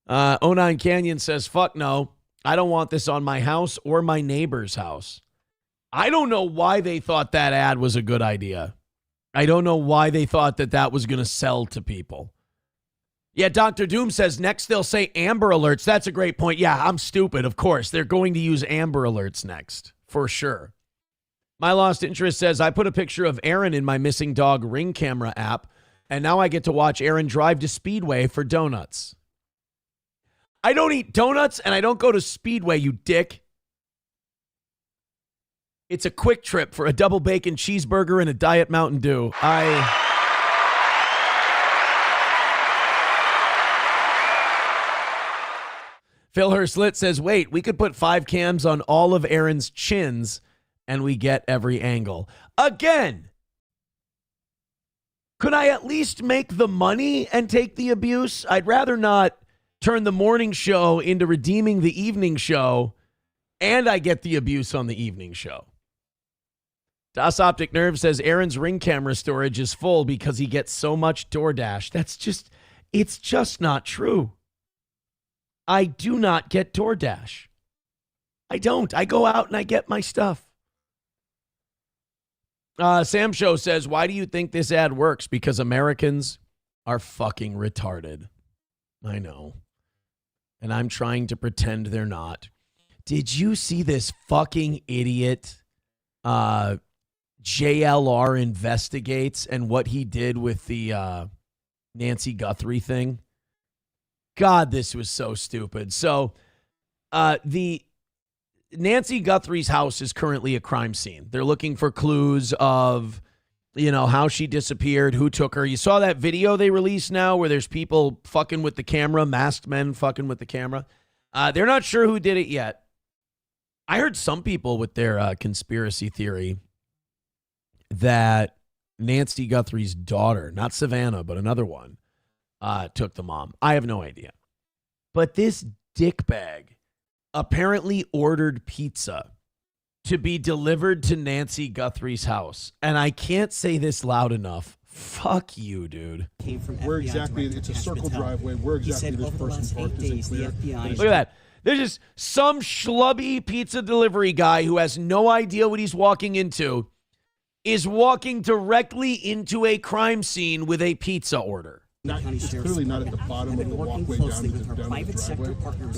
09 Canyon says, fuck no. I don't want this on my house or my neighbor's house. I don't know why they thought that ad was a good idea. I don't know why they thought that was going to sell to people. Yeah, Dr. Doom says next they'll say Amber Alerts. That's a great point. Yeah, I'm stupid. Of course, they're going to use Amber Alerts next, for sure. My Lost Interest says, I put a picture of Aaron in my missing dog Ring camera app, and now I get to watch Aaron drive to Speedway for donuts. I don't eat donuts and I don't go to Speedway, you dick. It's a quick trip for a double bacon cheeseburger and a Diet Mountain Dew. Phil Herslit says, wait, we could put 5 cams on all of Aaron's chins and we get every angle. Again, could I at least make the money and take the abuse? I'd rather not turn the morning show into redeeming the evening show, and I get the abuse on the evening show. Das Optic Nerve says Aaron's Ring camera storage is full because he gets so much DoorDash. It's just not true. I do not get DoorDash. I don't. I go out and I get my stuff. Sam Show says, why do you think this ad works? Because Americans are fucking retarded. I know. And I'm trying to pretend they're not. Did you see this fucking idiot JLR Investigates and what he did with the Nancy Guthrie thing? God, this was so stupid. So the Nancy Guthrie's house is currently a crime scene. They're looking for clues of, you know, how she disappeared, who took her. You saw that video they released now where there's people fucking with the camera, masked men fucking with the camera. They're not sure who did it yet. I heard some people with their conspiracy theory that Nancy Guthrie's daughter, not Savannah, but another one, took the mom. I have no idea. But this dickbag apparently ordered pizza to be delivered to Nancy Guthrie's house. And I can't say this loud enough. Fuck you, dude. Came from Where FBI exactly? Director It's a Kash circle Patel. driveway. Where He exactly said this over the person last parked 8 isn't days, the clear. FBI Look at that. There's just some schlubby pizza delivery guy who has no idea what he's walking into is walking directly into a crime scene with a pizza order. It's clearly not at the bottom of the walkway down to the driveway. It's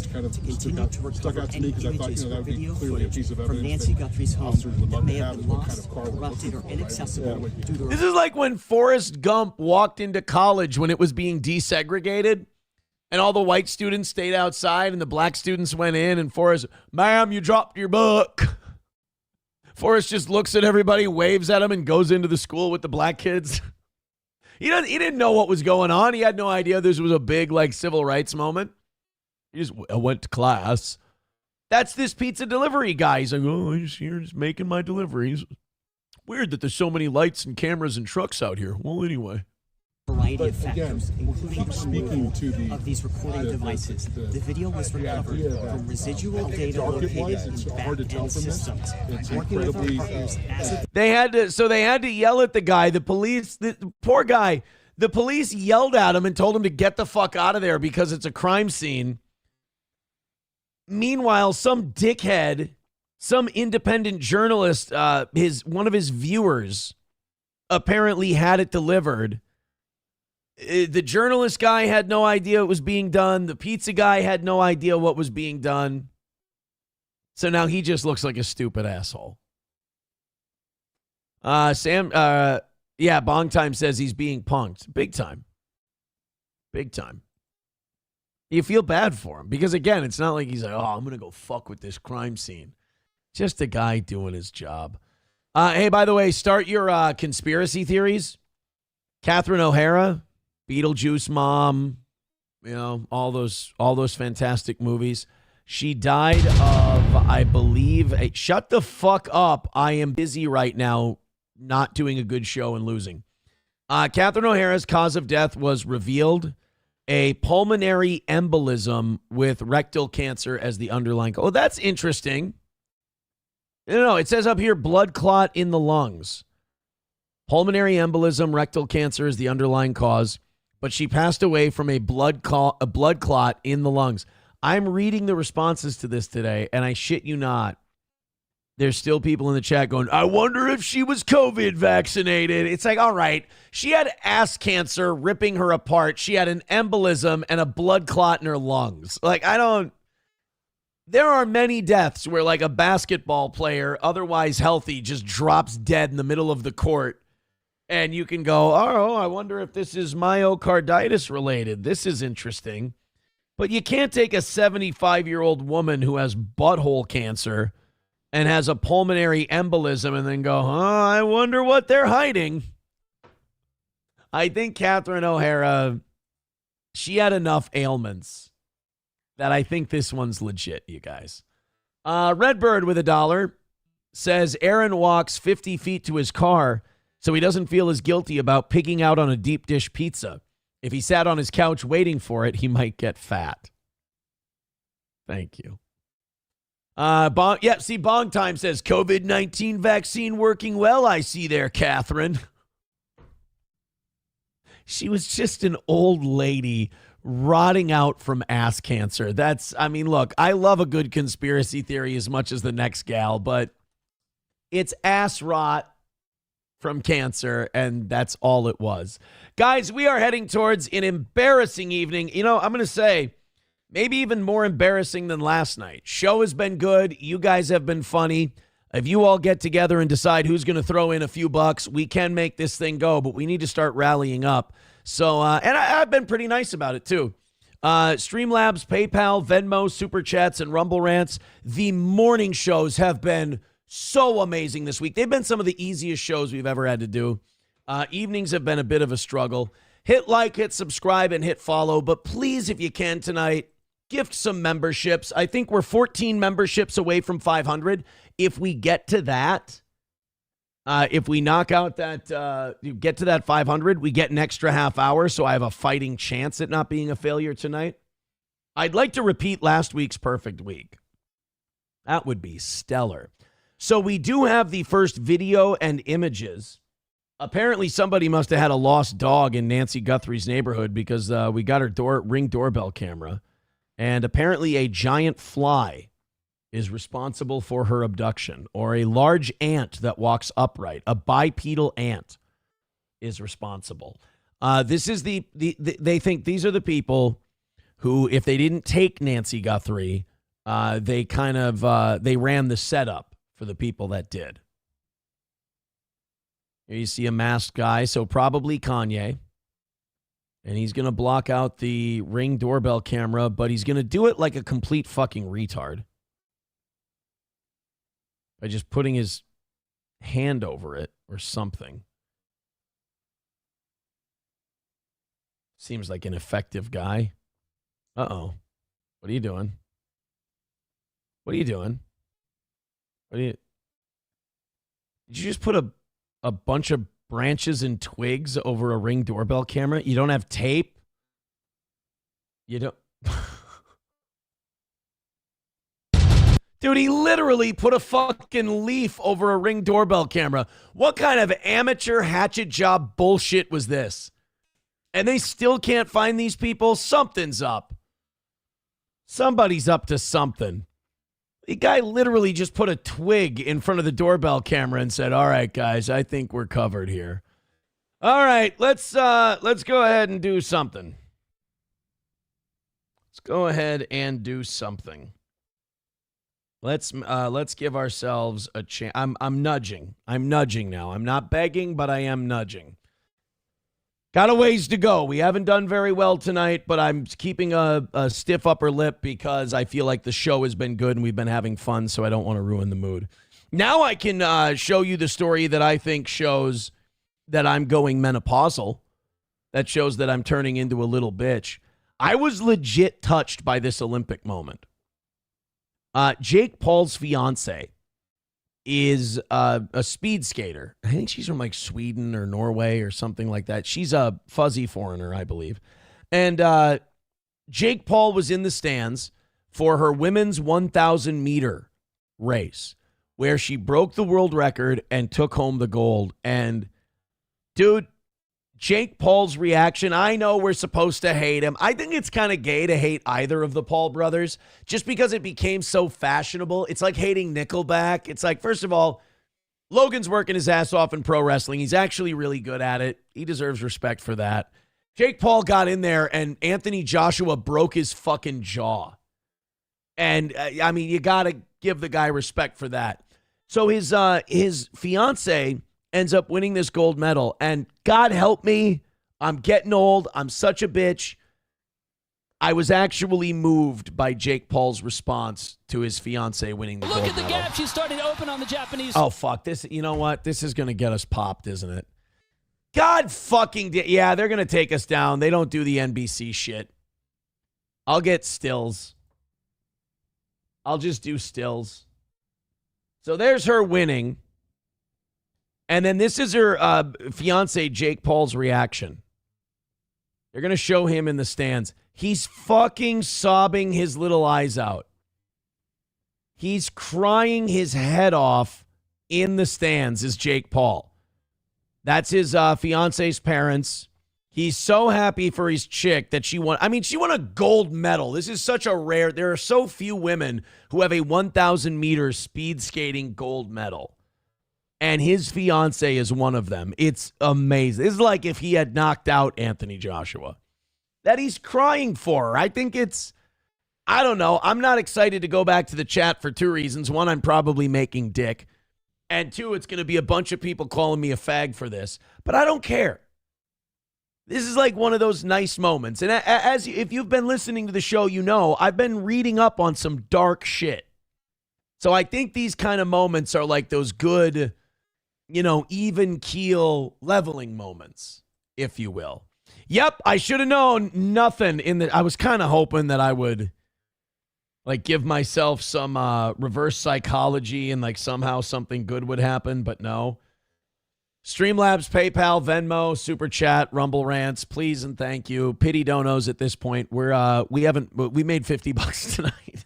kind of stuck out to me because I thought, that would be clearly a piece of from evidence Nancy that Guthrie's home officers would that love may to have have been what kind lost, of car we're corrupted, looking or for, right? inaccessible due to This is like when Forrest Gump walked into college when it was being desegregated and all the white students stayed outside and the black students went in and Forrest, ma'am, you dropped your book. Forrest just looks at everybody, waves at them, and goes into the school with the black kids. He didn't know what was going on. He had no idea this was a big civil rights moment. He just went to class. That's this pizza delivery guy. He's like, oh, I'm just here just making my deliveries. Weird that there's so many lights and cameras and trucks out here. Well, anyway. variety But of factors, again, including keep speaking to the of these recording devices. The video was recovered from residual data located in back-end systems. Working with our partners as They had to yell at the guy. The police, the poor guy, the police yelled at him and told him to get the fuck out of there because it's a crime scene. Meanwhile, some dickhead, some independent journalist, one of his viewers apparently had it delivered. The journalist guy had no idea it was being done. The pizza guy had no idea what was being done. So now he just looks like a stupid asshole. Bong Time says he's being punked. Big time. Big time. You feel bad for him because, again, it's not like he's like, oh, I'm going to go fuck with this crime scene. Just a guy doing his job. Hey, by the way, start your conspiracy theories. Catherine O'Hara, Beetlejuice mom, all those fantastic movies. She died of, I believe, shut the fuck up. I am busy right now, not doing a good show and losing. Catherine O'Hara's cause of death was revealed. A pulmonary embolism with rectal cancer as the underlying. Oh, that's interesting. No, it says up here blood clot in the lungs. Pulmonary embolism, rectal cancer is the underlying cause, but she passed away from a blood clot in the lungs. I'm reading the responses to this today, and I shit you not. There's still people in the chat going, I wonder if she was COVID vaccinated. It's like, all right, she had ass cancer ripping her apart. She had an embolism and a blood clot in her lungs. There are many deaths where a basketball player, otherwise healthy, just drops dead in the middle of the court. And you can go, oh, I wonder if this is myocarditis related. This is interesting. But you can't take a 75-year-old woman who has butthole cancer and has a pulmonary embolism and then go, I wonder what they're hiding. I think Catherine O'Hara, she had enough ailments that I think this one's legit, you guys. Redbird with $1 says Aaron walks 50 feet to his car so he doesn't feel as guilty about pigging out on a deep dish pizza. If he sat on his couch waiting for it, he might get fat. Thank you. Bong Time says COVID-19 vaccine working well. I see there, Catherine. She was just an old lady rotting out from ass cancer. Look, I love a good conspiracy theory as much as the next gal, but it's ass rot from cancer, and that's all it was. Guys, we are heading towards an embarrassing evening. I'm going to say, maybe even more embarrassing than last night. Show has been good. You guys have been funny. If you all get together and decide who's going to throw in a few bucks, we can make this thing go, but we need to start rallying up. So, and I've been pretty nice about it too. Streamlabs, PayPal, Venmo, Super Chats, and Rumble Rants. The morning shows have been so amazing this week. They've been some of the easiest shows we've ever had to do. Evenings have been a bit of a struggle. Hit like, hit subscribe, and hit follow. But please, if you can tonight, gift some memberships. I think we're 14 memberships away from 500. If we get to that, if we knock out that, get to that 500, we get an extra half hour. So I have a fighting chance at not being a failure tonight. I'd like to repeat last week's perfect week. That would be stellar. So we do have the first video and images. Apparently somebody must have had a lost dog in Nancy Guthrie's neighborhood because we got her Ring doorbell camera. And apparently a giant fly is responsible for her abduction, or a large ant that walks upright, a bipedal ant is responsible. This is they think these are the people who, if they didn't take Nancy Guthrie, they ran the setup for the people that did. Here you see a masked guy, so probably Kanye. And he's going to block out the Ring doorbell camera, but he's going to do it like a complete fucking retard. By just putting his hand over it or something. Seems like an effective guy. Uh-oh. What are you doing? What are you doing? Did you just put a bunch of branches and twigs over a Ring doorbell camera? You don't have tape? You don't... Dude, he literally put a fucking leaf over a Ring doorbell camera. What kind of amateur hatchet job bullshit was this? And they still can't find these people? Something's up. Somebody's up to something. The guy literally just put a twig in front of the doorbell camera and said, all right, guys, I think we're covered here. All right, let's go ahead and do something. Let's go ahead and do something. Let's give ourselves a chance. I'm nudging. I'm nudging now. I'm not begging, but I am nudging. Got a ways to go. We haven't done very well tonight, but I'm keeping a stiff upper lip because I feel like the show has been good and we've been having fun, so I don't want to ruin the mood. Now I can show you the story that I think shows that I'm going menopausal. That shows that I'm turning into a little bitch. I was legit touched by this Olympic moment. Jake Paul's fiance is a speed skater. I think she's from like Sweden or Norway or something like that. She's a fuzzy foreigner, I believe. And Jake Paul was in the stands for her women's 1,000 meter race where she broke the world record and took home the gold. And dude, Jake Paul's reaction, I know we're supposed to hate him. I think it's kind of gay to hate either of the Paul brothers just because it became so fashionable. It's like hating Nickelback. It's like, first of all, Logan's working his ass off in pro wrestling. He's actually really good at it. He deserves respect for that. Jake Paul got in there and Anthony Joshua broke his fucking jaw. And I mean, you got to give the guy respect for that. So his fiance ends up winning this gold medal. And God help me, I'm getting old. I'm such a bitch. I was actually moved by Jake Paul's response to his fiance winning the gold medal. Look at the gap she's starting to open on the Japanese. Oh, fuck. This, you know what? This is going to get us popped, isn't it? God fucking, yeah, they're going to take us down. They don't do the NBC shit. I'll get stills. I'll just do stills. So there's her winning. And then this is her fiance, Jake Paul's reaction. They're going to show him in the stands. He's fucking sobbing his little eyes out. He's crying his head off in the stands is Jake Paul. That's his fiance's parents. He's so happy for his chick that she won. I mean, she won a gold medal. This is such a rare. There are so few women who have a 1,000 meter speed skating gold medal. And his fiance is one of them. It's amazing. This is like if he had knocked out Anthony Joshua. That he's crying for her. I think it's, I don't know. I'm not excited to go back to the chat for two reasons. One, I'm probably making dick. And two, it's going to be a bunch of people calling me a fag for this. But I don't care. This is like one of those nice moments. And if you've been listening to the show, you know, I've been reading up on some dark shit. So I think these kind of moments are like those good, you know, even keel leveling moments, if you will. Yep, I should have known nothing in the. I was kind of hoping that I would like give myself some reverse psychology and like somehow something good would happen, but no. Streamlabs, PayPal, Venmo, Super Chat, Rumble Rants, please and thank you. Pity donos at this point. We made $50 tonight.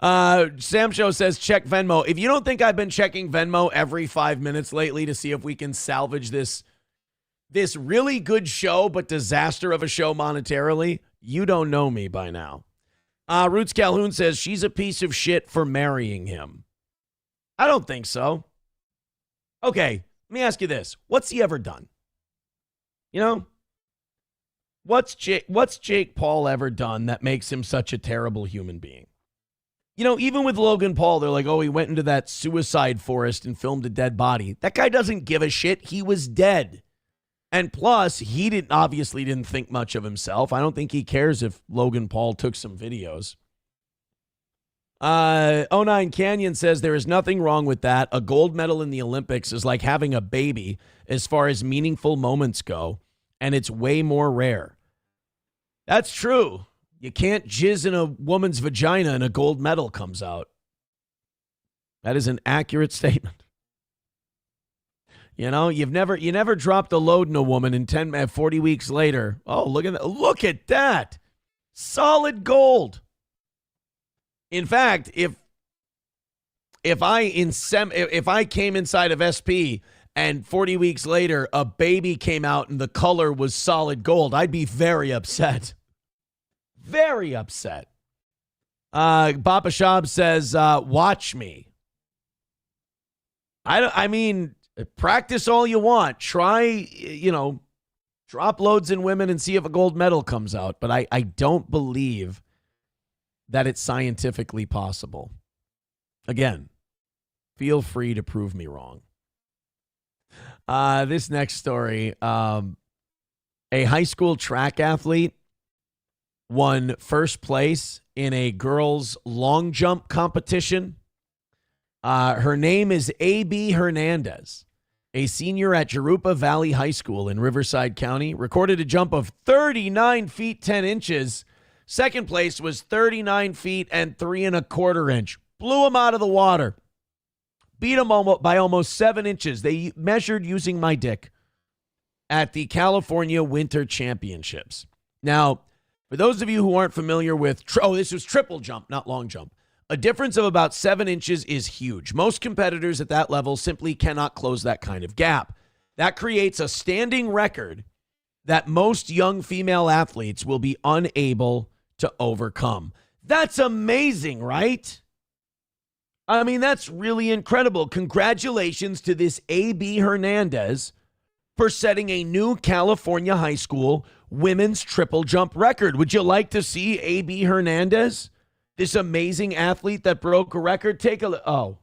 Sam Show says, check Venmo. If you don't think I've been checking Venmo every 5 minutes lately to see if we can salvage this really good show but disaster of a show monetarily, you don't know me by now. Roots Calhoun says, she's a piece of shit for marrying him. I don't think so. Okay, let me ask you this. What's he ever done? You know? What's Jake Paul ever done that makes him such a terrible human being? You know, even with Logan Paul, they're like, oh, he went into that suicide forest and filmed a dead body. That guy doesn't give a shit. He was dead. And plus, he obviously didn't think much of himself. I don't think he cares if Logan Paul took some videos. 09 Canyon says there is nothing wrong with that. A gold medal in the Olympics is like having a baby as far as meaningful moments go, and it's way more rare. That's true. You can't jizz in a woman's vagina and a gold medal comes out. That is an accurate statement. You know, you never dropped a load in a woman and 40 weeks later. Oh, look at that. Look at that. Solid gold. In fact, if I came inside of SP and 40 weeks later a baby came out and the color was solid gold, I'd be very upset. Very upset. Bapa Shab says, watch me. I mean, practice all you want. Try, drop loads in women and see if a gold medal comes out. But I don't believe that it's scientifically possible. Again, feel free to prove me wrong. This next story, a high school track athlete won first place in a girls' long jump competition. Her name is A.B. Hernandez, a senior at Jurupa Valley High School in Riverside County, recorded a jump of 39 feet 10 inches. Second place was 39 feet and 3 1/4 inch. Blew him out of the water. Beat him by almost 7 inches. They measured using my dick at the California Winter Championships. Now, for those of you who aren't familiar with, this was triple jump, not long jump. A difference of about 7 inches is huge. Most competitors at that level simply cannot close that kind of gap. That creates a standing record that most young female athletes will be unable to overcome. That's amazing, right? I mean, that's really incredible. Congratulations to this A.B. Hernandez for setting a new California high school women's triple jump record. Would you like to see A.B. Hernandez, this amazing athlete that broke a record? Take a look. Oh.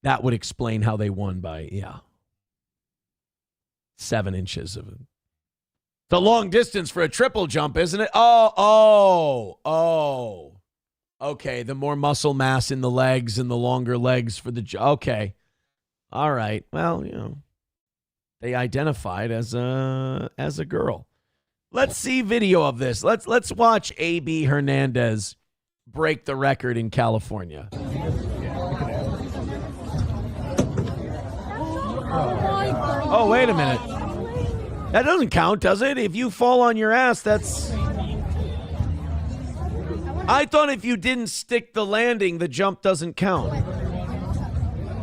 That would explain how they won by, 7 inches of it. The long distance for a triple jump, isn't it? Oh. Okay, the more muscle mass in the legs and the longer legs for the okay. All right. Well, they identified as a girl. Let's see video of this. Let's watch A.B. Hernandez break the record in California. Oh, wait a minute. That doesn't count, does it? If you fall on your ass, that's... I thought if you didn't stick the landing, the jump doesn't count.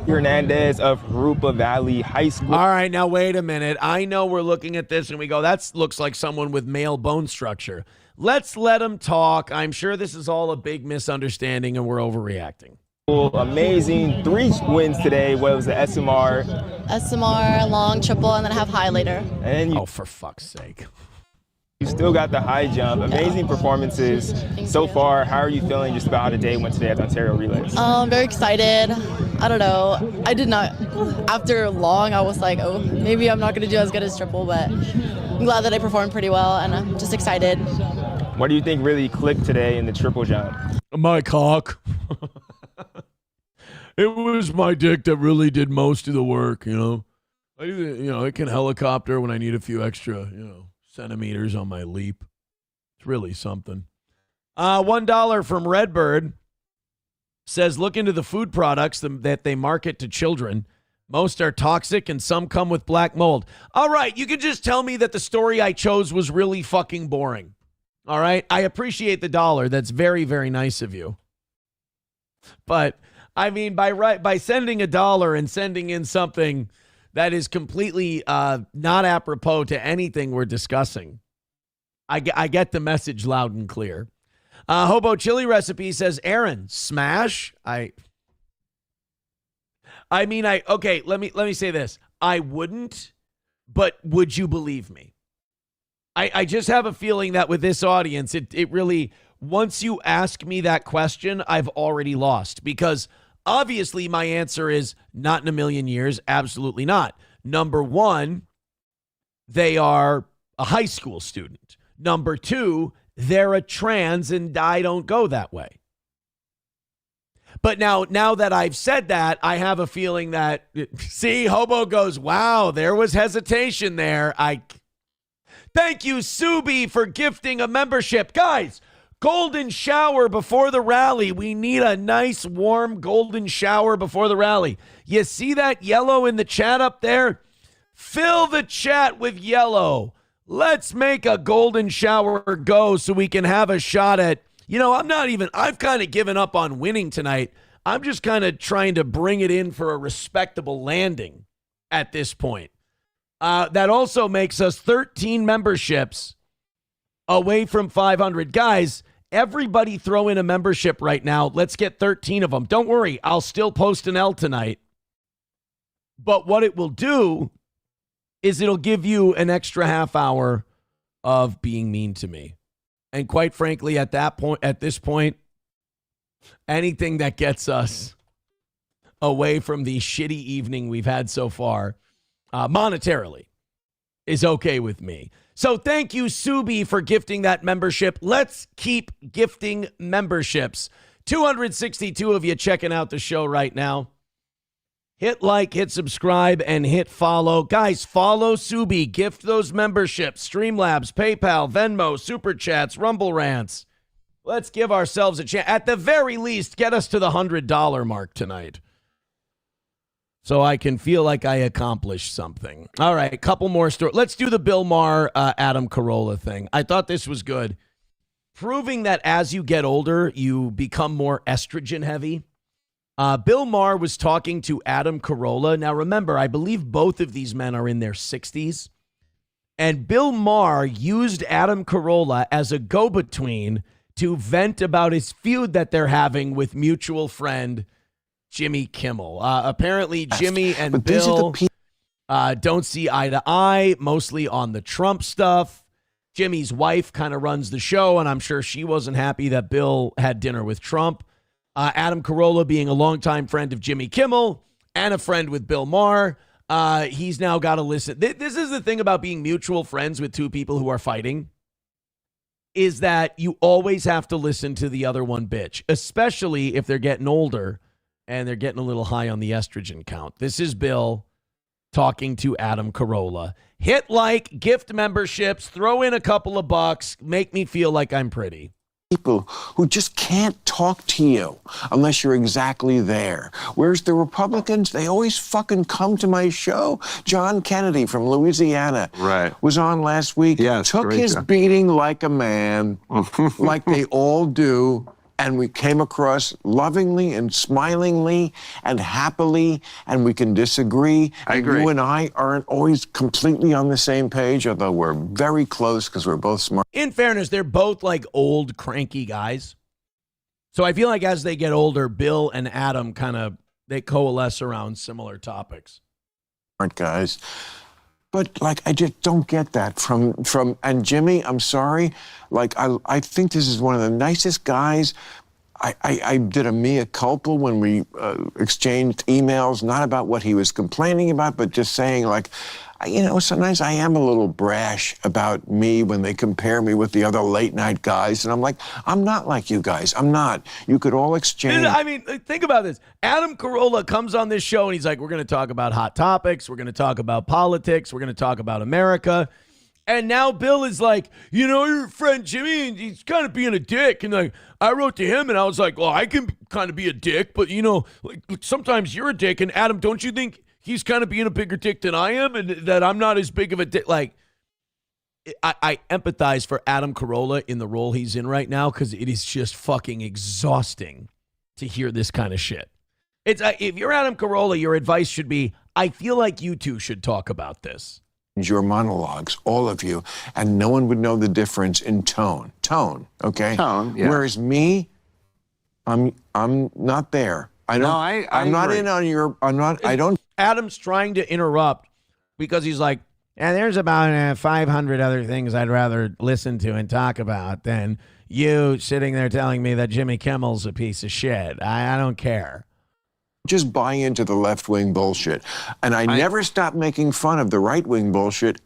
Hernandez of Rupa Valley High School. All right, now wait a minute. I know we're looking at this and we go, that looks like someone with male bone structure. Let's let him talk. I'm sure this is all a big misunderstanding and we're overreacting. Amazing. 3 wins today. What was the SMR? SMR, long, triple, and then I have high later. And oh, for fuck's sake. You still got the high jump. Amazing performances so far. How are you feeling just about how the day went today at the Ontario Relays? Very excited. I don't know. I did not, after long, I was like, oh, maybe I'm not going to do as good as triple, but I'm glad that I performed pretty well, and I'm just excited. What do you think really clicked today in the triple jump? My cock. It was my dick that really did most of the work, it can helicopter when I need a few extra, centimeters on my leap. It's really something. $1 from Redbird says, look into the food products that they market to children. Most are toxic and some come with black mold. All right, you can just tell me that the story I chose was really fucking boring. All right, I appreciate the $1. That's very, very nice of you. But I mean, by sending $1 and sending in something that is completely not apropos to anything we're discussing, I get the message loud and clear. Hobo Chili Recipe says, Aaron, smash? Okay, let me say this. I wouldn't, but would you believe me? I just have a feeling that with this audience, it really, once you ask me that question, I've already lost. Because obviously my answer is not in a million years. Absolutely not. Number one, they are a high school student. Number two, they're a trans and I don't go that way. But now that I've said that, I have a feeling that, see, Hobo goes, wow, there was hesitation there. Thank you, Subi, for gifting a membership. Guys, golden shower before the rally. We need a nice, warm golden shower before the rally. You see that yellow in the chat up there? Fill the chat with yellow. Let's make a golden shower go so we can have a shot at, I've kind of given up on winning tonight. I'm just kind of trying to bring it in for a respectable landing at this point. That also makes us 13 memberships away from 500. Guys, everybody throw in a membership right now. Let's get 13 of them. Don't worry, I'll still post an L tonight. But what it will do is it'll give you an extra half hour of being mean to me. And quite frankly, at this point, anything that gets us away from the shitty evening we've had so far, monetarily, is okay with me. So thank you, Subi, for gifting that membership. Let's keep gifting memberships. 262 of you checking out the show right now. Hit like, hit subscribe, and hit follow. Guys, follow Subi. Gift those memberships. Streamlabs, PayPal, Venmo, Super Chats, Rumble Rants. Let's give ourselves a chance. At the very least, get us to the $100 mark tonight, so I can feel like I accomplished something. All right, a couple more stories. Let's do the Bill Maher, Adam Carolla thing. I thought this was good. Proving that as you get older, you become more estrogen heavy. Bill Maher was talking to Adam Carolla. Now, remember, I believe both of these men are in their 60s. And Bill Maher used Adam Carolla as a go-between to vent about his feud that they're having with mutual friend Jimmy Kimmel. Apparently, Jimmy and Bill don't see eye to eye, mostly on the Trump stuff. Jimmy's wife kind of runs the show, and I'm sure she wasn't happy that Bill had dinner with Trump. Adam Carolla, being a longtime friend of Jimmy Kimmel and a friend with Bill Maher, he's now got to listen. This is the thing about being mutual friends with two people who are fighting, is that you always have to listen to the other one bitch, especially if they're getting older and they're getting a little high on the estrogen count. This is Bill talking to Adam Carolla. Hit like, gift memberships, throw in a couple of bucks, make me feel like I'm pretty. People who just can't talk to you unless you're exactly there. Whereas the Republicans, they always fucking come to my show. John Kennedy from Louisiana was on last week, took his beating like a man, like they all do. And we came across lovingly and smilingly and happily, and we can disagree. I agree. You and I aren't always completely on the same page, although we're very close because we're both smart. In fairness, they're both like old, cranky guys. So I feel like as they get older, Bill and Adam they coalesce around similar topics. Smart guys. But, like, I just don't get that from and Jimmy, I'm sorry. Like, I think this is one of the nicest guys. I did a mea culpa when we exchanged emails, not about what he was complaining about, but just saying, like, sometimes I am a little brash about me when they compare me with the other late night guys. And I'm like, I'm not like you guys. I'm not. You could all exchange. I mean, think about this. Adam Carolla comes on this show and he's like, we're going to talk about hot topics. We're going to talk about politics. We're going to talk about America. And now Bill is like, your friend Jimmy, and he's kind of being a dick. And like, I wrote to him and I was like, well, I can kind of be a dick, but like, sometimes you're a dick. And Adam, don't you think he's kind of being a bigger dick than I am and that I'm not as big of a dick. Like, I empathize for Adam Carolla in the role he's in right now because it is just fucking exhausting to hear this kind of shit. It's if you're Adam Carolla, your advice should be, I feel like you two should talk about this. Your monologues, all of you, and no one would know the difference in tone. Tone, okay? Tone, yeah. Whereas me, I'm not there. I'm not agree. in on your. I don't. Adam's trying to interrupt because he's like, and there's about 500 other things I'd rather listen to and talk about than you sitting there telling me that Jimmy Kimmel's a piece of shit. I don't care. Just buy into the left-wing bullshit. And I never stop making fun of the right-wing bullshit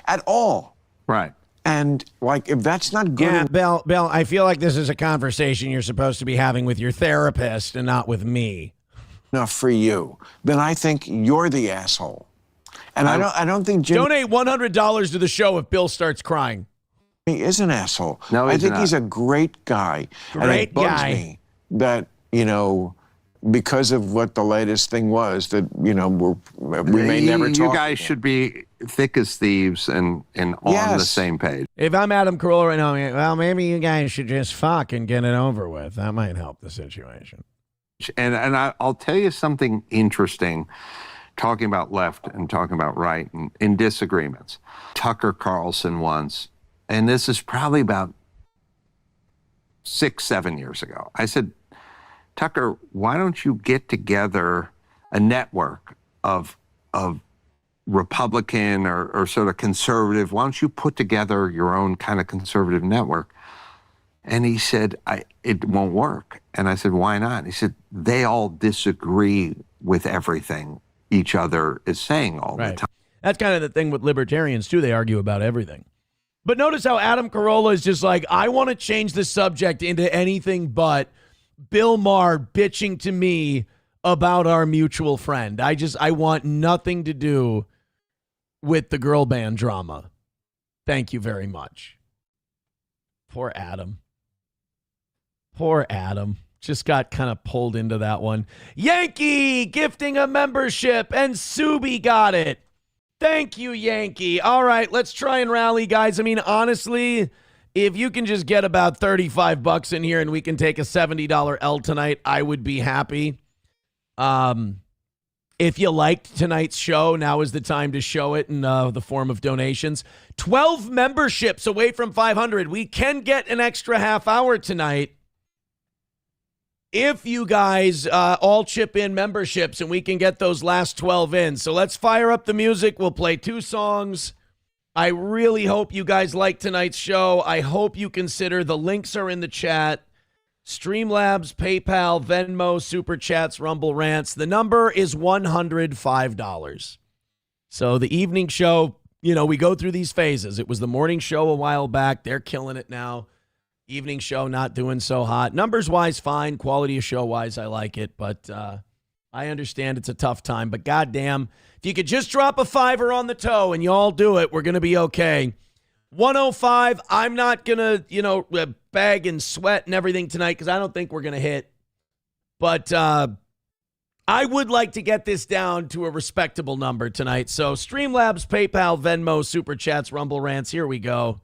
at all. Right. And, like, if that's not good... Yeah, Bill, I feel like this is a conversation you're supposed to be having with your therapist and not with me. Enough for you, then I think you're the asshole. And I don't think Jimmy... Donate $100 to the show if Bill starts crying. He is an asshole. No, I think he's a great guy. And it bugs me that, you know... because of what the latest thing was that, you know, we may never talk. You guys should be thick as thieves and on the same page. If I'm Adam Carolla right now, well, maybe you guys should just fuck and get it over with. That might help the situation. And I'll tell you something interesting, talking about left and talking about right and in disagreements. Tucker Carlson once, and this is probably about 6-7 years ago, I said, Tucker, why don't you get together a network of Republican or sort of conservative? Why don't you put together your own kind of conservative network? And he said, it won't work. And I said, why not? He said, they all disagree with everything each other is saying all the time. That's kind of the thing with libertarians, too. They argue about everything. But notice how Adam Carolla is just like, I want to change the subject into anything but Bill Maher bitching to me about our mutual friend. I want nothing to do with the girl band drama. Thank you very much. Poor Adam. Poor Adam. Just got kind of pulled into that one. Yankee gifting a membership, and Subi got it. Thank you, Yankee. All right, let's try and rally, guys. I mean, honestly, if you can just get about $35 in here and we can take a $70 L tonight, I would be happy. If you liked tonight's show, now is the time to show it in the form of donations. 12 memberships away from 500. We can get an extra half hour tonight if you guys all chip in memberships and we can get those last 12 in. So let's fire up the music. We'll play 2 songs. I really hope you guys like tonight's show. I hope you consider, the links are in the chat. Streamlabs, PayPal, Venmo, Super Chats, Rumble Rants. The number is $105. So the evening show, you know, we go through these phases. It was the morning show a while back. They're killing it now. Evening show not doing so hot. Numbers-wise, fine. Quality of show-wise, I like it. But I understand it's a tough time. But goddamn, if you could just drop a $5 on the toe and you all do it, we're going to be okay. 105, I'm not going to, bag and sweat and everything tonight because I don't think we're going to hit. But I would like to get this down to a respectable number tonight. So Streamlabs, PayPal, Venmo, Super Chats, Rumble Rants. Here we go.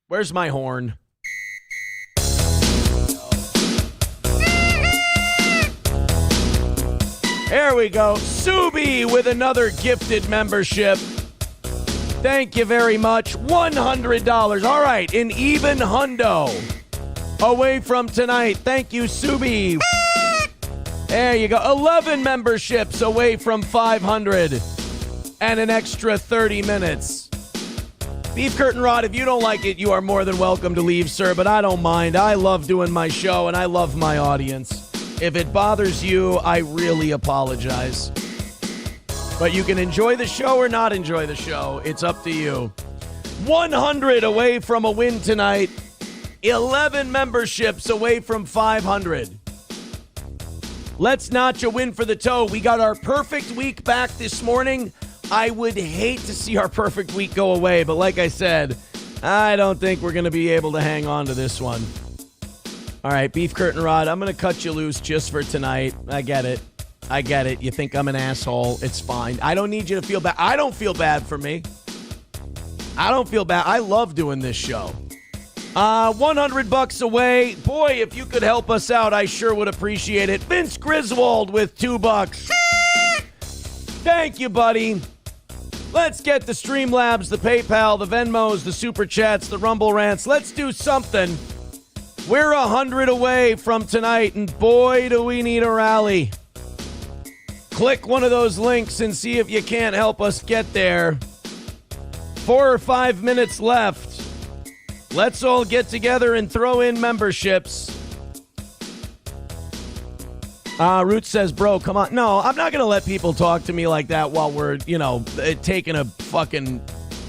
Where's my horn? There we go. Subi with another gifted membership. Thank you very much. $100. All right, an even hundo away from tonight. Thank you, Subi. There you go. 11 memberships away from 500 and an extra 30 minutes. Beef Curtain Rod, if you don't like it, you are more than welcome to leave, sir, but I don't mind. I love doing my show, and I love my audience. If it bothers you, I really apologize. But you can enjoy the show or not enjoy the show. It's up to you. 100 away from a win tonight. 11 memberships away from 500. Let's notch a win for the toe. We got our perfect week back this morning. I would hate to see our perfect week go away, but like I said, I don't think we're going to be able to hang on to this one. All right, Beef Curtain Rod, I'm going to cut you loose just for tonight. I get it. I get it. You think I'm an asshole. It's fine. I don't need you to feel bad. I don't feel bad for me. I don't feel bad. I love doing this show. $100 away. Boy, if you could help us out, I sure would appreciate it. Vince Griswold with $2. Thank you, buddy. Let's get the Streamlabs, the PayPal, the Venmos, the Super Chats, the Rumble Rants. Let's do something. We're 100 away from tonight, and boy, do we need a rally. Click one of those links and see if you can't help us get there. 4 or 5 minutes left. Let's all get together and throw in memberships. Root says, bro, come on. No, I'm not going to let people talk to me like that while we're, taking a fucking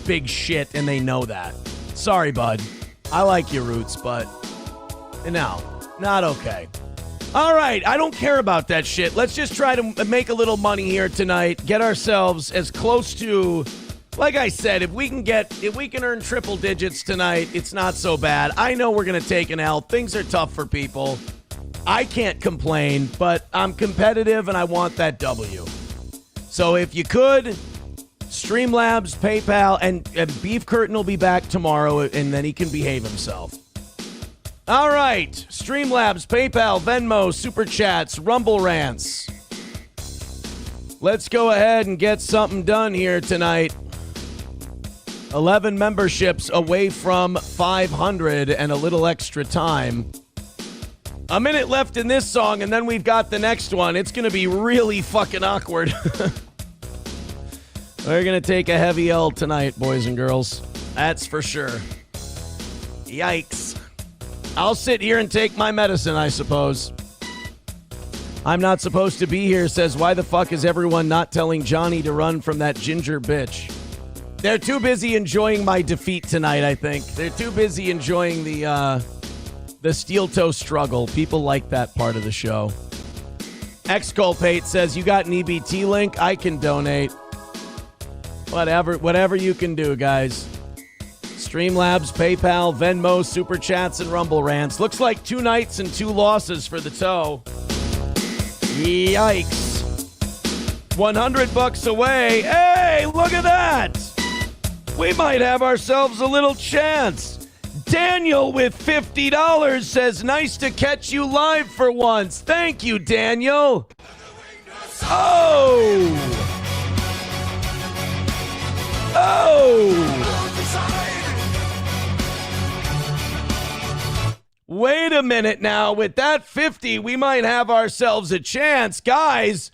big shit and they know that. Sorry, bud. I like you, Roots, but no, not okay. All right, I don't care about that shit. Let's just try to make a little money here tonight. Get ourselves as close to... Like I said, if we can earn triple digits tonight, it's not so bad. I know we're going to take an L. Things are tough for people. I can't complain, but I'm competitive and I want that W. So if you could, Streamlabs, PayPal, and Beef Curtain will be back tomorrow, and then he can behave himself. All right, Streamlabs, PayPal, Venmo, Super Chats, Rumble Rants. Let's go ahead and get something done here tonight. 11 memberships away from 500 and a little extra time. A minute left in this song, and then we've got the next one. It's going to be really fucking awkward. We're going to take a heavy L tonight, boys and girls. That's for sure. Yikes. I'll sit here and take my medicine, I suppose. I'm not supposed to be here, says, why the fuck is everyone not telling Johnny to run from that ginger bitch? They're too busy enjoying my defeat tonight, I think. They're too busy enjoying the steel toe struggle. People like that part of the show. Exculpate says, you got an EBT link? I can donate. Whatever you can do, guys. Streamlabs, PayPal, Venmo, Super Chats, and Rumble Rants. Looks like 2 nights and 2 losses for the toe. Yikes. $100 away. Hey, look at that. We might have ourselves a little chance. Daniel with $50 says, nice to catch you live for once. Thank you, Daniel. Oh. Wait a minute now. With that 50, we might have ourselves a chance. Guys,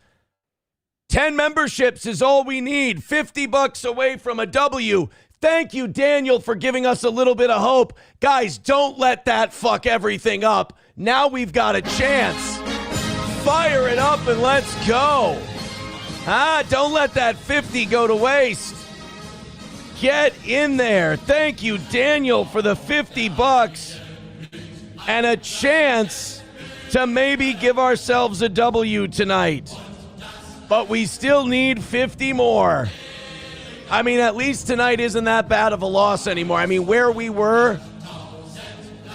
10 memberships is all we need. $50 away from a W. Thank you, Daniel, for giving us a little bit of hope. Guys, don't let that fuck everything up. Now we've got a chance. Fire it up and let's go. Don't let that 50 go to waste. Get in there. Thank you, Daniel, for the $50 and a chance to maybe give ourselves a W tonight. But we still need 50 more. I mean, at least tonight isn't that bad of a loss anymore. I mean, where we were,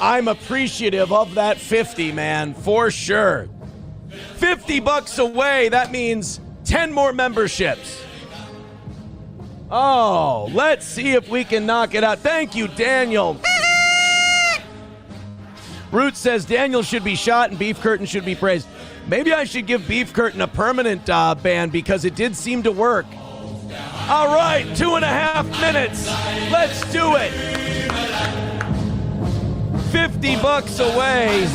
I'm appreciative of that 50, man, for sure. $50 away, that means 10 more memberships. Oh, let's see if we can knock it out. Thank you, Daniel. Root says Daniel should be shot and Beef Curtain should be praised. Maybe I should give Beef Curtain a permanent ban because it did seem to work. All right, 2.5 minutes. Let's do it. $50 away.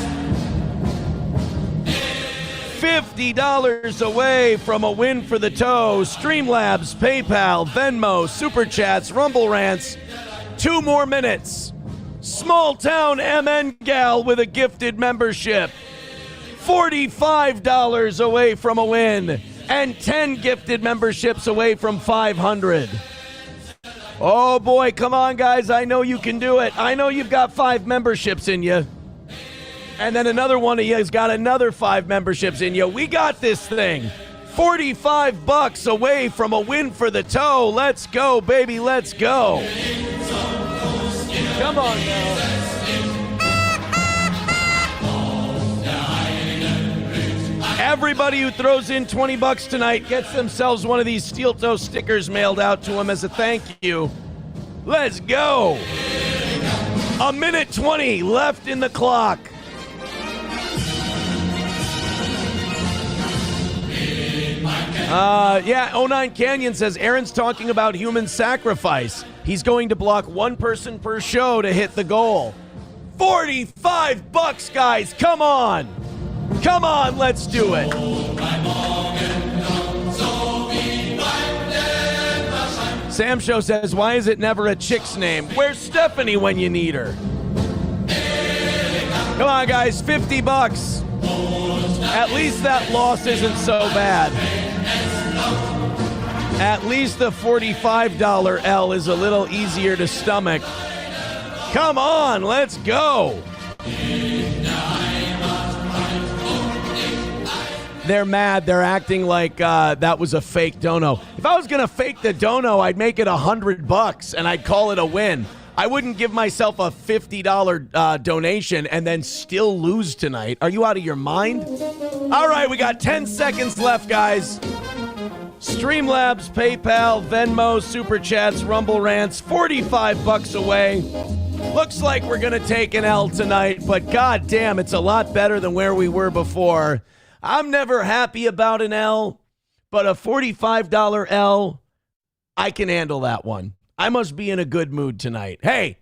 $50 away from a win for the toe. Streamlabs, PayPal, Venmo, Super Chats, Rumble Rants. 2 more minutes. Small Town MN Gal with a gifted membership. $45 away from a win. And 10 gifted memberships away from 500. Oh boy, come on guys, I know you can do it. I know you've got 5 memberships in you. And then another one of you has got another 5 memberships in you. We got this thing. $45 away from a win for the toe. Let's go, baby, let's go. Come on now. Everybody who throws in $20 tonight gets themselves one of these steel toe stickers mailed out to them as a thank you. Let's go. 1:20 left in the clock. Yeah, 09 Canyon says Aaron's talking about human sacrifice. He's going to block one person per show to hit the goal. $45, guys. Come on. Come on, let's do it. Sam Show says, why is it never a chick's name? Where's Stephanie when you need her? Come on, guys, $50. At least that loss isn't so bad. At least the $45 L is a little easier to stomach. Come on, let's go. They're mad. They're acting like that was a fake dono. If I was going to fake the dono, I'd make it $100 and I'd call it a win. I wouldn't give myself a $50 donation and then still lose tonight. Are you out of your mind? All right, we got 10 seconds left, guys. Streamlabs, PayPal, Venmo, Super Chats, Rumble Rants, $45 away. Looks like we're going to take an L tonight, but goddamn, it's a lot better than where we were before. I'm never happy about an L, but a $45 L, I can handle that one. I must be in a good mood tonight. Hey,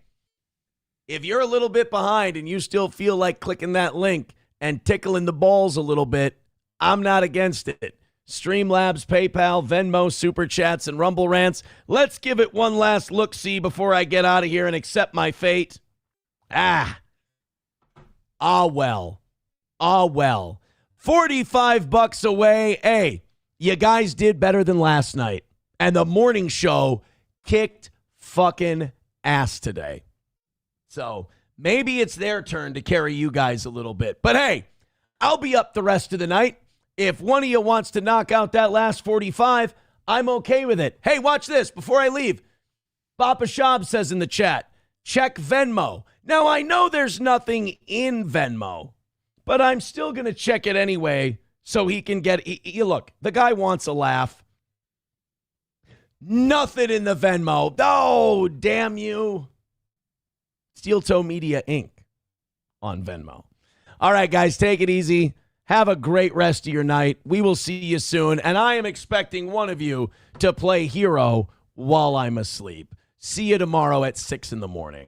if you're a little bit behind and you still feel like clicking that link and tickling the balls a little bit, I'm not against it. Streamlabs, PayPal, Venmo, Super Chats, and Rumble Rants. Let's give it one last look-see before I get out of here and accept my fate. Well. $45 away. Hey, you guys did better than last night. And the morning show kicked fucking ass today. So maybe it's their turn to carry you guys a little bit. But hey, I'll be up the rest of the night. If one of you wants to knock out that last 45, I'm okay with it. Hey, watch this before I leave. Papa Shab says in the chat, check Venmo. Now, I know there's nothing in Venmo, but I'm still going to check it anyway so he can get... Look, the guy wants a laugh. Nothing in the Venmo. Oh, damn you. Steel Toe Media Inc. on Venmo. All right, guys, take it easy. Have a great rest of your night. We will see you soon. And I am expecting one of you to play hero while I'm asleep. See you tomorrow at 6 in the morning.